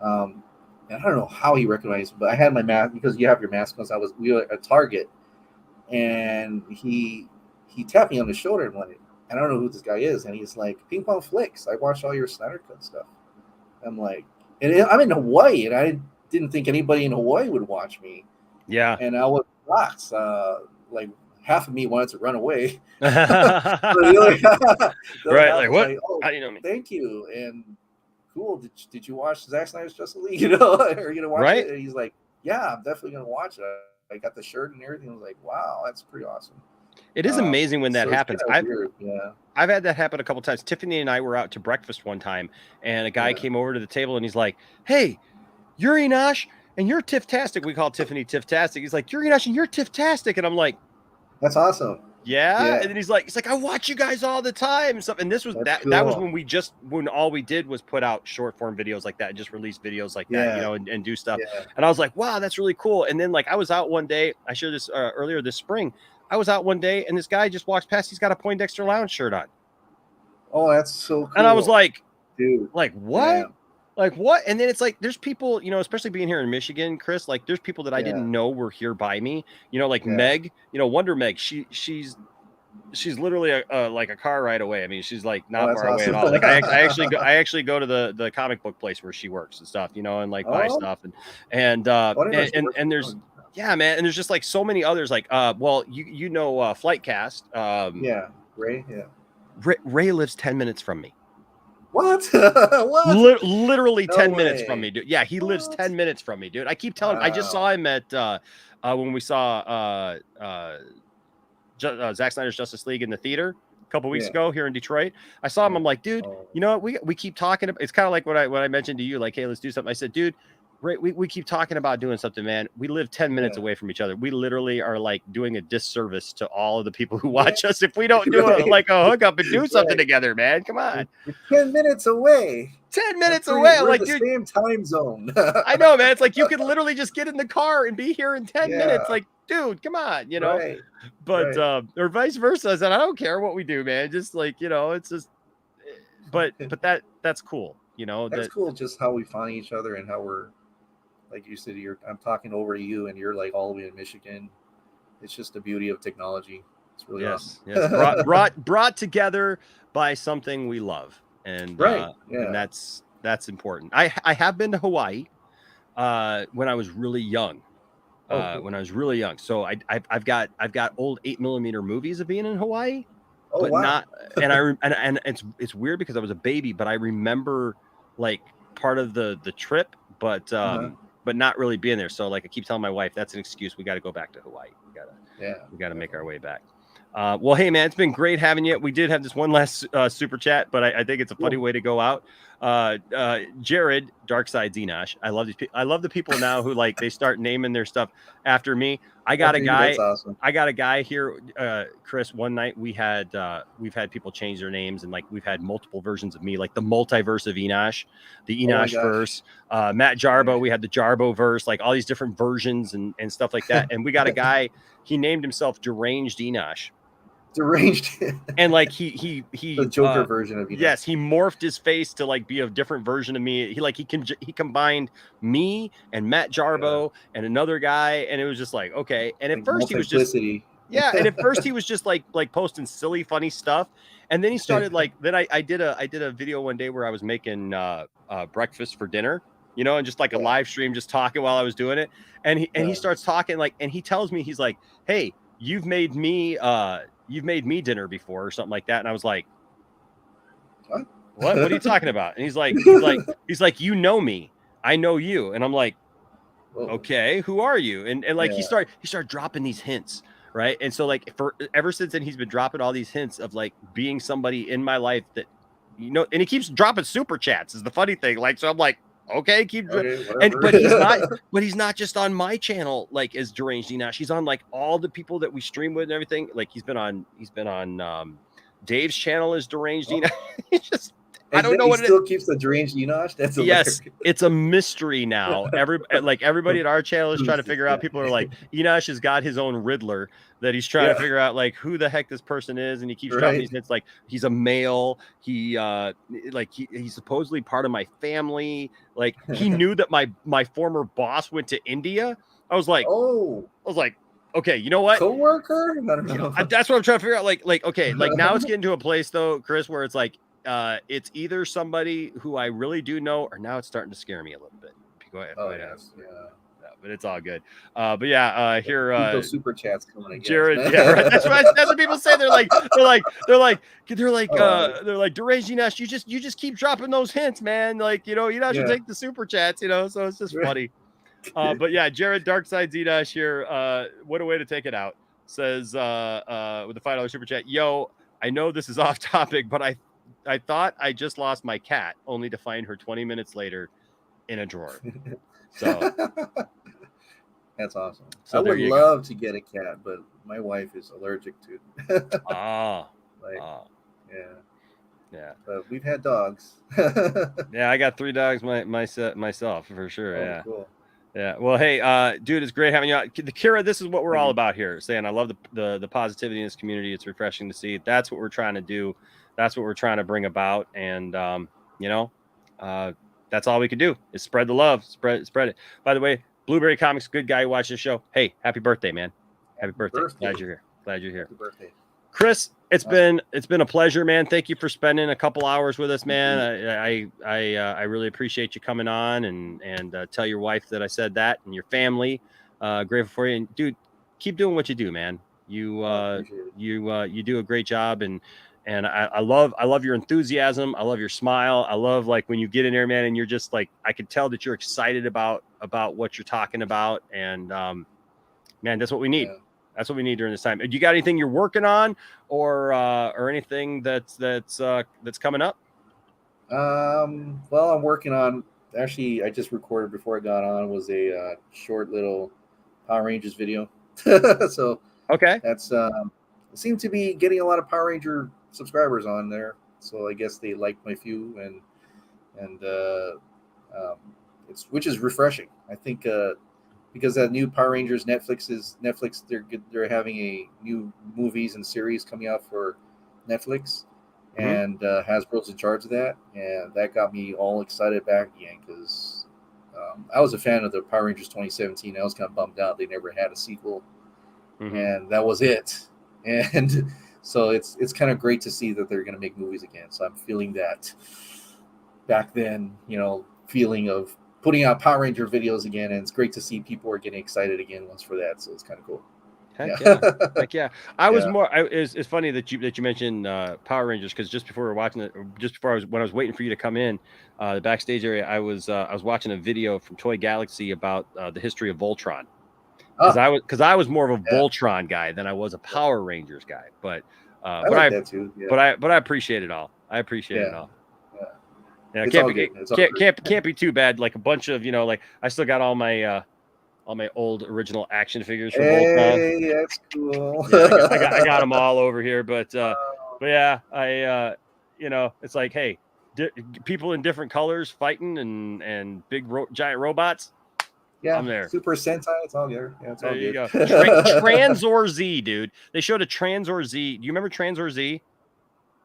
and I don't know how he recognized me, but I had my mask because you have your mask on. We were at Target, and he tapped me on the shoulder and went, I don't know who this guy is. And he's like, Ping Pong FLIX. I watched all your Snyder Cut stuff. I'm like, and I'm in Hawaii, and I didn't think anybody in Hawaii would watch me. Yeah. And I was shocked. Like half of me wanted to run away. Right. Like, what? Like, how do you know me? Thank you. And cool. Did you watch Zack Snyder's Justice League? Are you going to watch it? And he's like, yeah, I'm definitely going to watch it. I got the shirt and everything. I was like, wow, that's pretty awesome. It is amazing when that happens. I've had that happen a couple times. Tiffany and I were out to breakfast one time, and a guy came over to the table, and he's like, hey, you're Enosh, and you're Tiff-tastic. We call Tiffany Tiff-tastic. He's like, you're Enosh, and you're Tiff-tastic. And I'm like, that's awesome. Yeah. And then he's like, I watch you guys all the time and stuff. And this was that was when all we did was put out short form videos like that and just release videos like that, and do stuff. And I was like, wow, that's really cool. And then like I was out one day, I shared this earlier this spring. I was out one day and this guy just walks past. He's got a Poindexter Lounge shirt on. Oh, that's so cool. And I was like, dude, like what? Yeah. Like what? And then it's like, there's people, especially being here in Michigan, Chris, like there's people that I didn't know were here by me, like Meg, Wonder Meg, she's literally like a car ride away. I mean, she's like not far away at all. Like I actually go to the comic book place where she works and stuff, and like buy stuff and there's, man. And there's just like so many others like, Flightcast. Ray lives 10 minutes from me. What? What? Literally 10 minutes from me, dude. Yeah, he lives 10 minutes from me, dude. I keep telling him. I just saw him at when we saw Zack Snyder's Justice League in the theater. a couple weeks ago here in Detroit. I saw him. I'm like, dude, you know what? We keep talking. It's kind of like what I mentioned to you, like, hey, let's do something. I said, dude, right, we keep talking about doing something, man. We live 10 minutes away from each other. We literally are like doing a disservice to all of the people who watch us if we don't do it like a hookup and do something together, man. Come on. We're 10 minutes away. 10 minutes away. I'm like, the dude, same time zone. I know, man. It's like you could literally just get in the car and be here in 10 minutes. Like, dude, come on, you know. Right. But or vice versa. I said, I don't care what we do, man. Just like, you know, it's just but that's cool, you know. That's cool, just how we find each other and how we're, like you said, I'm talking over to you and you're like all the way in Michigan. It's just the beauty of technology. It's really awesome. Yes. Brought together by something we love. And and that's important. I have been to Hawaii when I was really young. Cool. When I was really young. So I've got old 8mm movies of being in Hawaii. Oh, but wow. not and it's weird because I was a baby, but I remember like part of the trip, but not really being there. So like I keep telling my wife that's an excuse. We got to go back to Hawaii. We gotta make our way back. Well, hey man, it's been great having you. We did have this one last super chat, but I think it's a funny way to go out. Jared, Darkside Zenosh. I love these people. I love the people now who like they start naming their stuff after me. I got a guy. That's awesome. I got a guy here, Chris. One night we've had people change their names, and like we've had multiple versions of me, like the multiverse of Enosh, the Enosh verse. Matt Jarbo, we had the Jarbo verse, like all these different versions and stuff like that. And we got a guy. He named himself Deranged Enosh. Deranged. And like he the Joker version of you. Yes, he morphed his face to like be a different version of me. He combined me and Matt Jarbo and another guy, and it was just like okay. And at first he was just and at first he was just like posting silly funny stuff, and then he started like then I did a video one day where I was making breakfast for dinner, you know, and just like a live stream, just talking while I was doing it, and he starts talking like, and he tells me, he's like, hey, you've made me dinner before or something like that. And I was like, what are you talking about? And he's like, you know me, I know you. And I'm like, okay, who are you? And like, he started dropping these hints. Right. And so like ever since then, he's been dropping all these hints of like being somebody in my life that, you know, and he keeps dropping super chats is the funny thing. Like, so I'm like, okay, but he's not just on my channel like as Deranged Enosh. He's on like all the people that we stream with and everything. Like he's been on Dave's channel as Deranged Enosh. He's just I don't know what it still keeps the Deranged Enosh. That's hilarious. Yes, it's a mystery now. Everybody at our channel is trying to figure out. People are like, Enosh has got his own Riddler that he's trying to figure out like who the heck this person is, and he keeps dropping these hints like he's a male. He's supposedly part of my family. Like he knew that my former boss went to India. I was like, okay, you know what? Coworker? I don't know. That's what I'm trying to figure out. Like, okay, like now it's getting to a place though, Chris, where it's like, it's either somebody who I really do know, or now it's starting to scare me a little bit. Go ahead. But it's all good. But yeah, here those super chats coming again. Jared, yeah, right. That's what people say. They're like Deranged Enosh, you just keep dropping those hints, man. Like, you know, you should take the super chats, you know. So it's just funny. But yeah, Jared Darkside Zenosh here. What a way to take it out. Says with the $5 super chat. Yo, I know this is off topic, but I thought I just lost my cat, only to find her 20 minutes later in a drawer. So that's awesome. So I would love to get a cat, but my wife is allergic to it. Yeah. But we've had dogs. Yeah, I got 3 dogs myself for sure. Yeah. Cool. Yeah. Well, hey, dude, it's great having you on. Kira, this is what we're all about here. Saying I love the positivity in this community. It's refreshing to see. That's what we're trying to do. That's what we're trying to bring about. And you know, that's all we can do is spread the love, spread it. By the way, Blueberry Comics, good guy who watches the show. Hey, happy birthday, man. Happy birthday. Glad you're here. Happy birthday. Chris, it's been a pleasure, man. Thank you for spending a couple hours with us, man. I really appreciate you coming on and tell your wife that I said that, and your family. Grateful for you. And dude, keep doing what you do, man. You do a great job, and I love your enthusiasm. I love your smile. I love like when you get in there, man, and you're just like, I can tell that you're excited about what you're talking about. And man, that's what we need. That's what we need during this time. Do you got anything you're working on, or anything that's coming up? Well, I'm working on. Actually, I just recorded before I got on was a short little Power Rangers video. So okay, that's seemed to be getting a lot of Power Ranger subscribers on there. So I guess they liked my few, and it's which is refreshing. I think because that new Power Rangers Netflix they're having a new movies and series coming out for Netflix, and Hasbro's in charge of that, and that got me all excited back again because I was a fan of the Power Rangers 2017. I was kind of bummed out they never had a sequel, and that was it. And so it's kind of great to see that they're going to make movies again. So I'm feeling that back then, feeling of putting out Power Ranger videos again, and it's great to see people are getting excited again once for that. So it's kind of cool. Heck yeah. I was more. It's funny that you mentioned Power Rangers, because just before we were watching it, when I was waiting for you to come in, the backstage area, I was watching a video from Toy Galaxy about the history of Voltron. Because I was more of a Voltron guy than I was a Power Rangers guy. But I like that too. Yeah. But I appreciate it all. I appreciate it all. Yeah, can't be too bad. Like a bunch of like I still got all my old original action figures from Voltron. Hey, that's cool. Yeah, I got them all over here, but yeah, it's like, hey, people in different colors fighting and big giant robots. Yeah, I'm there. Super Sentai, it's all there. Yeah, it's all there you good. go. Transor Z, dude. They showed a Transor Z. Do you remember Transor Z?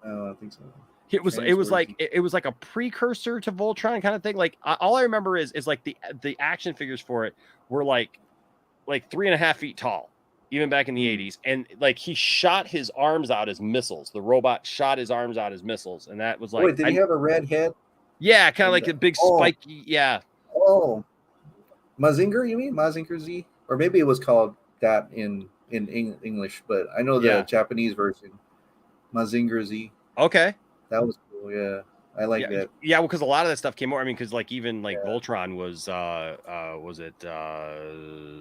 I don't think so. It was like a precursor to Voltron kind of thing. Like all I remember is like the action figures for it were like 3.5 feet tall, even back in the 80s. And like he shot his arms out as missiles. The robot shot his arms out as missiles, and that was like. Wait, did he have a red head? Yeah, kind of like a big spiky. Yeah. Oh, Mazinger? You mean Mazinger Z? Or maybe it was called that in English, but I know the Japanese version, Mazinger Z. Okay. That was cool. Yeah, I like that. Yeah, well, because a lot of that stuff came over. I mean, because like even like Voltron was it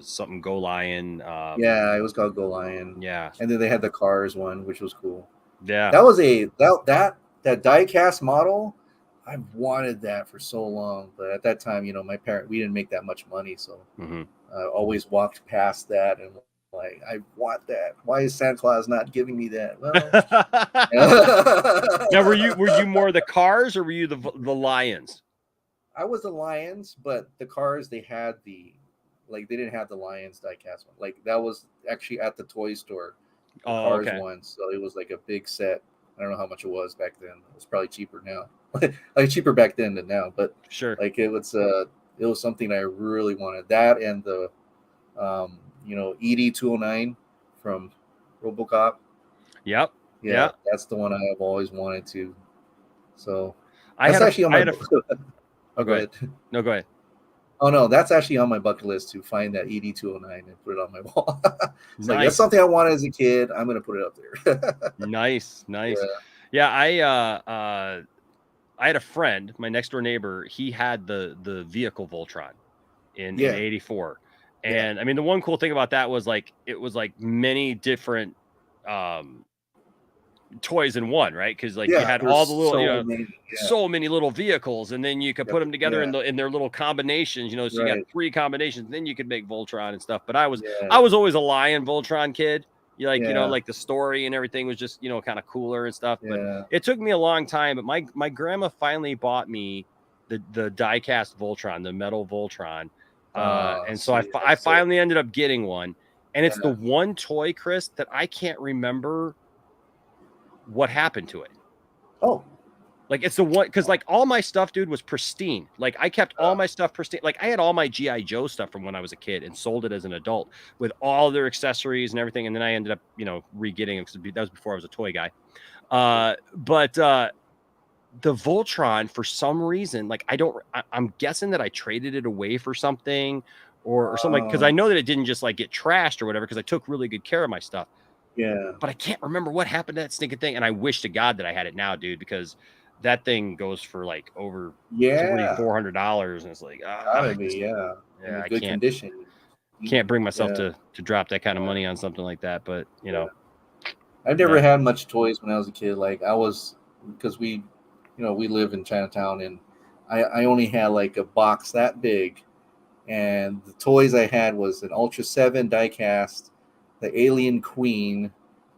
something Go Lion? Yeah, it was called Go Lion. Yeah, and then they had the Cars one, which was cool. Yeah, that was that die-cast model. I wanted that for so long, but at that time, we didn't make that much money, so I always walked past that and like, I want that. Why is Santa Claus not giving me that? Well, now were you more the Cars or were you the Lions? I was the Lions, but the Cars they didn't have the Lions diecast one. Like that was actually at the toy store. The Cars one, so it was like a big set. I don't know how much it was back then. It was probably cheaper now. Like cheaper back then than now, but sure. Like it was something I really wanted. That and the ED 209 from RoboCop. Yep. Yeah, that's the one I have always wanted to. So I had actually on my. Oh, go ahead. No, go ahead. Oh no, that's actually on my bucket list to find that ED 209 and put it on my wall. It's nice. Like that's something I wanted as a kid. I'm gonna put it up there. Nice. Yeah, I had a friend, my next door neighbor. He had the vehicle Voltron in '84. And I mean, the one cool thing about that was like it was like many different toys in one, right? Because like you had all the little, so many little vehicles, and then you could put them together in their little combinations. So you got 3 combinations, then you could make Voltron and stuff. But I was always a Lion Voltron kid. Like the story and everything was just kind of cooler and stuff. But it took me a long time. But my grandma finally bought me the die-cast Voltron, the metal Voltron. And so I finally ended up getting one, and it's the one toy, Chris, that I can't remember what happened to it. Oh, like it's the one, because like all my stuff, dude, was pristine. Like I kept all my stuff pristine. Like I had all my G.I. Joe stuff from when I was a kid and sold it as an adult with all their accessories and everything. And then I ended up, re-getting them because that was before I was a toy guy. But the Voltron, for some reason, like I'm guessing that I traded it away for something or something, because I know that it didn't just like get trashed or whatever, because I took really good care of my stuff. Yeah. But I can't remember what happened to that stinking thing. And I wish to God that I had it now, dude, because that thing goes for like over $400. And it's like, in good condition. can't bring myself Yeah. to drop that kind of money on something like that. But you know, I never had much toys when I was a kid. Like I was, because we live in Chinatown, and I only had like a box that big, and the toys I had was an Ultra 7 diecast, the Alien Queen,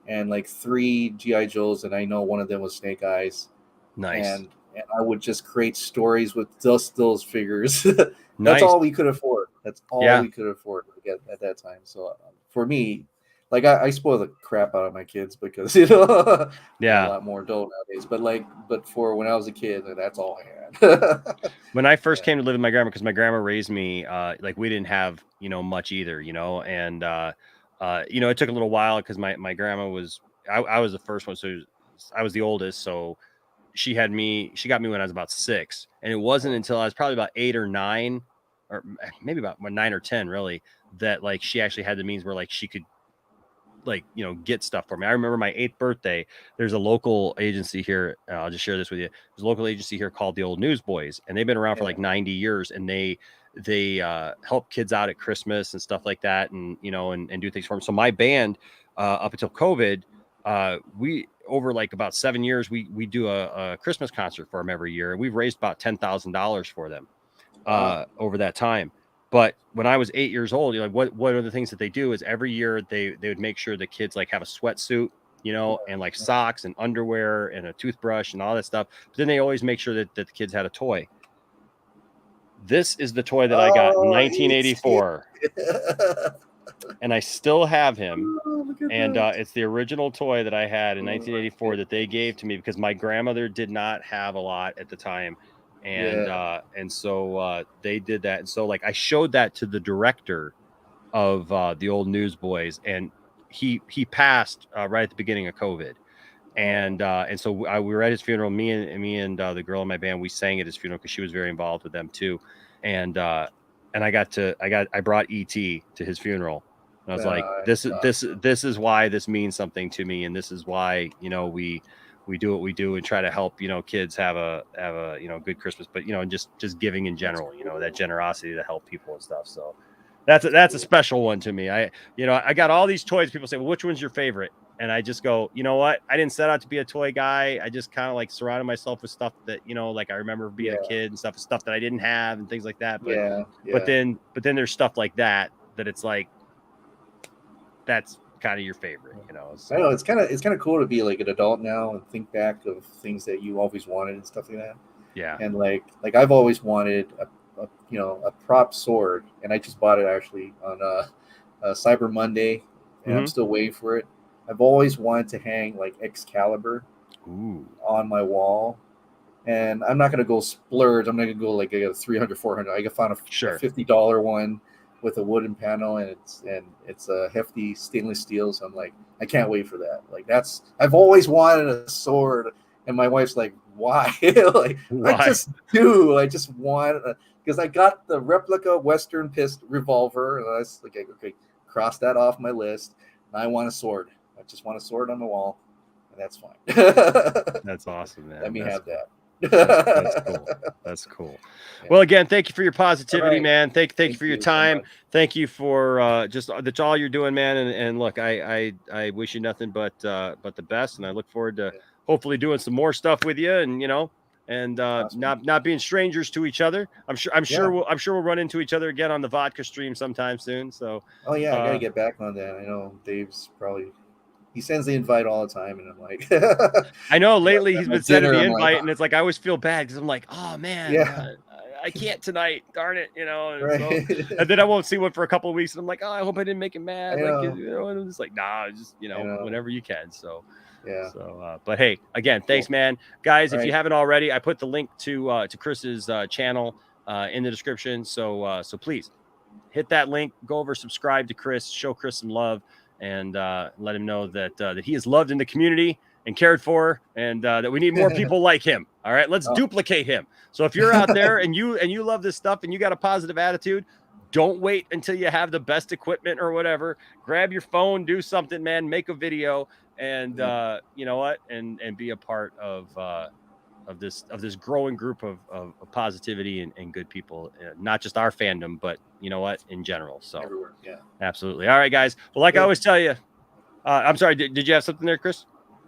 and like 3 GI Joes, and I know one of them was Snake Eyes. Nice. And I would just create stories with just those figures. That's all we could afford. That's all we could afford at that time. So for me, like I spoil the crap out of my kids because they're a lot more adult nowadays. But for when I was a kid, that's all I had. When I first came to live with my grandma, because my grandma raised me, like we didn't have much either, and it took a little while because my grandma was I was the first one, so I was the oldest, so she got me when I was about 6, and it wasn't until I was probably about 8 or 9, or maybe about 9 or 10 really, that like she actually had the means where like she could get stuff for me. I remember my 8th birthday, there's a local agency here, I'll just share this with you. There's a local agency here called the Old Newsboys, and they've been around for like 90 years, and they help kids out at Christmas and stuff like that, and and do things for them. So my band, up until COVID, we over like about 7 years, we do a Christmas concert for them every year, and we've raised about $10,000 for them over that time. But when I was 8 years old, like what are the things that they do is every year they would make sure the kids like have a sweatsuit, and like socks and underwear and a toothbrush and all that stuff. But then they always make sure that the kids had a toy. This is the toy that I got in 1984. And I still have him. And it's the original toy that I had in 1984 that they gave to me because my grandmother did not have a lot at the time. And so they did that. And so like I showed that to the director of the Old Newsboys, and he passed right at the beginning of COVID. And so we were at his funeral. Me and the girl in my band, we sang at his funeral because she was very involved with them too. And I brought E.T. to his funeral. And I was like, this is why this means something to me, and this is why we do what we do and try to help kids have a good Christmas, but just giving in general, that generosity to help people and stuff. So that's a special one to me. I got all these toys. People say, well, which one's your favorite? And I just go, you know what? I didn't set out to be a toy guy. I just kind of like surrounded myself with stuff that, like I remember being a kid and stuff that I didn't have and things like that. But, but then there's stuff like that it's like, that's kind of your favorite, So. I know it's kind of cool to be like an adult now and think back of things that you always wanted and stuff like that. Yeah. And like I've always wanted a prop sword, and I just bought it actually on Cyber Monday, and I'm still waiting for it. I've always wanted to hang like Excalibur on my wall, and I'm not gonna go splurge. I'm not gonna go like a 300, 400. I can find a $50 one with a wooden panel, and it's a hefty stainless steel. So I'm like, I can't wait for that. Like I've always wanted a sword, and my wife's like, why? Why? I just want because I got the replica Western pistol revolver, and I was like, okay, cross that off my list. I want a sword. I just want a sword on the wall, and that's fine. That's awesome, man. Let me have that. That's cool. That's cool. Yeah. Well, again, thank you for your positivity, man. Thank you for your time. Thank you for just that's all you're doing, man. And look, I wish you nothing but the best, and I look forward to hopefully doing some more stuff with you, and awesome. not being strangers to each other. I'm sure we'll run into each other again on the vodka stream sometime soon. So I gotta get back on that. I know Dave's he sends the invite all the time, and I'm like, I know lately he's been sending the invite, and it's like I always feel bad because I'm like, oh man, I can't tonight, darn it, and then I won't see one for a couple of weeks, and I'm like, oh, I hope I didn't make him mad, and I'm just like, nah, just whenever you can. So So, but hey, again, thanks, man, guys. If you haven't already, I put the link to Chris's channel in the description. So please hit that link, go over, subscribe to Chris, show Chris some love. And let him know that he is loved in the community and cared for, and that we need more people like him. All right, let's duplicate him. So if you're out there and you love this stuff and you got a positive attitude, don't wait until you have the best equipment or whatever. Grab your phone, do something, man. Make a video, and you know what? And be a part of this growing group of positivity and good people, not just our fandom, but you know what, in general. So everywhere. Yeah, absolutely. All right, guys. Well, like I always tell you, I'm sorry. Did you have something there, Chris?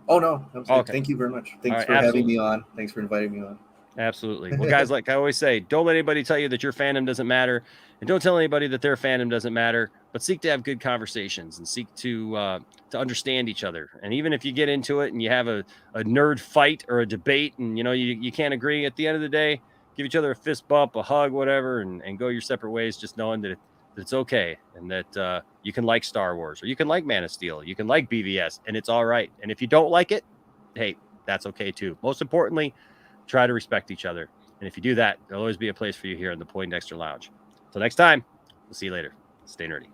Oh no. Okay. Thank you very much. Thanks right, for having me on. Thanks for inviting me on. Absolutely. Well, guys, like I always say, don't let anybody tell you that your fandom doesn't matter, and don't tell anybody that their fandom doesn't matter. But seek to have good conversations and seek to understand each other. And even if you get into it and you have a nerd fight or a debate, and you can't agree, at the end of the day, give each other a fist bump, a hug, whatever, and go your separate ways. Just knowing that it's okay, and that you can like Star Wars, or you can like Man of Steel, you can like BVS, and it's all right. And if you don't like it, hey, that's okay too. Most importantly, try to respect each other. And if you do that, there'll always be a place for you here in the Poindexter Lounge. Until next time, we'll see you later. Stay nerdy.